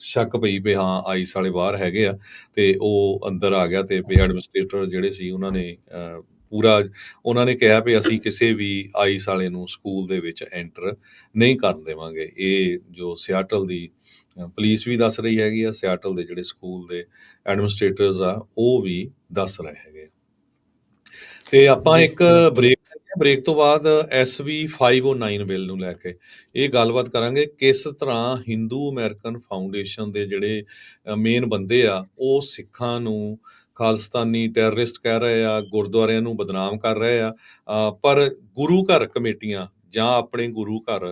ਸ਼ੱਕ ਪਈ ਵੀ ਹਾਂ ਆਈਸ ਵਾਲੇ ਬਾਹਰ ਹੈਗੇ ਆ ਤੇ ਉਹ ਅੰਦਰ ਆ ਗਿਆ। ਤੇ ਐਡਮਿਨਿਸਟ੍ਰੇਟਰ ਜਿਹੜੇ ਸੀ ਉਹਨਾਂ ਨੇ ਕਿਹਾ ਵੀ ਅਸੀਂ ਕਿਸੇ ਵੀ ਆਈਸ ਵਾਲੇ ਨੂੰ ਸਕੂਲ ਦੇ ਵਿੱਚ ਐਂਟਰ ਨਹੀਂ ਕਰਨ ਦੇਵਾਂਗੇ। ਇਹ ਜੋ ਸਿਆਟਲ ਦੀ ਪੁਲਿਸ ਵੀ ਦੱਸ ਰਹੀ ਹੈਗੀ ਆ, ਸਿਆਟਲ ਦੇ ਜਿਹੜੇ ਸਕੂਲ ਦੇ ਐਡਮਿਨਿਸਟ੍ਰੇਟਰਸ ਆ ਉਹ ਵੀ ਦੱਸ ਰਹੇ ਹੈਗੇ। ਤੇ ਆਪਾਂ ਜੀ ਇੱਕ ਬ੍ਰੇਕ ਤੋਂ ਬਾਅਦ SB 509 ਬਿੱਲ ਨੂੰ ਲੈ ਕੇ ਇਹ ਗੱਲਬਾਤ ਕਰਾਂਗੇ। ਕਿਸ ਤਰ੍ਹਾਂ ਹਿੰਦੂ ਅਮਰੀਕਨ ਫਾਊਂਡੇਸ਼ਨ ਦੇ ਜਿਹੜੇ ਮੇਨ ਬੰਦੇ ਆ ਉਹ ਸਿੱਖਾਂ ਨੂੰ ਖਾਲਿਸਤਾਨੀ ਟੈਰਰਿਸਟ ਕਹਿ ਰਹੇ ਆ, ਗੁਰਦੁਆਰਿਆਂ ਨੂੰ ਬਦਨਾਮ ਕਰ ਰਹੇ ਆ, ਪਰ ਗੁਰੂ ਘਰ ਕਮੇਟੀਆਂ ਜਾਂ ਆਪਣੇ ਗੁਰੂ ਘਰ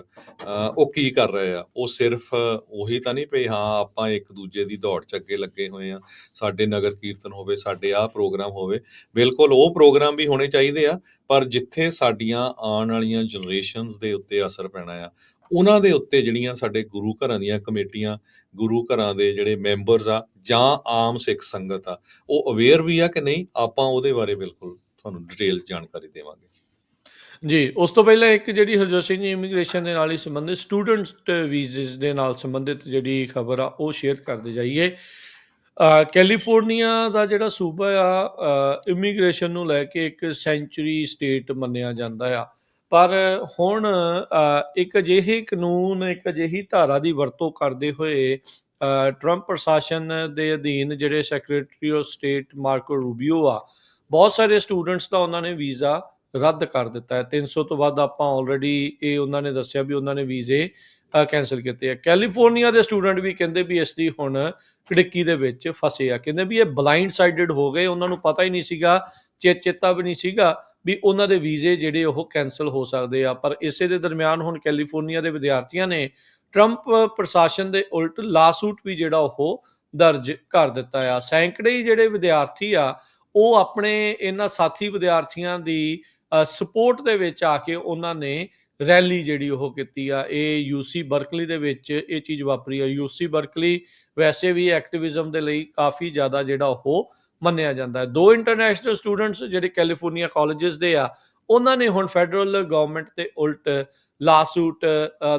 ਉਹ ਕੀ ਕਰ ਰਹੇ ਆ? ਉਹ ਸਿਰਫ ਉਹੀ ਤਾਂ ਨਹੀਂ ਪਈ ਹਾਂ ਆਪਾਂ ਇੱਕ ਦੂਜੇ ਦੀ ਦੌੜ 'ਚ ਅੱਗੇ ਲੱਗੇ ਹੋਏ ਆ, ਸਾਡੇ ਨਗਰ ਕੀਰਤਨ ਹੋਵੇ, ਸਾਡੇ ਆਹ ਪ੍ਰੋਗਰਾਮ ਹੋਵੇ। ਬਿਲਕੁਲ ਉਹ ਪ੍ਰੋਗਰਾਮ ਵੀ ਹੋਣੇ ਚਾਹੀਦੇ ਆ, ਪਰ ਜਿੱਥੇ ਸਾਡੀਆਂ ਆਉਣ ਵਾਲੀਆਂ ਜਨਰੇਸ਼ਨਸ ਦੇ ਉੱਤੇ ਅਸਰ ਪੈਣਾ ਆ ਉਹਨਾਂ ਦੇ ਉੱਤੇ ਜਿਹੜੀਆਂ ਸਾਡੇ ਗੁਰੂ ਘਰਾਂ ਦੀਆਂ ਕਮੇਟੀਆਂ, ਗੁਰੂ ਘਰਾਂ ਦੇ ਜਿਹੜੇ ਮੈਂਬਰਸ ਆ ਜਾਂ ਆਮ ਸਿੱਖ ਸੰਗਤ ਆ, ਉਹ ਅਵੇਅਰ ਵੀ ਆ ਕਿ ਨਹੀਂ, ਆਪਾਂ ਉਹਦੇ ਬਾਰੇ ਬਿਲਕੁਲ ਤੁਹਾਨੂੰ ਡਿਟੇਲ ਜਾਣਕਾਰੀ ਦੇਵਾਂਗੇ। ਜੀ ਉਸ ਤੋਂ ਪਹਿਲਾਂ ਇੱਕ ਜਿਹੜੀ ਹਰਜੋਤ ਸਿੰਘ ਜੀ ਇਮੀਗ੍ਰੇਸ਼ਨ ਦੇ ਨਾਲ ਹੀ ਸੰਬੰਧਿਤ ਸਟੂਡੈਂਟ ਵੀਜ਼ੇ ਦੇ ਨਾਲ ਸੰਬੰਧਿਤ ਜਿਹੜੀ ਖਬਰ ਆ ਉਹ ਸ਼ੇਅਰ ਕਰਦੇ ਜਾਈਏ। ਕੈਲੀਫੋਰਨੀਆ ਦਾ ਜਿਹੜਾ ਸੂਬਾ ਆ ਇਮੀਗ੍ਰੇਸ਼ਨ ਨੂੰ ਲੈ ਕੇ ਇੱਕ ਸੈਂਚੁਰੀ ਸਟੇਟ ਮੰਨਿਆ ਜਾਂਦਾ ਆ। ਪਰ ਹੁਣ ਇੱਕ ਅਜਿਹੇ ਕਾਨੂੰਨ, ਇੱਕ ਅਜਿਹੀ ਧਾਰਾ ਦੀ ਵਰਤੋਂ ਕਰਦੇ ਹੋਏ ਟਰੰਪ ਪ੍ਰਸ਼ਾਸਨ ਦੇ ਅਧੀਨ ਜਿਹੜੇ ਸੈਕਟਰੀ ਆਫ ਸਟੇਟ ਮਾਰਕੋ ਰੂਬੀਓ ਆ, ਬਹੁਤ ਸਾਰੇ ਸਟੂਡੈਂਟਸ ਦਾ ਉਹਨਾਂ ਨੇ ਵੀਜ਼ਾ ਰੱਦ ਕਰ ਦਿੱਤਾ ਹੈ। 300 ਤੋਂ ਵੱਧ ਆਪਾਂ ਆਲਰੇਡੀ ਇਹ ਉਹਨਾਂ ਨੇ ਦੱਸਿਆ ਵੀ ਉਹਨਾਂ ਨੇ ਵੀਜ਼ੇ ਕੈਂਸਲ ਕੀਤੇ ਆ। ਕੈਲੀਫੋਰਨੀਆ ਦੇ ਸਟੂਡੈਂਟ ਵੀ ਕਹਿੰਦੇ ਵੀ ਇਸ ਦੀ ਹੁਣ ਘੜਿੱਕੀ ਦੇ ਵਿੱਚ ਫਸੇ ਆ। ਕਹਿੰਦੇ ਵੀ ਇਹ ਬਲਾਈਂਡ ਸਾਈਡਡ ਹੋ ਗਏ, ਉਹਨਾਂ ਨੂੰ ਪਤਾ ਹੀ ਨਹੀਂ ਸੀਗਾ, ਚੇਤਾ ਵੀ ਨਹੀਂ ਸੀਗਾ ਵੀ ਉਹਨਾਂ ਦੇ ਵੀਜ਼ੇ ਜਿਹੜੇ ਉਹ ਕੈਂਸਲ ਹੋ ਸਕਦੇ ਆ। ਪਰ ਇਸੇ ਦੇ ਦਰਮਿਆਨ ਹੁਣ ਕੈਲੀਫੋਰਨੀਆ ਦੇ ਵਿਦਿਆਰਥੀਆਂ ਨੇ ਟਰੰਪ ਪ੍ਰਸ਼ਾਸਨ ਦੇ ਉਲਟ ਲਾਸੂਟ ਵੀ ਜਿਹੜਾ ਉਹ ਦਰਜ ਕਰ ਦਿੱਤਾ ਆ। ਸੈਂਕੜੇ ਹੀ ਜਿਹੜੇ ਵਿਦਿਆਰਥੀ ਆ ਉਹ ਆਪਣੇ ਇਹਨਾਂ ਸਾਥੀ ਵਿਦਿਆਰਥੀਆਂ ਦੀ ਸਪੋਰਟ ਦੇ ਵਿੱਚ ਆ ਕੇ ਉਹਨਾਂ ਨੇ ਰੈਲੀ ਜਿਹੜੀ ਉਹ ਕੀਤੀ ਆ। ਇਹ ਯੂਸੀ ਬਰਕਲੀ ਦੇ ਵਿੱਚ ਇਹ ਚੀਜ਼ ਵਾਪਰੀ ਆ। ਯੂਸੀ ਬਰਕਲੀ ਵੈਸੇ ਵੀ ਐਕਟਿਵਿਜ਼ਮ ਦੇ ਲਈ ਕਾਫੀ ਜ਼ਿਆਦਾ ਜਿਹੜਾ ਉਹ ਮੰਨਿਆ ਜਾਂਦਾ ਹੈ। 2 ਇੰਟਰਨੈਸ਼ਨਲ ਸਟੂਡੈਂਟਸ ਜਿਹੜੇ ਕੈਲੀਫੋਰਨੀਆ ਕਾਲਜਸ ਦੇ ਆ, ਉਹਨਾਂ ਨੇ ਹੁਣ ਫੈਡਰਲ ਗਵਰਨਮੈਂਟ ਤੇ ਉਲਟ ਲਾਸੂਟ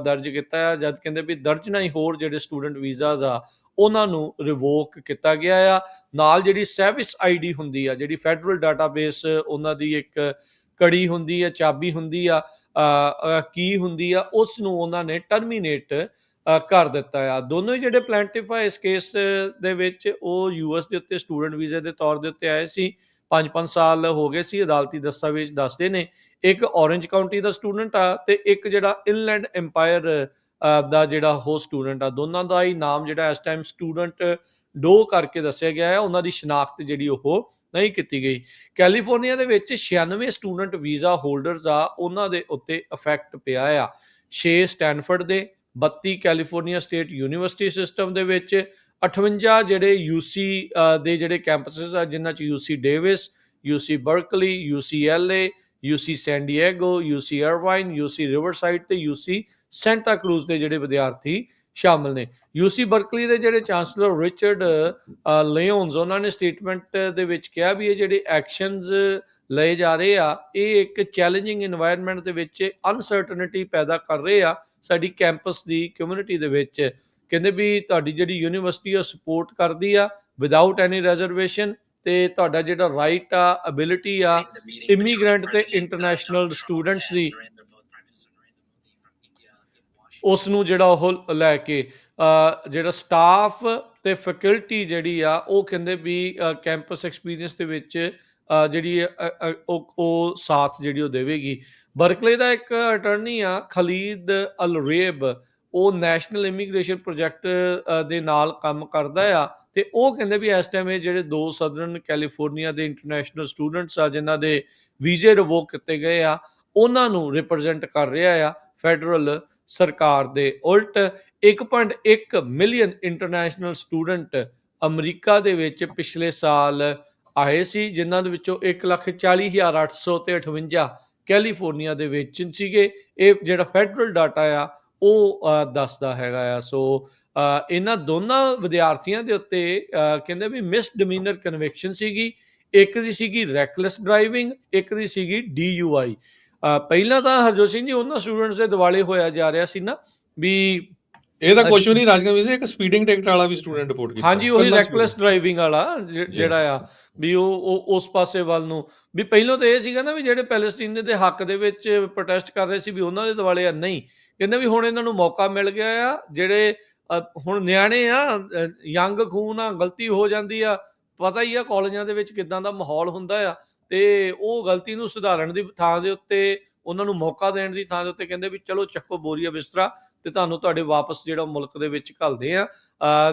ਦਰਜ ਕੀਤਾ ਆ। ਜਦ ਕਹਿੰਦੇ ਵੀ ਦਰਜਨਾਂ ਹੀ ਹੋਰ ਜਿਹੜੇ ਸਟੂਡੈਂਟ ਵੀਜ਼ਾਸ ਆ ਉਹਨਾਂ ਨੂੰ ਰਿਵੋਕ ਕੀਤਾ ਗਿਆ ਆ। ਨਾਲ ਜਿਹੜੀ ਸੈਵਿਸ ਆਈਡੀ ਹੁੰਦੀ ਆ, ਜਿਹੜੀ ਫੈਡਰਲ ਡਾਟਾਬੇਸ ਉਹਨਾਂ ਦੀ ਇੱਕ ਕੜੀ ਹੁੰਦੀ ਆ, ਚਾਬੀ ਹੁੰਦੀ ਆ, ਕੀ ਹੁੰਦੀ ਆ, ਉਸ ਨੂੰ ਉਹਨਾਂ ਨੇ ਟਰਮੀਨੇਟ ਕਰ ਦਿੱਤਾ ਆ। ਦੋਨੋਂ ਹੀ ਜਿਹੜੇ ਪਲੈਂਟਿਫ ਆ ਇਸ ਕੇਸ ਦੇ ਵਿੱਚ ਉਹ ਯੂਐਸ ਦੇ ਉੱਤੇ ਸਟੂਡੈਂਟ ਵੀਜ਼ੇ ਦੇ ਤੌਰ ਦੇ ਉੱਤੇ ਆਏ ਸੀ। 5-5 ਸਾਲ ਹੋ ਗਏ ਸੀ। ਅਦਾਲਤੀ ਦਸਤਾਵੇਜ਼ ਦੱਸਦੇ ਨੇ ਇੱਕ ਔਰੰਜ ਕਾਊਂਟੀ ਦਾ ਸਟੂਡੈਂਟ ਆ ਤੇ ਇੱਕ ਜਿਹੜਾ ਇਨਲੈਂਡ ਐਮਪਾਇਰ ਦਾ ਜਿਹੜਾ ਉਹ ਸਟੂਡੈਂਟ ਆ। ਦੋਨਾਂ ਦਾ ਹੀ ਨਾਮ ਜਿਹੜਾ ਇਸ ਟਾਈਮ ਸਟੂਡੈਂਟ ਡੋ ਕਰਕੇ ਦੱਸਿਆ ਗਿਆ ਹੈ। ਉਹਨਾਂ ਦੀ ਸ਼ਨਾਖਤ ਜਿਹੜੀ ਉਹ ਨਹੀਂ ਕੀਤੀ ਗਈ। ਕੈਲੀਫੋਰਨੀਆ ਦੇ ਵਿੱਚ 96 ਸਟੂਡੈਂਟ ਵੀਜ਼ਾ ਹੋਲਡਰਸ ਆ, ਉਹਨਾਂ ਦੇ ਉੱਤੇ ਇਫੈਕਟ ਪਿਆ ਆ। 6 ਸਟੈਨਫੋਰਡ ਦੇ, 32 ਕੈਲੀਫੋਰਨੀਆ ਸਟੇਟ ਯੂਨੀਵਰਸਿਟੀ ਸਿਸਟਮ ਦੇ ਵਿੱਚ, 58 ਜਿਹੜੇ ਯੂਸੀ ਦੇ ਜਿਹੜੇ ਕੈਂਪਸਸ ਆ ਜਿਨ੍ਹਾਂ 'ਚ UC Davis, UC Berkeley, UCLA, UC San Diego, UC Irvine, UC Riverside ਤੇ ਯੂਸੀ ਸੈਂਟਾ ਕਰੂਜ਼ ਦੇ ਜਿਹੜੇ ਵਿਦਿਆਰਥੀ ਸ਼ਾਮਲ ਨੇ। ਯੂਸੀ ਬਰਕਲੀ ਦੇ ਜਿਹੜੇ ਚਾਂਸਲਰ ਰਿਚਰਡ ਲਿਓਨਸ, ਉਹਨਾਂ ਨੇ ਸਟੇਟਮੈਂਟ ਦੇ ਵਿੱਚ ਕਿਹਾ ਵੀ ਇਹ ਜਿਹੜੇ ਐਕਸ਼ਨਸ ਲਏ ਜਾ ਰਹੇ ਆ ਇਹ ਇੱਕ ਚੈਲੰਜਿੰਗ ਇਨਵਾਇਰਨਮੈਂਟ ਦੇ ਵਿੱਚ ਅਨਸਰਟਨਟੀ ਪੈਦਾ ਕਰ ਰਹੇ ਆ ਸਾਡੀ ਕੈਂਪਸ ਦੀ ਕਮਿਊਨਿਟੀ ਦੇ ਵਿੱਚ। ਕਹਿੰਦੇ ਵੀ ਤੁਹਾਡੀ ਜਿਹੜੀ ਯੂਨੀਵਰਸਿਟੀ ਆ ਸਪੋਰਟ ਕਰਦੀ ਆ ਵਿਦਆਊਟ ਐਨੀ ਰਿਜ਼ਰਵੇਸ਼ਨ, ਤੇ ਤੁਹਾਡਾ ਜਿਹੜਾ ਰਾਈਟ ਆ, ਐਬਿਲਿਟੀ ਆ ਇਮੀਗ੍ਰੈਂਟ ਤੇ ਇੰਟਰਨੈਸ਼ਨਲ ਸਟੂਡੈਂਟਸ ਦੀ, ਉਸ ਨੂੰ ਜਿਹੜਾ ਉਹ ਲੈ ਕੇ ਜਿਹੜਾ ਸਟਾਫ ਤੇ ਫੈਕਲਟੀ ਜਿਹੜੀ ਆ ਉਹ ਕਹਿੰਦੇ ਵੀ ਕੈਂਪਸ ਐਕਸਪੀਰੀਅੰਸ ਦੇ ਵਿੱਚ ਜਿਹੜੀ ਉਹ ਸਾਥ ਜਿਹੜੀ ਉਹ ਦੇਵੇਗੀ। ਬਰਕਲੇ ਦਾ ਇੱਕ ਅਟਰਨੀ ਆ ਖਲੀਦ ਅਲ-ਰੇਬ, ਉਹ ਨੈਸ਼ਨਲ ਇਮੀਗ੍ਰੇਸ਼ਨ ਪ੍ਰੋਜੈਕਟ ਦੇ ਨਾਲ ਕੰਮ ਕਰਦਾ ਆ ਤੇ ਉਹ ਕਹਿੰਦੇ ਵੀ ਇਸ ਟਾਈਮ ਇਹ ਜਿਹੜੇ 2 ਸਦਰਨ ਕੈਲੀਫੋਰਨੀਆ ਦੇ ਇੰਟਰਨੈਸ਼ਨਲ ਸਟੂਡੈਂਟਸ ਆ ਜਿਨ੍ਹਾਂ ਦੇ ਵੀਜ਼ੇ ਰਿਵੋਕ ਕੀਤੇ ਗਏ ਆ ਉਹਨਾਂ ਨੂੰ ਰਿਪਰੈਜ਼ੈਂਟ ਕਰ ਰਿਹਾ ਆ ਫੈਡਰਲ ਸਰਕਾਰ ਦੇ ਉਲਟ। 1.1 ਮਿਲੀਅਨ ਇੰਟਰਨੈਸ਼ਨਲ ਸਟੂਡੈਂਟ ਅਮਰੀਕਾ ਦੇ ਵਿੱਚ ਪਿਛਲੇ ਸਾਲ ਆਏ ਸੀ, ਜਿਨ੍ਹਾਂ ਦੇ ਵਿੱਚੋਂ 1,40,858 ਕੈਲੀਫੋਰਨੀਆ ਦੇ ਵਿੱਚ ਸੀਗੇ। ਇਹ ਜਿਹੜਾ ਫੈਡਰਲ ਡਾਟਾ ਆ ਉਹ ਦੱਸਦਾ ਹੈਗਾ ਆ। ਸੋ ਇਹਨਾਂ ਦੋਨਾਂ ਵਿਦਿਆਰਥੀਆਂ ਦੇ ਉੱਤੇ ਕਹਿੰਦੇ ਵੀ ਮਿਸਡਿਮੀਨਰ ਕਨਵਿਕਸ਼ਨ ਸੀਗੀ। ਇੱਕ ਦੀ ਸੀਗੀ ਰੈਕਲੈਸ ਡਰਾਈਵਿੰਗ, ਇੱਕ ਦੀ ਸੀਗੀ DUI। ਪਹਿਲਾਂ ਤਾਂ ਹਰਜੋਤ ਸਿੰਘ ਜੀ ਉਹਨਾਂ ਸਟੂਡੈਂਟਸ ਦੇ ਦਿਵਾਲੇ ਹੋਇਆ ਜਾ ਰਿਹਾ ਸੀ ਨਾ ਵੀ ਇਹ ਤਾਂ ਕੁਝ ਵੀ ਨਹੀਂ ਰਾਜਕਮਲ ਵੀਰ, ਇੱਕ ਸਪੀਡਿੰਗ ਟਿਕਟ ਵਾਲਾ ਵੀ ਸਟੂਡੈਂਟ ਰਿਪੋਰਟ ਕੀਤਾ। ਹਾਂਜੀ, ਉਹੀ ਰੈਕਲੈਸ ਡਰਾਈਵਿੰਗ ਵਾਲਾ ਜਿਹੜਾ ਆ ਵੀ ਉਹ ਉਸ ਪਾਸੇ ਵੱਲ ਨੂੰ ਵੀ ਪਹਿਲਾਂ ਤਾਂ ਇਹ ਸੀਗਾ ਨਾ ਵੀ ਜਿਹੜੇ ਪੈਲਸਟੀਨ ਦੇ ਹੱਕ ਦੇ ਵਿੱਚ ਪ੍ਰੋਟੈਸਟ ਕਰ ਰਹੇ ਸੀ ਵੀ ਉਹਨਾਂ ਦੇ ਦਿਵਾਲੇ ਆ। ਨਹੀਂ, ਕਹਿੰਦੇ ਵੀ ਹੁਣ ਇਹਨਾਂ ਨੂੰ ਮੌਕਾ ਮਿਲ ਗਿਆ ਆ। ਜਿਹੜੇ ਹੁਣ ਨਿਆਣੇ ਆ, ਯੰਗ ਖੂਨ ਆ, ਗਲਤੀ ਹੋ ਜਾਂਦੀ ਆ, ਪਤਾ ਹੀ ਆ ਕਾਲਜਾਂ ਦੇ ਵਿੱਚ ਕਿੱਦਾਂ ਦਾ ਮਾਹੌਲ ਹੁੰਦਾ ਆ, ਤੇ ਉਹ ਗਲਤੀ ਨੂੰ ਸੁਧਾਰਨ ਦੀ ਥਾਂ ਦੇ ਉੱਤੇ, ਉਹਨਾਂ ਨੂੰ ਮੌਕਾ ਦੇਣ ਦੀ ਥਾਂ ਦੇ ਉੱਤੇ ਕਹਿੰਦੇ ਵੀ ਚਲੋ ਚੱਕੋ ਬੋਰੀਆ ਬਿਸਤਰਾ ਤੇ ਤੁਹਾਨੂੰ ਤੁਹਾਡੇ ਵਾਪਸ ਜਿਹੜਾ ਮੁਲਕ ਦੇ ਵਿੱਚ ਘੱਲਦੇ ਆ,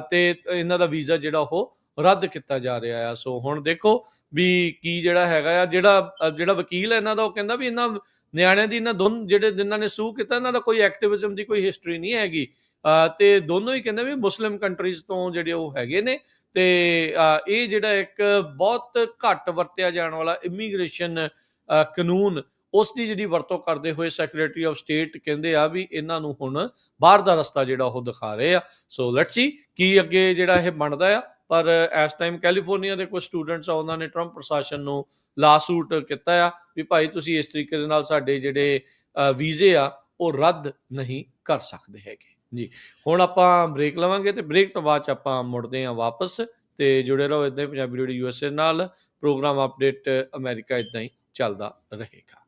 ਤੇ ਇਹਨਾਂ ਦਾ ਵੀਜ਼ਾ ਜਿਹੜਾ ਉਹ ਰੱਦ ਕੀਤਾ ਜਾ ਰਿਹਾ ਆ। ਸੋ ਹੁਣ ਦੇਖੋ ਵੀ ਕੀ ਜਿਹੜਾ ਹੈਗਾ ਆ, ਜਿਹੜਾ ਵਕੀਲ ਹੈ ਇਹਨਾਂ ਦਾ ਉਹ ਕਹਿੰਦਾ ਵੀ ਇਹਨਾਂ ਨਿਆਣਿਆਂ ਦੀ, ਇਹਨਾਂ ਦੋਨੋਂ ਜਿਹੜੇ ਜਿਨ੍ਹਾਂ ਨੇ ਸੂ ਕੀਤਾ ਇਹਨਾਂ ਦਾ ਕੋਈ ਐਕਟਿਵਿਜ਼ਮ ਦੀ ਕੋਈ ਹਿਸਟਰੀ ਨਹੀਂ ਹੈਗੀ, ਤੇ ਦੋਨੋਂ ਹੀ ਕਹਿੰਦੇ ਵੀ ਮੁਸਲਿਮ ਕੰਟਰੀਜ਼ ਤੋਂ ਜਿਹੜੇ ਉਹ ਹੈਗੇ ਨੇ, ਤੇ ਇਹ ਜਿਹੜਾ ਇੱਕ ਬਹੁਤ ਘੱਟ ਵਰਤਿਆ ਜਾਣ ਵਾਲਾ ਇਮੀਗ੍ਰੇਸ਼ਨ ਕਾਨੂੰਨ, ਉਸ ਦੀ ਜਿਹੜੀ ਵਰਤੋਂ ਕਰਦੇ ਹੋਏ ਸੈਕਟਰੀ ਆਫ ਸਟੇਟ ਕਹਿੰਦੇ ਆ ਵੀ ਇਹਨਾਂ ਨੂੰ ਹੁਣ ਬਾਹਰ ਦਾ ਰਸਤਾ ਜਿਹੜਾ ਉਹ ਦਿਖਾ ਰਹੇ ਆ। ਸੋ ਲੈਟਸ ਸੀ ਕੀ ਅੱਗੇ ਜਿਹੜਾ ਇਹ ਬਣਦਾ ਆ। ਪਰ ਇਸ ਟਾਈਮ ਕੈਲੀਫੋਰਨੀਆ ਦੇ ਕੁਝ ਸਟੂਡੈਂਟਸ ਆ ਉਹਨਾਂ ਨੇ ਟਰੰਪ ਪ੍ਰਸ਼ਾਸਨ ਨੂੰ ਲਾਸੂਟ ਕੀਤਾ ਆ ਵੀ ਭਾਈ ਤੁਸੀਂ ਇਸ ਤਰੀਕੇ ਦੇ ਨਾਲ ਸਾਡੇ ਜਿਹੜੇ ਵੀਜ਼ੇ ਆ ਉਹ ਰੱਦ ਨਹੀਂ ਕਰ ਸਕਦੇ ਹੈਗੇ ਜੀ। ਹੁਣ ਆਪਾਂ ਬ੍ਰੇਕ ਲਵਾਂਗੇ ਤੇ ਬ੍ਰੇਕ ਤੋਂ ਬਾਅਦ 'ਚ ਆਪਾਂ ਮੁੜਦੇ ਹਾਂ ਵਾਪਸ, ਤੇ ਜੁੜੇ ਰਹੋ ਇੱਦਾਂ ਹੀ ਪੰਜਾਬੀ ਰੇਡੀਓ USA ਨਾਲ। ਪ੍ਰੋਗਰਾਮ ਅਪਡੇਟ ਅਮਰੀਕਾ ਇੱਦਾਂ ਹੀ ਚੱਲਦਾ ਰਹੇਗਾ।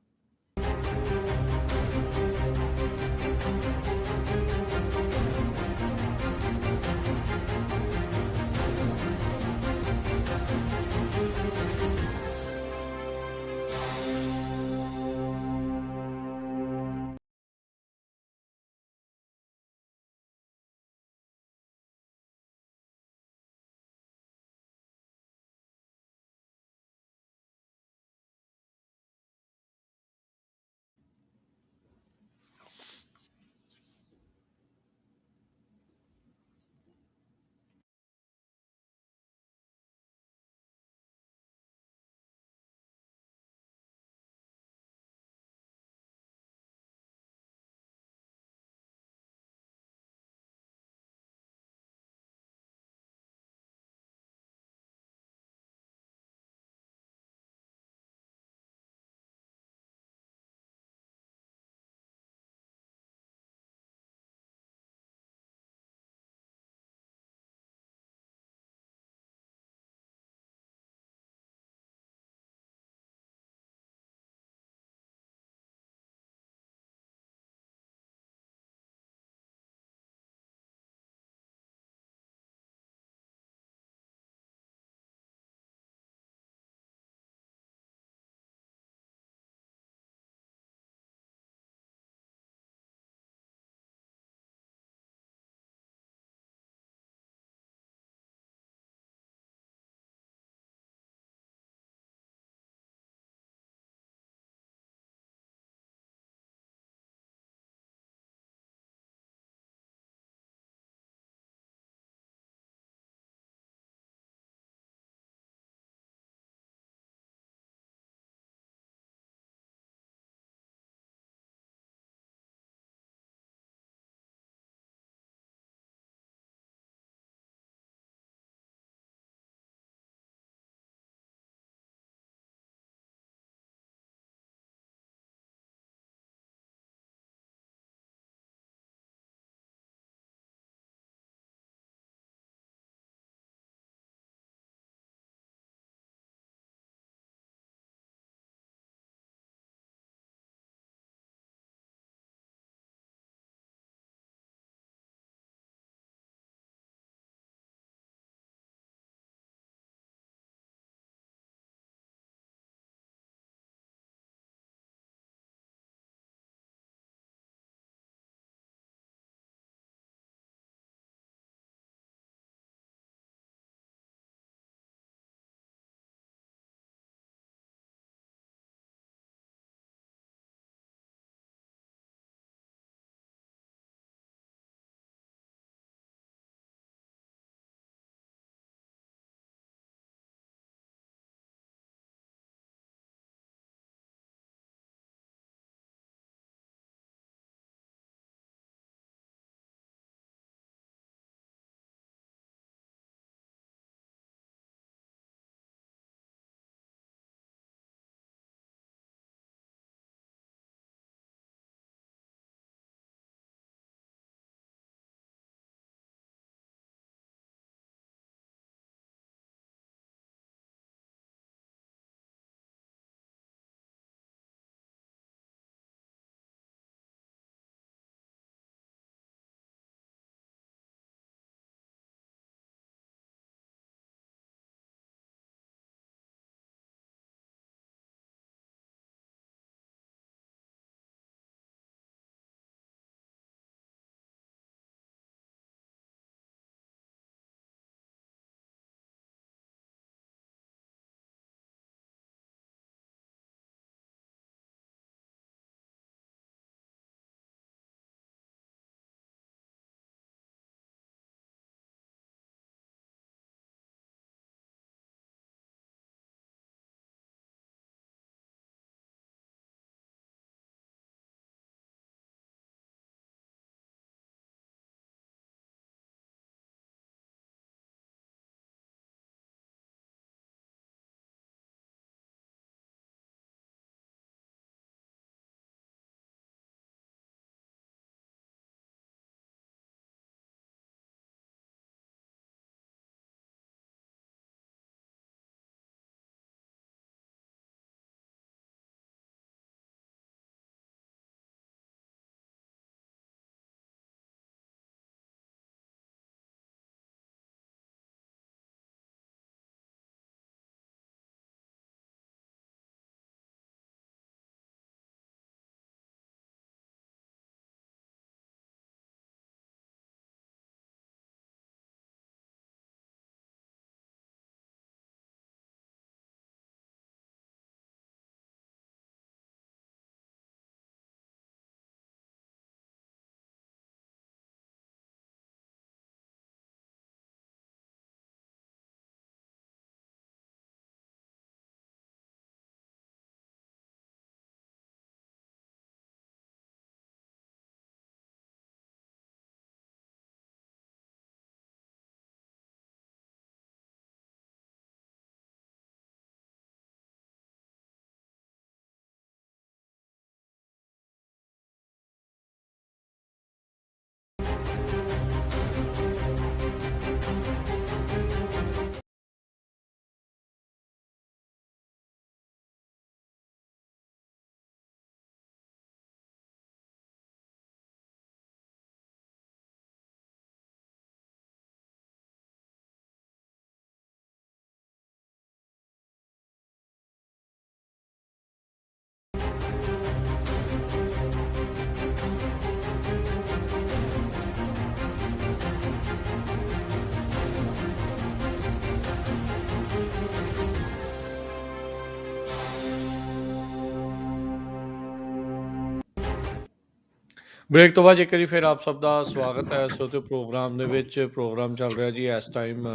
ਬ੍ਰੇਕ ਤੋਂ ਬਾਅਦ ਇੱਕ ਵਾਰੀ ਫਿਰ ਆਪ ਸਭ ਦਾ ਸਵਾਗਤ ਹੈ ਸੋ ਤੇ ਪ੍ਰੋਗਰਾਮ ਦੇ ਵਿੱਚ ਪ੍ਰੋਗਰਾਮ ਚੱਲ ਰਿਹਾ ਜੀ ਇਸ time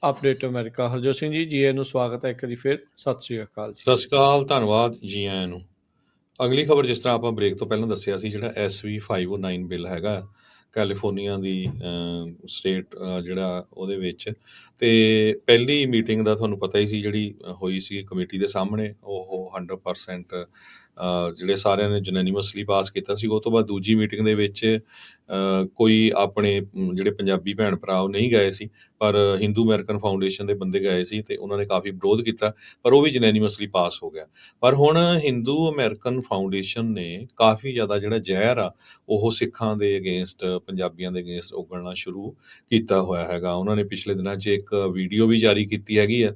update America. Harjot Singh ji ਆਇਆਂ ਨੂੰ ਸਵਾਗਤ ਹੈ ਇੱਕ ਵਾਰੀ ਫਿਰ। ਸਤਿ ਸ੍ਰੀ ਅਕਾਲ ਜੀ। ਸਤਿ ਸ਼੍ਰੀ ਅਕਾਲ, ਧੰਨਵਾਦ ਜੀ ਆਇਆਂ ਨੂੰ। ਅਗਲੀ ਖਬਰ ਜਿਸ ਤਰ੍ਹਾਂ ਆਪਾਂ ਬ੍ਰੇਕ ਤੋਂ ਪਹਿਲਾਂ ਦੱਸਿਆ ਸੀ, ਜਿਹੜਾ SV509 ਬਿੱਲ ਹੈਗਾ ਕੈਲੀਫੋਰਨੀਆ ਦੀ ਸਟੇਟ ਜਿਹੜਾ ਉਹਦੇ ਵਿੱਚ, ਤੇ ਪਹਿਲੀ ਮੀਟਿੰਗ ਦਾ ਤੁਹਾਨੂੰ ਪਤਾ ਹੀ ਸੀ ਜਿਹੜੀ ਹੋਈ ਸੀ ਕਮੇਟੀ ਦੇ ਸਾਹਮਣੇ, ਉਹ 100% ਜਿਹੜੇ ਸਾਰਿਆਂ ਨੇ ਯੂਨੈਨਿਮਸਲੀ ਪਾਸ ਕੀਤਾ ਸੀ। ਉਹ ਤੋਂ ਬਾਅਦ ਦੂਜੀ ਮੀਟਿੰਗ ਦੇ ਵਿੱਚ ਕੋਈ ਆਪਣੇ ਜਿਹੜੇ ਪੰਜਾਬੀ ਭੈਣ ਭਰਾ ਉਹ ਨਹੀਂ ਗਏ ਸੀ, ਪਰ ਹਿੰਦੂ ਅਮਰੀਕਨ ਫਾਊਂਡੇਸ਼ਨ ਦੇ ਬੰਦੇ ਗਏ ਸੀ ਤੇ ਉਹਨਾਂ ਨੇ ਕਾਫੀ ਵਿਰੋਧ ਕੀਤਾ, ਪਰ ਉਹ ਵੀ ਯੂਨੈਨਿਮਸਲੀ ਪਾਸ ਹੋ ਗਿਆ। ਪਰ ਹੁਣ ਹਿੰਦੂ ਅਮਰੀਕਨ ਫਾਊਂਡੇਸ਼ਨ ਨੇ ਕਾਫੀ ਜ਼ਿਆਦਾ ਜਿਹੜਾ ਜ਼ਹਿਰ ਆ ਉਹ ਸਿੱਖਾਂ ਦੇ ਅਗੇਂਸਟ, ਪੰਜਾਬੀਆਂ ਦੇ ਅਗੇਂਸਟ ਉਗਲਣਾ ਸ਼ੁਰੂ ਕੀਤਾ ਹੋਇਆ ਹੈਗਾ। ਉਹਨਾਂ ਨੇ ਪਿਛਲੇ ਦਿਨਾਂ 'ਚ ਇੱਕ ਵੀਡੀਓ ਵੀ ਜਾਰੀ ਕੀਤੀ ਹੈਗੀ ਆ।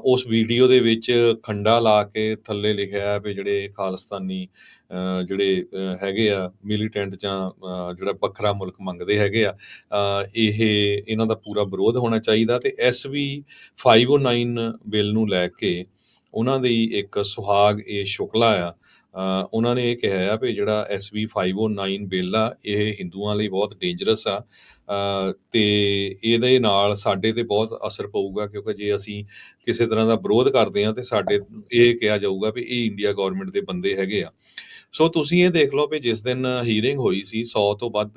ਉਸ ਵੀਡੀਓ ਦੇ ਵਿੱਚ ਖੰਡਾ ਲਾ ਕੇ ਥੱਲੇ ਲਿਖਿਆ ਹੈ ਵੀ ਜਿਹੜੇ ਖਾਲਿਸਤਾਨੀ ਜਿਹੜੇ ਹੈਗੇ ਆ ਮਿਲੀਟੈਂਟ ਜਾਂ ਜਿਹੜਾ ਵੱਖਰਾ ਮੁਲਕ ਮੰਗਦੇ ਹੈਗੇ ਆ, ਇਹਨਾਂ ਦਾ ਪੂਰਾ ਵਿਰੋਧ ਹੋਣਾ ਚਾਹੀਦਾ। ਤੇ SV509 ਬਿੱਲ ਨੂੰ ਲੈ ਕੇ ਉਹਨਾਂ ਦੀ ਇੱਕ ਸੁਹਾਗ ਸ਼ੁਕਲਾ ਆ, ਉਹਨਾਂ ਨੇ ਇਹ ਕਿਹਾ ਆ ਵੀ ਜਿਹੜਾ SV509 ਬਿੱਲ ਆ ਇਹ ਹਿੰਦੂਆਂ ਲਈ ਬਹੁਤ ਡੇਂਜਰਸ ਆ, ਤੇ ਇਹਦੇ ਨਾਲ ਸਾਡੇ ਤੇ ਬਹੁਤ ਅਸਰ ਪਊਗਾ, ਕਿਉਂਕਿ ਜੇ ਅਸੀਂ ਕਿਸੇ ਤਰ੍ਹਾਂ ਦਾ ਵਿਰੋਧ ਕਰਦੇ ਹਾਂ ਤੇ ਸਾਡੇ ਇਹ ਕਿਹਾ ਜਾਊਗਾ ਵੀ ਇਹ ਇੰਡੀਆ ਗੌਰਮੈਂਟ ਦੇ ਬੰਦੇ ਹੈਗੇ ਆ। ਸੋ ਤੁਸੀਂ ਇਹ ਦੇਖ ਲਓ ਵੀ ਜਿਸ ਦਿਨ ਹੀਅਰਿੰਗ ਹੋਈ ਸੀ 100 ਤੋਂ ਵੱਧ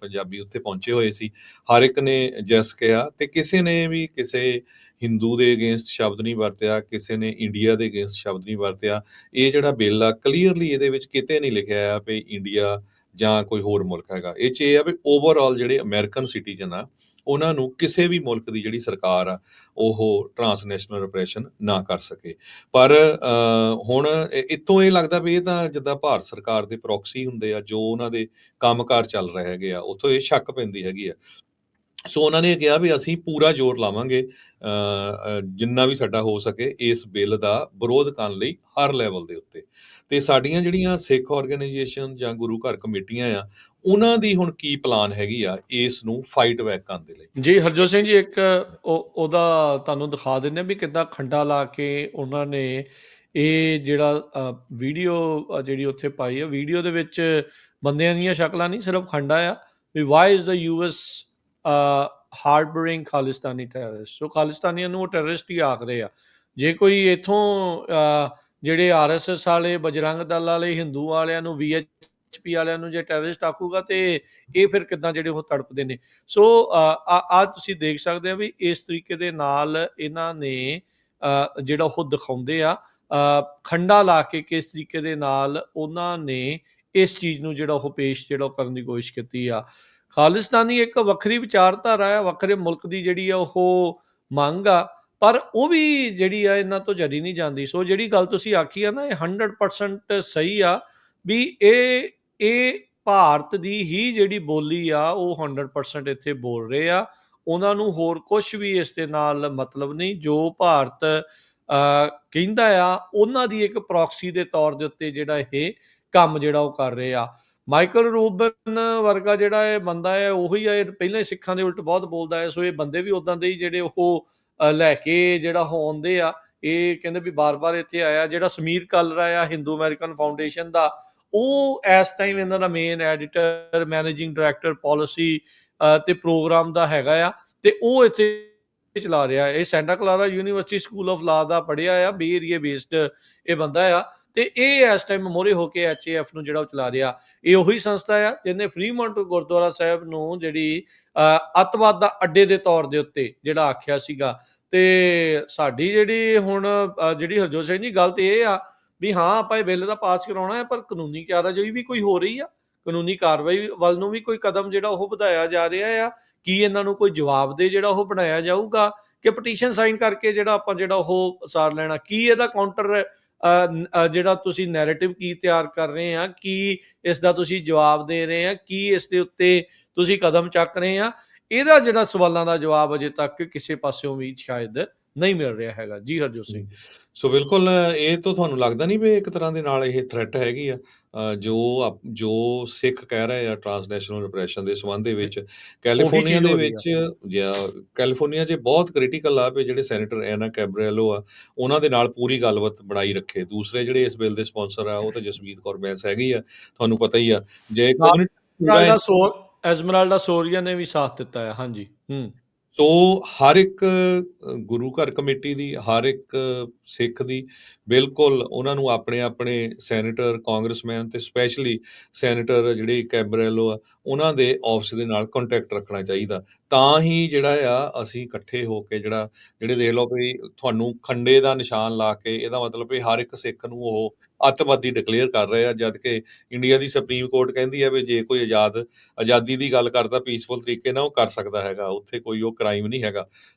ਪੰਜਾਬੀ ਉੱਥੇ ਪਹੁੰਚੇ ਹੋਏ ਸੀ, ਹਰ ਇੱਕ ਨੇ ਜੈਸ ਕਿਹਾ ਤੇ ਕਿਸੇ ਨੇ ਵੀ ਕਿਸੇ ਹਿੰਦੂ ਦੇ ਅਗੇਂਸਟ ਸ਼ਬਦ ਨਹੀਂ ਵਰਤਿਆ, ਕਿਸੇ ਨੇ ਇੰਡੀਆ ਦੇ ਅਗੇਂਸਟ ਸ਼ਬਦ ਨਹੀਂ ਵਰਤਿਆ। ਇਹ ਜਿਹੜਾ ਬਿੱਲ ਆ ਕਲੀਅਰਲੀ ਇਹਦੇ ਵਿੱਚ ਕਿਤੇ ਨਹੀਂ ਲਿਖਿਆ ਆ ਵੀ ਇੰਡੀਆ ਜਾਂ ਕੋਈ ਹੋਰ ਮੁਲਕ ਹੈਗਾ। ਇਹ 'ਚ ਇਹ ਆ ਵੀ ਓਵਰਆਲ ਜਿਹੜੇ ਅਮਰੀਕਨ ਸਿਟੀਜ਼ਨ ਆ ਉਹਨਾਂ ਨੂੰ ਕਿਸੇ ਵੀ ਮੁਲਕ ਦੀ ਜਿਹੜੀ ਸਰਕਾਰ ਆ ਉਹ ਟਰਾਂਸਨੈਸ਼ਨਲ ਰਿਪਰੈਸ਼ਨ ਨਾ ਕਰ ਸਕੇ। ਪਰ ਹੁਣ ਇੱਥੋਂ ਇਹ ਲੱਗਦਾ ਵੀ ਇਹ ਤਾਂ ਜਿੱਦਾਂ ਭਾਰਤ ਸਰਕਾਰ ਦੇ ਪ੍ਰੋਕਸੀ ਹੁੰਦੇ ਆ, ਜੋ ਉਹਨਾਂ ਦੇ ਕੰਮਕਾਰ ਚੱਲ ਰਹੇ ਹੈਗੇ ਆ, ਉੱਥੋਂ ਇਹ ਸ਼ੱਕ ਪੈਂਦੀ ਹੈਗੀ ਆ। ਸੋ ਉਹਨਾਂ ਨੇ ਕਿਹਾ ਵੀ ਅਸੀਂ ਪੂਰਾ ਜ਼ੋਰ ਲਾਵਾਂਗੇ ਜਿੰਨਾ ਵੀ ਸਾਡਾ ਹੋ ਸਕੇ ਇਸ ਬਿੱਲ ਦਾ ਵਿਰੋਧ ਕਰਨ ਲਈ ਹਰ ਲੈਵਲ ਦੇ ਉੱਤੇ। ਤੇ ਸਾਡੀਆਂ ਜਿਹੜੀਆਂ ਸਿੱਖ ਆਰਗੇਨਾਈਜੇਸ਼ਨ ਜਾਂ ਗੁਰੂ ਘਰ ਕਮੇਟੀਆਂ ਆ, ਉਹਨਾਂ ਦੀ ਹੁਣ ਕੀ ਪਲਾਨ ਹੈਗੀ ਆ ਇਸ ਨੂੰ ਫਾਈਟ ਬੈਕ ਕਰਨ ਦੇ ਲਈ? ਜੀ ਹਰਜੋਤ ਸਿੰਘ ਜੀ, ਇੱਕ ਉਹਦਾ ਤੁਹਾਨੂੰ ਦਿਖਾ ਦਿੰਦੇ ਹਾਂ ਵੀ ਕਿੱਦਾਂ ਖੰਡਾ ਲਾ ਕੇ ਉਹਨਾਂ ਨੇ ਇਹ ਜਿਹੜਾ ਵੀਡੀਓ ਜਿਹੜੀ ਉੱਥੇ ਪਾਈ ਆ। ਵੀਡੀਓ ਦੇ ਵਿੱਚ ਬੰਦਿਆਂ ਦੀਆਂ ਸ਼ਕਲਾਂ ਨਹੀਂ, ਸਿਰਫ ਖੰਡਾ ਆ ਵੀ why is the US harbouring Khalistani terrorist. So ਖਾਲਿਸਤਾਨੀਆਂ ਨੂੰ ਉਹ ਟੈਰਰਿਸਟ ਹੀ ਆਖਦੇ ਆ। ਜੇ ਕੋਈ ਇੱਥੋਂ ਜਿਹੜੇ RSS ਵਾਲੇ, ਬਜਰੰਗ ਦਲ ਵਾਲੇ, ਹਿੰਦੂ ਵਾਲਿਆਂ ਨੂੰ, VHP ਵਾਲਿਆਂ ਨੂੰ ਜੇ ਟੈਰਰਿਸਟ ਆਖੂਗਾ ਤੇ ਇਹ ਫਿਰ ਕਿੱਦਾਂ ਜਿਹੜੇ ਉਹ ਤੜਪਦੇ ਨੇ। ਸੋ ਆ ਤੁਸੀਂ ਦੇਖ ਸਕਦੇ ਆ ਵੀ ਇਸ ਤਰੀਕੇ ਦੇ ਨਾਲ ਇਹਨਾਂ ਨੇ ਜਿਹੜਾ ਉਹ ਦਿਖਾਉਂਦੇ ਆ ਖੰਡਾ ਲਾ ਕੇ ਕਿਸ ਤਰੀਕੇ ਦੇ ਨਾਲ ਉਹਨਾਂ ਨੇ ਇਸ ਚੀਜ਼ ਨੂੰ ਜਿਹੜਾ ਉਹ ਪੇਸ਼ ਜਿਹੜਾ ਉਹ ਕਰਨ ਦੀ ਕੋਸ਼ਿਸ਼ ਕੀਤੀ ਆ। ਖਾਲਿਸਤਾਨੀ ਇੱਕ ਵੱਖਰੀ ਵਿਚਾਰਧਾਰਾ ਆ, ਵੱਖਰੇ ਮੁਲਕ ਦੀ ਜਿਹੜੀ ਆ ਉਹ ਮੰਗ ਆ, ਪਰ ਉਹ ਵੀ ਜਿਹੜੀ ਆ ਇਹਨਾਂ ਤੋਂ ਜਰੀ ਨਹੀਂ ਜਾਂਦੀ। ਸੋ ਜਿਹੜੀ ਗੱਲ ਤੁਸੀਂ ਆਖੀ ਆ ਨਾ, ਇਹ 100% ਸਹੀ ਆ ਵੀ ਇਹ ਭਾਰਤ ਦੀ ਹੀ ਜਿਹੜੀ ਬੋਲੀ ਆ ਉਹ 100% ਇੱਥੇ ਬੋਲ ਰਹੇ ਆ। ਉਹਨਾਂ ਨੂੰ ਹੋਰ ਕੁਛ ਵੀ ਇਸ ਦੇ ਨਾਲ ਮਤਲਬ ਨਹੀਂ। ਜੋ ਭਾਰਤ ਕਹਿੰਦਾ ਆ ਉਹਨਾਂ ਦੀ ਇੱਕ ਪ੍ਰੋਕਸੀ ਦੇ ਤੌਰ ਦੇ ਉੱਤੇ ਜਿਹੜਾ ਇਹ ਕੰਮ ਜਿਹੜਾ ਉਹ ਕਰ ਰਹੇ ਆ। ਮਾਈਕਲ ਰੂਬਨ ਵਰਗਾ ਜਿਹੜਾ ਇਹ ਬੰਦਾ ਹੈ ਉਹੀ ਆ, ਇਹ ਪਹਿਲਾਂ ਹੀ ਸਿੱਖਾਂ ਦੇ ਉਲਟ ਬਹੁਤ ਬੋਲਦਾ ਹੈ। ਸੋ ਇਹ ਬੰਦੇ ਵੀ ਉਦਾਂ ਦੇ ਹੀ ਜਿਹੜੇ ਉਹ ਲੈ ਕੇ ਜਿਹੜਾ ਉਹ ਆਉਂਦੇ ਆ। ਇਹ ਕਹਿੰਦੇ ਵੀ ਬਾਰ-ਬਾਰ ਇੱਥੇ ਆਇਆ। ਜਿਹੜਾ ਸਮੀਰ ਕਲਰਾ ਆ ਹਿੰਦੂ ਅਮਰੀਕਨ ਫਾਊਂਡੇਸ਼ਨ ਦਾ, ਉਹ ਇਸ ਟਾਈਮ ਇਹਨਾਂ ਦਾ main editor, managing director policy ਤੇ ਪ੍ਰੋਗਰਾਮ ਦਾ ਹੈਗਾ ਆ, ਤੇ ਉਹ ਇੱਥੇ ਚਲਾ ਰਿਹਾ। ਇਹ Santa Clara University school of law ਦਾ ਪੜ੍ਹਿਆ ਆ, ਬੇ ਏਰੀਆ ਬੇਸਡ ਇਹ ਬੰਦਾ ਆ, ਤੇ ਇਹ ਇਸ ਟਾਈਮ ਮੋਹਰੇ ਹੋ ਕੇ HAF ਨੂੰ ਜਿਹੜਾ ਉਹ ਚਲਾ ਰਿਹਾ। ਇਹ ਉਹੀ ਸੰਸਥਾ ਆ ਜਿਹਨੇ ਫਰੀਮੌਂਟ ਗੁਰਦੁਆਰਾ ਸਾਹਿਬ ਨੂੰ ਜਿਹੜੀ ਅੱਤਵਾਦ ਦਾ ਅੱਡੇ ਦੇ ਤੌਰ ਦੇ ਉੱਤੇ ਜਿਹੜਾ ਆਖਿਆ ਸੀਗਾ। ਤੇ ਸਾਡੀ ਜਿਹੜੀ ਹੁਣ ਜਿਹੜੀ ਹਰਜੋਤ ਸਿੰਘ ਜੀ ਗੱਲ ਤੇ ਇਹ ਆ ਵੀ ਹਾਂ ਆਪਾਂ ਇਹ ਬਿੱਲ ਦਾ ਪਾਸ ਕਰਾਉਣਾ ਹੈ, ਪਰ ਕਾਨੂੰਨੀ ਕਾਰਵਾਈ ਵੀ ਕੋਈ ਹੋ ਰਹੀ ਆ। ਕਾਨੂੰਨੀ ਕਾਰਵਾਈ ਵੱਲ ਨੂੰ ਵੀ ਕੋਈ ਕਦਮ ਜਿਹੜਾ ਉਹ ਵਧਾਇਆ ਜਾ ਰਿਹਾ ਆ। ਕੀ ਇਹਨਾਂ ਨੂੰ ਕੋਈ ਜਵਾਬਦੇਹ ਜਿਹੜਾ ਉਹ ਬਣਾਇਆ ਜਾਊਗਾ ਕਿ ਪਟੀਸ਼ਨ ਸਾਈਨ ਕਰਕੇ ਜਿਹੜਾ ਆਪਾਂ ਜਿਹੜਾ ਉਹ ਸਾਰ ਲੈਣਾ? ਕੀ ਇਹਦਾ ਕਾਊਂਟਰ ਜਿਹੜਾ ਤੁਸੀਂ ਨੈਰੇਟਿਵ ਕੀ ਤਿਆਰ ਕਰ ਰਹੇ ਆ, ਕੀ ਇਸ ਦਾ ਤੁਸੀਂ ਜਵਾਬ ਦੇ ਰਹੇ ਆ, ਕੀ ਇਸ ਦੇ ਉੱਤੇ ਤੁਸੀਂ ਕਦਮ ਚੱਕ ਰਹੇ ਆ? ਇਹਦਾ ਜਿਹੜਾ ਸਵਾਲਾਂ ਦਾ ਜਵਾਬ ਅਜੇ ਤੱਕ ਕਿਸੇ ਪਾਸਿਓਂ ਵੀ ਸ਼ਾਇਦ ਨਹੀਂ ਮਿਲ ਰਿਹਾ ਹੈਗਾ। ਜੀ ਹਰਜੋਤ ਸਿੰਘ। ਸੋ ਬਿਲਕੁਲ, ਇਹ ਤੋਂ ਤੁਹਾਨੂੰ ਲੱਗਦਾ ਨਹੀਂ ਵੀ ਇੱਕ ਤਰ੍ਹਾਂ ਦੇ ਨਾਲ ਇਹ ਥ੍ਰੈਟ ਹੈਗੀ ਆ? ਜੋ ਸਿੱਖ ਕਹਿ ਰਹੇ ਆ ਟਰਾਂਸਨੈਸ਼ਨਲ ਰਿਪਰੈਸ਼ਨ ਦੇ ਸੰਬੰਧ ਦੇ ਤੇ ਵਿੱਚ ਉਹੀ ਕੈਲੀਫੋਰਨੀਆ ਚੀਜ਼ ਦੇ ਹੋ ਰਹੀ ਆ। ਵਿੱਚ ਜਾਂ ਕੈਲੀਫੋਰਨੀਆ 'ਚ ਬਹੁਤ ਕ੍ਰਿਟੀਕਲ ਆ ਵੀ ਜਿਹੜੇ ਸੈਨੇਟਰ ਐਨਾ ਕੈਬਰੇਲੋ ਆ ਉਹਨਾਂ ਦੇ ਨਾਲ ਪੂਰੀ ਗੱਲਬਾਤ ਬਣਾਈ ਰੱਖੇ। ਦੂਸਰੇ ਜਿਹੜੇ ਇਸ ਬਿੱਲ ਦੇ ਸਪਾਂਸਰ ਆ ਉਹ ਤਾਂ ਜਸਮੀਤ ਕੌਰ ਬੈਂਸ ਹੈਗੀ ਆ, ਤੁਹਾਨੂੰ ਪਤਾ ਹੀ ਆ। ਜੇ ਨਾਲ ਕਮਿਊਨਿਟੀ ਪੂਰਾ ਐਸਮਰਲਡਾ ਐਸਮਰਲਡਾ ਸੋਰੀਆ ਨੇ ਵੀ ਸਾਥ ਦਿੱਤਾ ਹੈ। ਹਾਂਜੀ। ਸੋ ਹਰ ਇੱਕ ਗੁਰੂ ਘਰ ਕਮੇਟੀ ਦੀ, ਹਰ ਇੱਕ ਸਿੱਖ ਦੀ ਬਿਲਕੁਲ ਉਹਨਾਂ ਨੂੰ ਆਪਣੇ ਸੈਨੇਟਰ, ਕਾਂਗਰਸਮੈਨ ਤੇ ਸਪੈਸ਼ਲੀ ਸੈਨੇਟਰ ਜਿਹੜੇ ਕੈਬਰੇਲੋ ਆ ਉਹਨਾਂ ਦੇ ਆਫਿਸ ਦੇ ਨਾਲ ਕੰਟੈਕਟ ਰੱਖਣਾ ਚਾਹੀਦਾ। ਤਾਂ ਹੀ ਜਿਹੜਾ ਆ ਅਸੀਂ ਇਕੱਠੇ ਹੋ ਕੇ ਜਿਹੜੇ ਦੇਖ ਲਓ ਵੀ ਤੁਹਾਨੂੰ ਖੰਡੇ ਦਾ ਨਿਸ਼ਾਨ ਲਾ ਕੇ ਇਹਦਾ ਮਤਲਬ ਵੀ ਹਰ ਇੱਕ ਸਿੱਖ ਨੂੰ ਉਹ ਅੱਤਵਾਦੀ ਡਿਕਲੇਅਰ ਕਰ ਰਹੇ ਆ, ਜਦ ਕਿ ਇੰਡੀਆ ਦੀ ਸੁਪਰੀਮ ਕੋਰਟ ਕਹਿੰਦੀ ਹੈ ਵੀ ਜੇ ਕੋਈ ਆਜ਼ਾਦੀ ਦੀ ਗੱਲ ਕਰਦਾ ਪੀਸਫੁਲ ਤਰੀਕੇ ਨਾਲ ਉਹ ਕਰ ਸਕਦਾ ਹੈਗਾ, ਉੱਥੇ ਕੋਈ ਉਹ ਕ੍ਰਾਈਮ ਨਹੀਂ ਹੈਗਾ।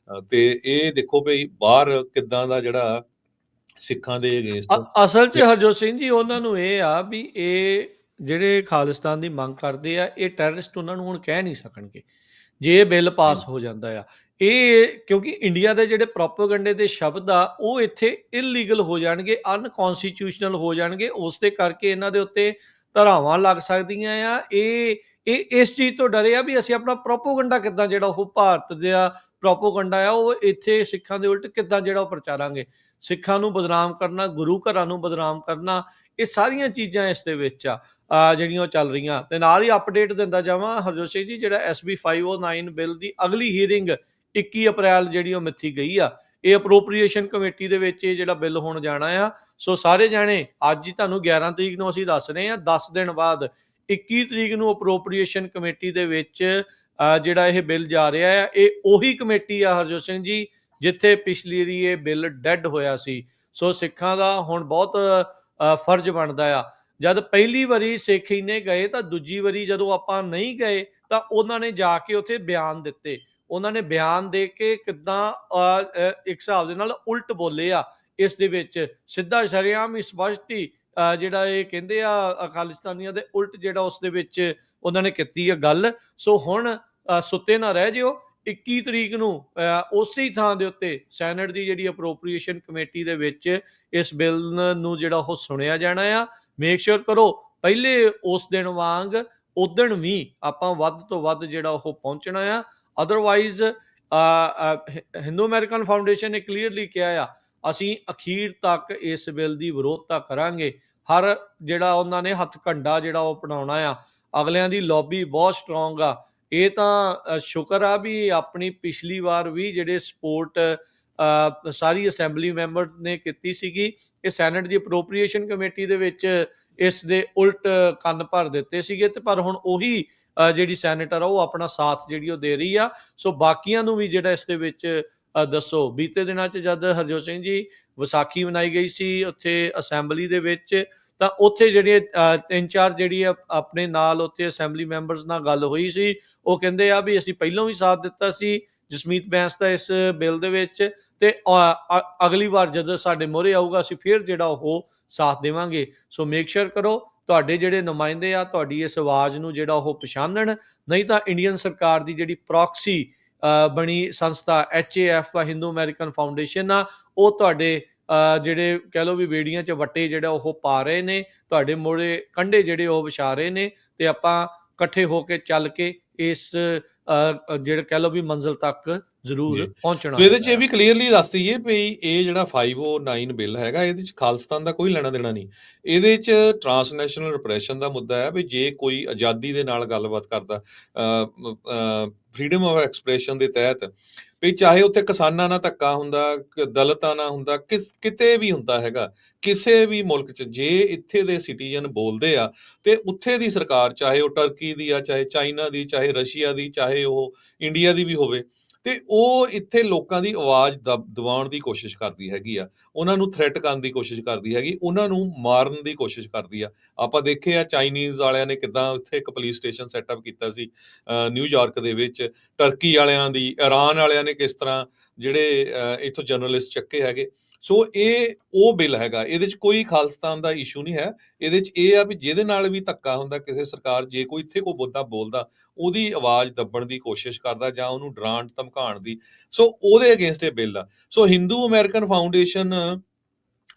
ਤੇ ਇਹ ਦੇਖੋ ਵੀ ਬਾਹਰ ਕਿੱਦਾਂ ਦਾ ਜਿਹੜਾ ਸਿੱਖਾਂ ਦੇ ਅਗੇਂਸਟ ਅਸਲ 'ਚ ਹਰਜੋਤ ਸਿੰਘ ਜੀ ਉਹਨਾਂ ਨੂੰ ਇਹ ਆ ਵੀ ਇਹ ਜਿਹੜੇ ਖਾਲਿਸਤਾਨ ਦੀ ਮੰਗ ਕਰਦੇ ਆ ਇਹ ਟੈਰਰਿਸਟ ਉਹਨਾਂ ਨੂੰ ਹੁਣ ਕਹਿ ਨਹੀਂ ਸਕਣਗੇ ਜੇ ਇਹ ਬਿੱਲ ਪਾਸ ਹੋ ਜਾਂਦਾ ਆ। ਇਹ ਕਿਉਂਕਿ ਇੰਡੀਆ ਦੇ ਜਿਹੜੇ ਪ੍ਰੋਪੇਗੈਂਡੇ ਦੇ ਸ਼ਬਦ ਆ ਉਹ ਇੱਥੇ ਇਲੀਗਲ ਹੋ ਜਾਣਗੇ, ਅਨਕਨਸਟੀਟਿਊਸ਼ਨਲ ਹੋ ਜਾਣਗੇ। ਉਸ ਦੇ ਕਰਕੇ ਇਹਨਾਂ ਦੇ ਉੱਤੇ ਧਾਰਾਵਾਂ ਲੱਗ ਸਕਦੀਆਂ ਆ। ਇਹ ਇਸ ਚੀਜ਼ ਤੋਂ ਡਰੇ ਆ ਵੀ ਅਸੀਂ ਆਪਣਾ ਪ੍ਰੋਪੇਗੈਂਡਾ ਕਿੱਦਾਂ ਜਿਹੜਾ ਉਹ ਭਾਰਤ ਦਾ ਪ੍ਰੋਪੇਗੈਂਡਾ ਆ ਉਹ ਇੱਥੇ ਸਿੱਖਾਂ ਦੇ ਉਲਟ ਕਿੱਦਾਂ ਜਿਹੜਾ ਉਹ ਪ੍ਰਚਾਰਾਂਗੇ। ਸਿੱਖਾਂ ਨੂੰ ਬਦਨਾਮ ਕਰਨਾ, ਗੁਰੂ ਘਰਾਂ ਨੂੰ ਬਦਨਾਮ ਕਰਨਾ, ਇਹ ਸਾਰੀਆਂ ਚੀਜ਼ਾਂ ਇਸ ਦੇ ਵਿੱਚ ਆ ਜਿਹੜੀਆਂ ਉਹ ਚੱਲ ਰਹੀਆਂ। ਤੇ ਨਾਲ ਹੀ ਅਪਡੇਟ ਦਿੰਦਾ ਜਾਵਾਂ ਹਰਜੋਤ ਸਿੰਘ ਜੀ, ਜਿਹੜਾ SB 509 ਬਿੱਲ ਦੀ ਅਗਲੀ ਹੀਅਰਿੰਗ 21 ਅਪ੍ਰੈਲ ਜਿਹੜੀ ਉਹ ਮਿੱਥੀ ਗਈ ਆ। ਇਹ ਅਪਰੋਪਰੀਏਸ਼ਨ ਕਮੇਟੀ ਦੇ ਵਿੱਚ ਇਹ ਜਿਹੜਾ ਬਿੱਲ ਹੁਣ ਜਾਣਾ ਆ। ਸੋ ਸਾਰੇ ਜਾਣੇ ਅੱਜ ਹੀ ਤੁਹਾਨੂੰ 11 ਤਰੀਕ ਨੂੰ ਅਸੀਂ ਦੱਸ ਰਹੇ ਹਾਂ, 10 ਦਿਨ ਬਾਅਦ 21 ਤਰੀਕ ਨੂੰ ਅਪਰੋਪਰੀਏਸ਼ਨ ਕਮੇਟੀ ਦੇ ਵਿੱਚ ਜਿਹੜਾ ਇਹ ਬਿੱਲ ਜਾ ਰਿਹਾ ਆ। ਇਹ ਉਹੀ ਕਮੇਟੀ ਆ ਹਰਜੋਤ ਸਿੰਘ ਜੀ ਜਿੱਥੇ ਪਿਛਲੀ ਵਾਰੀ ਇਹ ਬਿੱਲ ਡੈਡ ਹੋਇਆ ਸੀ। ਸੋ ਸਿੱਖਾਂ ਦਾ ਹੁਣ ਬਹੁਤ ਫਰਜ਼ ਬਣਦਾ ਆ। ਜਦ ਪਹਿਲੀ ਵਾਰੀ ਸਿੱਖ ਇੰਨੇ ਗਏ ਤਾਂ ਦੂਜੀ ਵਾਰੀ ਜਦੋਂ ਆਪਾਂ ਨਹੀਂ ਗਏ ਤਾਂ ਉਹਨਾਂ ਨੇ ਜਾ ਕੇ ਉੱਥੇ ਬਿਆਨ ਦਿੱਤੇ। ਉਹਨਾਂ ਨੇ ਬਿਆਨ ਦੇ ਕੇ ਕਿੱਦਾਂ ਇੱਕ ਹਿਸਾਬ ਦੇ ਨਾਲ ਉਲਟ ਬੋਲੇ ਆ ਇਸ ਦੇ ਵਿੱਚ ਸਿੱਧਾ ਸ਼ਰੇਆਮ ਹੀ ਸਪਸ਼ਟ ਹੀ ਜਿਹੜਾ ਇਹ ਕਹਿੰਦੇ ਆ ਖਾਲਿਸਤਾਨੀਆਂ ਦੇ ਉਲਟ ਜਿਹੜਾ ਉਸ ਦੇ ਵਿੱਚ ਉਹਨਾਂ ਨੇ ਕੀਤੀ ਆ ਗੱਲ। ਸੋ ਹੁਣ ਸੁੱਤੇ ਨਾ ਰਹਿ ਜਿਓ। 21 ਤਰੀਕ ਨੂੰ ਉਸੇ ਥਾਂ ਦੇ ਉੱਤੇ ਸੈਨੇਟ ਦੀ ਜਿਹੜੀ ਅਪਰੋਪਰੀਏਸ਼ਨ ਕਮੇਟੀ ਦੇ ਵਿੱਚ ਇਸ ਬਿੱਲ ਨੂੰ ਜਿਹੜਾ ਉਹ ਸੁਣਿਆ ਜਾਣਾ ਆ। ਮੇਕ ਸ਼ੋਰ ਕਰੋ ਪਹਿਲੇ ਉਸ ਦਿਨ ਵਾਂਗ ਉਦਣ ਵੀ ਆਪਾਂ ਵੱਧ ਤੋਂ ਵੱਧ ਜਿਹੜਾ ਉਹ ਪਹੁੰਚਣਾ ਆ। ਅਦਰਵਾਈਜ਼ ਹਿੰਦੂ ਅਮਰੀਕਨ ਫਾਊਂਡੇਸ਼ਨ ਨੇ ਕਲੀਅਰਲੀ ਕਿਹਾ ਆ ਅਸੀਂ ਅਖੀਰ ਤੱਕ ਇਸ ਬਿੱਲ ਦੀ ਵਿਰੋਧਤਾ ਕਰਾਂਗੇ। ਹਰ ਜਿਹੜਾ ਉਹਨਾਂ ਨੇ ਹੱਥ ਕੰਡਾ ਜਿਹੜਾ ਉਹ ਅਪਣਾਉਣਾ ਆ। ਅਗਲਿਆਂ ਦੀ ਲੌਬੀ ਬਹੁਤ ਸਟਰੋਂਗ ਆ। ਇਹ ਤਾਂ ਸ਼ੁਕਰ ਆ ਵੀ ਆਪਣੀ ਪਿਛਲੀ ਵਾਰ ਵੀ ਜਿਹੜੇ ਸਪੋਰਟ ਸਾਰੀ ਅਸੈਂਬਲੀ ਮੈਂਬਰ ਨੇ ਕੀਤੀ ਸੀਗੀ। ਇਹ ਸੈਨੇਟ ਦੀ ਅਪਰੋਪਰੀਏਸ਼ਨ ਕਮੇਟੀ ਦੇ ਵਿੱਚ ਇਸ ਦੇ ਉਲਟ ਕੰਨ ਭਰ ਦਿੱਤੇ ਸੀਗੇ ਤੇ ਪਰ ਹੁਣ ਉਹੀ ਜਿਹੜੀ ਸੈਨੇਟਰ ਆ ਉਹ ਆਪਣਾ ਸਾਥ ਜਿਹੜੀ ਉਹ ਦੇ ਰਹੀ ਆ। ਸੋ ਬਾਕੀਆਂ ਨੂੰ ਵੀ ਜਿਹੜਾ ਇਸ ਦੇ ਵਿੱਚ ਦੱਸੋ। ਬੀਤੇ ਦਿਨਾਂ 'ਚ ਜਦ ਹਰਜੋਤ ਸਿੰਘ ਜੀ ਵਿਸਾਖੀ ਮਨਾਈ ਗਈ ਸੀ ਉੱਥੇ ਅਸੈਂਬਲੀ ਦੇ ਵਿੱਚ ਤਾਂ ਉੱਥੇ ਜਿਹੜੇ 3-4 ਜਿਹੜੀ ਆਪਣੇ ਨਾਲ ਉੱਥੇ ਅਸੈਂਬਲੀ ਮੈਂਬਰਸ ਨਾਲ ਗੱਲ ਹੋਈ ਸੀ। ਉਹ ਕਹਿੰਦੇ ਆ ਵੀ ਅਸੀਂ ਪਹਿਲਾਂ ਵੀ ਸਾਥ ਦਿੱਤਾ ਸੀ ਜਸਮੀਤ ਬੈਂਸ ਦਾ ਇਸ ਬਿੱਲ ਦੇ ਵਿੱਚ ਤੇ ਅਗਲੀ ਵਾਰ ਜਦੋਂ ਸਾਡੇ ਮੋਹਰੇ ਆਊਗਾ ਅਸੀਂ ਫਿਰ ਜਿਹੜਾ ਉਹ ਸਾਥ ਦੇਵਾਂਗੇ। ਸੋ ਮੇਕ ਸ਼ੋਰ ਕਰੋ ਤੁਹਾਡੇ ਜਿਹੜੇ ਨੁਮਾਇੰਦੇ ਆ ਤੁਹਾਡੀ ਇਸ ਆਵਾਜ਼ ਨੂੰ ਜਿਹੜਾ ਉਹ ਪਛਾਣਨ। ਨਹੀਂ ਤਾਂ ਇੰਡੀਅਨ ਸਰਕਾਰ ਦੀ ਜਿਹੜੀ ਪ੍ਰੋਕਸੀ ਬਣੀ ਸੰਸਥਾ HAF ਹਿੰਦੂ ਅਮਰੀਕਨ ਫਾਊਂਡੇਸ਼ਨ ਆ ਉਹ ਤੁਹਾਡੇ ਜਿਹੜੇ ਕਹਿ ਲਓ ਵੀ ਬੇੜੀਆਂ 'ਚ ਵੱਟੇ ਜਿਹੜਾ ਉਹ ਪਾ ਰਹੇ ਨੇ, ਤੁਹਾਡੇ ਮੋਹਰੇ ਕੰਢੇ ਜਿਹੜੇ ਉਹ ਵਿਛਾ ਰਹੇ ਨੇ ਤੇ ਆਪਾਂ ਇਕੱਠੇ ਹੋ ਕੇ ਚੱਲ ਕੇ ਇਸ ਜਿਹੜਾ ਕਹਿ ਲਓ ਵੀ ਮੰਜ਼ਿਲ ਤੱਕ ਜ਼ਰੂਰ ਪਹੁੰਚਣਾ। ਇਹਦੇ 'ਚ ਇਹ ਵੀ ਕਲੀਅਰਲੀ ਦੱਸ ਦਈਏ ਵੀ ਇਹ ਜਿਹੜਾ 509 ਬਿੱਲ ਹੈਗਾ ਇਹਦੇ 'ਚ ਖਾਲਿਸਤਾਨ ਦਾ ਕੋਈ ਲੈਣਾ ਦੇਣਾ ਨਹੀਂ। ਇਹਦੇ 'ਚ ਟਰਾਂਸਨੈਸ਼ਨਲ ਰਿਪਰੈਸ਼ਨ ਦਾ ਮੁੱਦਾ ਹੈ ਵੀ ਜੇ ਕੋਈ ਆਜ਼ਾਦੀ ਦੇ ਨਾਲ ਗੱਲਬਾਤ ਕਰਦਾ ਫਰੀडम ਆਫ ਐਕਸਪ੍ਰੈਸ਼ਨ ਦੇ ਤਹਿਤ ਵੀ ਚਾਹੇ ਉੱਥੇ ਕਿਸਾਨਾਂ ਨਾਲ ਧੱਕਾ ਹੁੰਦਾ, ਦਲਿਤਾਂ ਨਾਲ ਹੁੰਦਾ, ਕਿਤੇ ਵੀ ਹੁੰਦਾ ਹੈਗਾ, ਕਿਸੇ ਵੀ ਮੁਲਕ 'ਚ ਜੇ ਇੱਥੇ ਦੇ ਸਿਟੀਜ਼ਨ ਬੋਲਦੇ ਆ ਤੇ ਉੱਥੇ ਦੀ ਸਰਕਾਰ ਚਾਹੇ ਉਹ ਟਰਕੀ ਦੀ ਆ, ਚਾਹੇ ਚਾਈਨਾ ਦੀ, ਚਾਹੇ ਰਸ਼ੀਆ ਦੀ, ਚਾਹੇ ਉਹ ਇੰਡੀਆ ਦੀ ਵੀ ਹੋਵੇ ਤੇ ਉਹ ਇੱਥੇ ਲੋਕਾਂ ਦੀ ਆਵਾਜ਼ ਦਬਾਉਣ ਦੀ ਕੋਸ਼ਿਸ਼ ਕਰਦੀ ਹੈਗੀ ਆ, ਉਹਨਾਂ ਨੂੰ ਥ੍ਰੈਟ ਕਰਨ ਦੀ ਕੋਸ਼ਿਸ਼ ਕਰਦੀ ਹੈਗੀ, ਉਹਨਾਂ ਨੂੰ ਮਾਰਨ ਦੀ ਕੋਸ਼ਿਸ਼ ਕਰਦੀ ਆ। ਆਪਾਂ ਦੇਖਿਆ ਚਾਈਨੀਜ਼ ਵਾਲਿਆਂ ਨੇ ਕਿੱਦਾਂ ਉੱਥੇ ਇੱਕ ਪੁਲਿਸ ਸਟੇਸ਼ਨ ਸੈਟਅਪ ਕੀਤਾ ਸੀ ਨਿਊਯਾਰਕ ਦੇ ਵਿੱਚ, ਟਰਕੀ ਵਾਲਿਆਂ ਦੀ, ਇਰਾਨ ਵਾਲਿਆਂ ਨੇ ਕਿਸ ਤਰ੍ਹਾਂ ਜਿਹੜੇ ਇੱਥੋਂ ਜਰਨਲਿਸਟ ਚੱਕੇ ਹੈਗੇ। ਸੋ ਇਹ ਉਹ ਬਿੱਲ ਹੈਗਾ, ਇਹਦੇ 'ਚ ਕੋਈ ਖਾਲਿਸਤਾਨ ਦਾ ਇਸ਼ੂ ਨਹੀਂ ਹੈ। ਇਹਦੇ 'ਚ ਇਹ ਆ ਵੀ ਜਿਹਦੇ ਨਾਲ ਵੀ ਧੱਕਾ ਹੁੰਦਾ ਕਿਸੇ ਸਰਕਾਰ, ਜੇ ਕੋਈ ਇੱਥੇ ਕੋਈ ਮੁੱਦਾ ਬੋਲਦਾ ਉਹਦੀ ਆਵਾਜ਼ ਦੱਬਣ ਦੀ ਕੋਸ਼ਿਸ਼ ਕਰਦਾ ਜਾਂ ਉਹਨੂੰ ਡਰਾਉਣ ਧਮਕਾਉਣ ਦੀ, ਸੋ ਉਹਦੇ ਅਗੇਂਸਟ ਇਹ ਬਿੱਲ ਆ। ਸੋ ਹਿੰਦੂ ਅਮਰੀਕਨ ਫਾਊਂਡੇਸ਼ਨ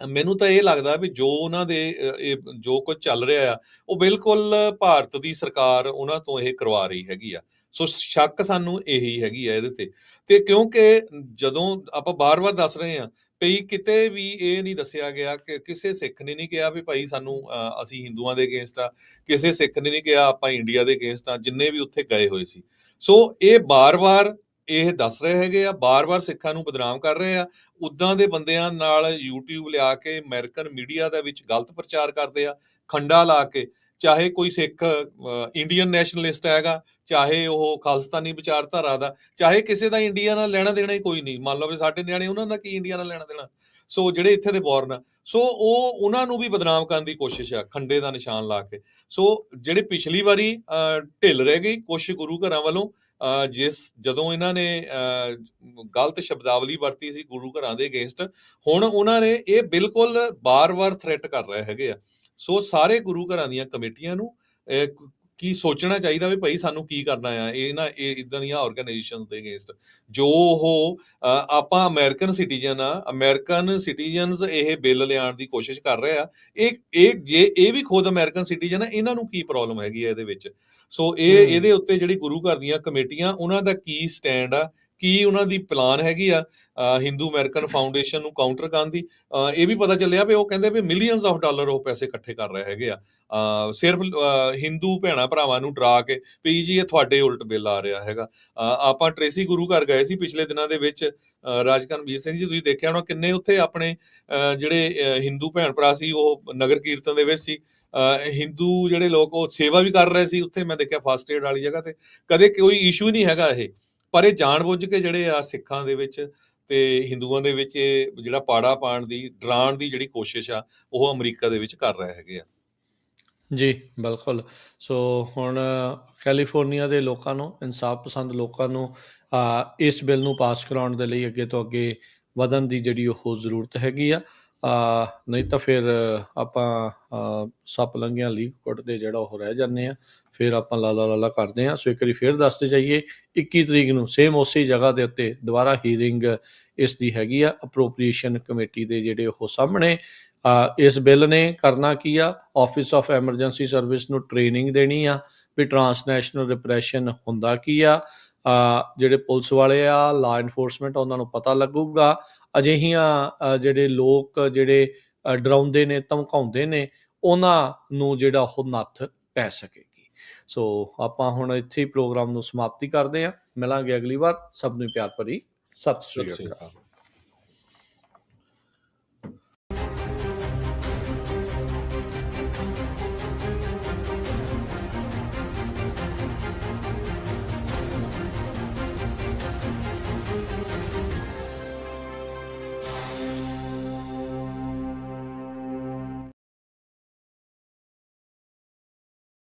ਮੈਨੂੰ ਤਾਂ ਇਹ ਲੱਗਦਾ ਵੀ ਜੋ ਉਹਨਾਂ ਦੇ ਇਹ ਜੋ ਕੁਝ ਚੱਲ ਰਿਹਾ ਆ, ਉਹ ਬਿਲਕੁਲ ਭਾਰਤ ਦੀ ਸਰਕਾਰ ਉਹਨਾਂ ਤੋਂ ਇਹ ਕਰਵਾ ਰਹੀ ਹੈਗੀ ਆ। ਸੋ ਸ਼ੱਕ ਸਾਨੂੰ ਇਹੀ ਹੈਗੀ ਆ ਇਹਦੇ ਤੇ ਕਿਉਂਕਿ ਜਦੋਂ ਆਪਾਂ ਬਾਰ-ਬਾਰ ਦੱਸ ਰਹੇ ਹਾਂ ਵੀ ਕਿਤੇ ਵੀ ਇਹ ਨਹੀਂ ਦੱਸਿਆ ਗਿਆ ਕਿ ਕਿਸੇ ਸਿੱਖ ਨੇ ਨਹੀਂ ਕਿਹਾ ਵੀ ਭਾਈ ਸਾਨੂੰ ਅਸੀਂ ਹਿੰਦੂਆਂ ਦੇ ਅਗੇਂਸਟ ਆ, ਕਿਸੇ ਸਿੱਖ ਨੇ ਨਹੀਂ ਕਿਹਾ ਆਪਾਂ ਇੰਡੀਆ ਦੇ ਅਗੇਂਸਟ ਆ, ਜਿੰਨੇ ਵੀ ਉੱਥੇ ਗਏ ਹੋਏ ਸੀ। ਸੋ ਇਹ ਬਾਰ-ਬਾਰ ਇਹ ਦੱਸ ਰਹੇ ਹੈਗੇ ਆ, ਬਾਰ-ਬਾਰ ਸਿੱਖਾਂ ਨੂੰ ਬਦਨਾਮ ਕਰ ਰਹੇ ਆ। ਉੱਦਾਂ ਦੇ ਬੰਦਿਆਂ ਨਾਲ YouTube ਲਿਆ ਕੇ ਅਮਰੀਕਨ ਮੀਡੀਆ ਦੇ ਵਿੱਚ ਗਲਤ ਪ੍ਰਚਾਰ ਕਰਦੇ ਆ, ਖੰਡਾ ਲਾ ਕੇ। ਚਾਹੇ ਕੋਈ ਸਿੱਖ ਇੰਡੀਅਨ ਨੈਸ਼ਨਲਿਸਟ ਹੈਗਾ, ਚਾਹੇ ਉਹ ਖਾਲਿਸਤਾਨੀ ਵਿਚਾਰਧਾਰਾ ਦਾ, ਚਾਹੇ ਕਿਸੇ ਦਾ ਇੰਡੀਆ ਨਾਲ ਲੈਣਾ ਦੇਣਾ ਹੀ ਕੋਈ ਨਹੀਂ। ਮੰਨ ਲਓ ਵੀ ਸਾਡੇ ਨਿਆਣੇ, ਉਹਨਾਂ ਦਾ ਕੀ ਇੰਡੀਆ ਨਾਲ ਲੈਣਾ ਦੇਣਾ। ਸੋ ਜਿਹੜੇ ਇੱਥੇ ਦੇ ਬੋਰਨ ਆ, ਸੋ ਉਹ ਉਹਨਾਂ ਨੂੰ ਵੀ ਬਦਨਾਮ ਕਰਨ ਦੀ ਕੋਸ਼ਿਸ਼ ਆ, ਖੰਡੇ ਦਾ ਨਿਸ਼ਾਨ ਲਾ ਕੇ। ਸੋ ਜਿਹੜੇ ਪਿਛਲੀ ਵਾਰੀ ਢਿੱਲ ਰਹਿ ਗਈ ਕੁਛ ਗੁਰੂ ਘਰਾਂ ਵੱਲੋਂ, ਜਦੋਂ ਇਹਨਾਂ ਨੇ ਗਲਤ ਸ਼ਬਦਾਵਲੀ ਵਰਤੀ ਸੀ ਗੁਰੂ ਘਰਾਂ ਦੇ ਅਗੇਂਸਟ, ਹੁਣ ਉਹਨਾਂ ਨੇ ਇਹ ਬਿਲਕੁਲ ਬਾਰ-ਬਾਰ ਥ੍ਰੈਟ ਕਰ ਰਹੇ ਹੈਗੇ ਆ। ਸੋ ਸਾਰੇ ਗੁਰੂ ਘਰਾਂ ਦੀਆਂ ਕਮੇਟੀਆਂ ਨੂੰ ਕੀ ਸੋਚਣਾ ਚਾਹੀਦਾ ਵੀ ਭਾਈ ਸਾਨੂੰ ਕੀ ਕਰਨਾ ਆ ਇਹ ਇਦਾਂ ਦੀਆਂ ਆਰਗੇਨਾਈਜੇਸ਼ਨ ਦੇ ਅਗੇਂਸਟ। ਜੋ ਉਹ ਆਪਾਂ ਅਮਰੀਕਨ ਸਿਟੀਜ਼ਨ ਆ, ਅਮਰੀਕਨ ਸਿਟੀਜ਼ਨਸ ਇਹ ਬਿੱਲ ਲਿਆਉਣ ਦੀ ਕੋਸ਼ਿਸ਼ ਕਰ ਰਹੇ ਆ। ਜੇ ਇਹ ਵੀ ਖੁਦ ਅਮਰੀਕਨ ਸਿਟੀਜ਼ਨ ਆ, ਇਹਨਾਂ ਨੂੰ ਕੀ ਪ੍ਰੋਬਲਮ ਹੈਗੀ ਆ ਇਹਦੇ ਵਿੱਚ? ਸੋ ਇਹਦੇ ਉੱਤੇ ਜਿਹੜੀ ਗੁਰੂ ਘਰ ਦੀਆਂ ਕਮੇਟੀਆਂ, ਉਹਨਾਂ ਦਾ ਕੀ ਸਟੈਂਡ ਆ, ਕੀ ਉਹਨਾਂ ਦੀ ਪਲਾਨ ਹੈਗੀ ਆ ਹਿੰਦੂ ਅਮਰੀਕਨ ਫਾਊਂਡੇਸ਼ਨ ਨੂੰ ਕਾਊਂਟਰ ਕਰਨ ਦੀ? ਇਹ ਵੀ ਪਤਾ ਚੱਲਿਆ ਵੀ ਉਹ ਕਹਿੰਦੇ ਵੀ ਮਿਲੀਅਨਸ ਆਫ ਡਾਲਰ ਉਹ ਪੈਸੇ ਇਕੱਠੇ ਕਰ ਰਹੇ ਹੈਗੇ ਆ, ਸਿਰਫ ਹਿੰਦੂ ਭੈਣਾਂ ਭਰਾਵਾਂ ਨੂੰ ਡਰਾ ਕੇ ਵੀ ਜੀ ਇਹ ਤੁਹਾਡੇ ਉਲਟ ਬਿੱਲ ਆ ਰਿਹਾ ਹੈਗਾ। ਆਪਾਂ ਟ੍ਰੇਸੀ ਗੁਰੂ ਘਰ ਗਏ ਸੀ ਪਿਛਲੇ ਦਿਨਾਂ ਦੇ ਵਿੱਚ, ਰਾਜਕਰਮਵੀਰ ਸਿੰਘ ਜੀ, ਤੁਸੀਂ ਦੇਖਿਆ ਹੋਣਾ ਕਿੰਨੇ ਉੱਥੇ ਆਪਣੇ ਜਿਹੜੇ ਹਿੰਦੂ ਭੈਣ ਭਰਾ ਸੀ ਉਹ ਨਗਰ ਕੀਰਤਨ ਦੇ ਵਿੱਚ ਸੀ। ਹਿੰਦੂ ਜਿਹੜੇ ਲੋਕ ਉਹ ਸੇਵਾ ਵੀ ਕਰ ਰਹੇ ਸੀ ਉੱਥੇ, ਮੈਂ ਦੇਖਿਆ ਫਸਟ ਏਡ ਵਾਲੀ ਜਗ੍ਹਾ ਤੇ। ਕਦੇ ਕੋਈ ਇਸ਼ੂ ਨਹੀਂ ਹੈਗਾ ਇਹ, ਪਰ ਇਹ ਜਾਣਬੁੱਝ ਕੇ ਜਿਹੜੇ ਆ ਸਿੱਖਾਂ ਦੇ ਵਿੱਚ ਤੇ ਹਿੰਦੂਆਂ ਦੇ ਵਿੱਚ ਇਹ ਜਿਹੜਾ ਪਾੜਾ ਪਾਉਣ ਦੀ, ਡਰਾਉਣ ਦੀ ਜਿਹੜੀ ਕੋਸ਼ਿਸ਼ ਆ, ਉਹ ਅਮਰੀਕਾ ਦੇ ਵਿੱਚ ਕਰ ਰਹੇ ਹੈਗੇ ਆ। ਜੀ ਬਿਲਕੁਲ। ਸੋ ਹੁਣ ਕੈਲੀਫੋਰਨੀਆ ਦੇ ਲੋਕਾਂ ਨੂੰ, ਇਨਸਾਫ ਪਸੰਦ ਲੋਕਾਂ ਨੂੰ ਇਸ ਬਿੱਲ ਨੂੰ ਪਾਸ ਕਰਾਉਣ ਦੇ ਲਈ ਅੱਗੇ ਤੋਂ ਅੱਗੇ ਵਧਣ ਦੀ ਜਿਹੜੀ ਉਹ ਜ਼ਰੂਰਤ ਹੈਗੀ ਆ। ਨਹੀਂ ਤਾਂ ਫਿਰ ਆਪਾਂ ਸੱਪ ਲੰਘਿਆਂ ਲੀਕ ਕੁੱਟਦੇ ਜਿਹੜਾ ਉਹ ਰਹਿ ਜਾਂਦੇ ਆ, ਫਿਰ ਆਪਾਂ ਲਾਲਾ ਲਾਲਾ ਕਰਦੇ ਹਾਂ। ਸੋ ਇੱਕ ਵਾਰੀ ਫਿਰ ਦੱਸਦੇ ਜਾਈਏ, 21 ਤਰੀਕ ਨੂੰ ਸੇਮ ਉਸੇ ਜਗ੍ਹਾ ਦੇ ਉੱਤੇ ਦੁਬਾਰਾ ਹੀਰਿੰਗ ਇਸ ਦੀ ਹੈਗੀ ਆ, ਅਪਰੋਪਰੀਏਸ਼ਨ ਕਮੇਟੀ ਦੇ ਜਿਹੜੇ ਉਹ ਸਾਹਮਣੇ। ਇਸ ਬਿੱਲ ਨੇ ਕਰਨਾ ਕੀ ਆ, ਆਫਿਸ ਆਫ ਐਮਰਜੈਂਸੀ ਸਰਵਿਸ ਨੂੰ ਟ੍ਰੇਨਿੰਗ ਦੇਣੀ ਆ ਵੀ ਟਰਾਂਸਨੈਸ਼ਨਲ ਰਿਪਰੈਸ਼ਨ ਹੁੰਦਾ ਕੀ ਆ। ਜਿਹੜੇ ਪੁਲਿਸ ਵਾਲੇ ਆ, ਲਾ ਇਨਫੋਰਸਮੈਂਟ, ਉਹਨਾਂ ਨੂੰ ਪਤਾ ਲੱਗੂਗਾ ਅਜਿਹੀਆਂ ਜਿਹੜੇ ਲੋਕ ਜਿਹੜੇ ਡਰਾਉਂਦੇ ਨੇ, ਧਮਕਾਉਂਦੇ ਨੇ, ਉਹਨਾਂ ਨੂੰ ਜਿਹੜਾ ਉਹ ਨੱਥ ਪੈ ਸਕੇਗੀ। ਸੋ ਆਪਾਂ ਹੁਣ ਇੱਥੇ ਹੀ ਪ੍ਰੋਗਰਾਮ ਨੂੰ ਸਮਾਪਤੀ ਕਰਦੇ ਹਾਂ। ਮਿਲਾਂਗੇ ਅਗਲੀ ਵਾਰ। ਸਭ ਨੂੰ ਪਿਆਰ ਭਰੀ ਸਤਿ ਸ੍ਰੀ ਅਕਾਲ।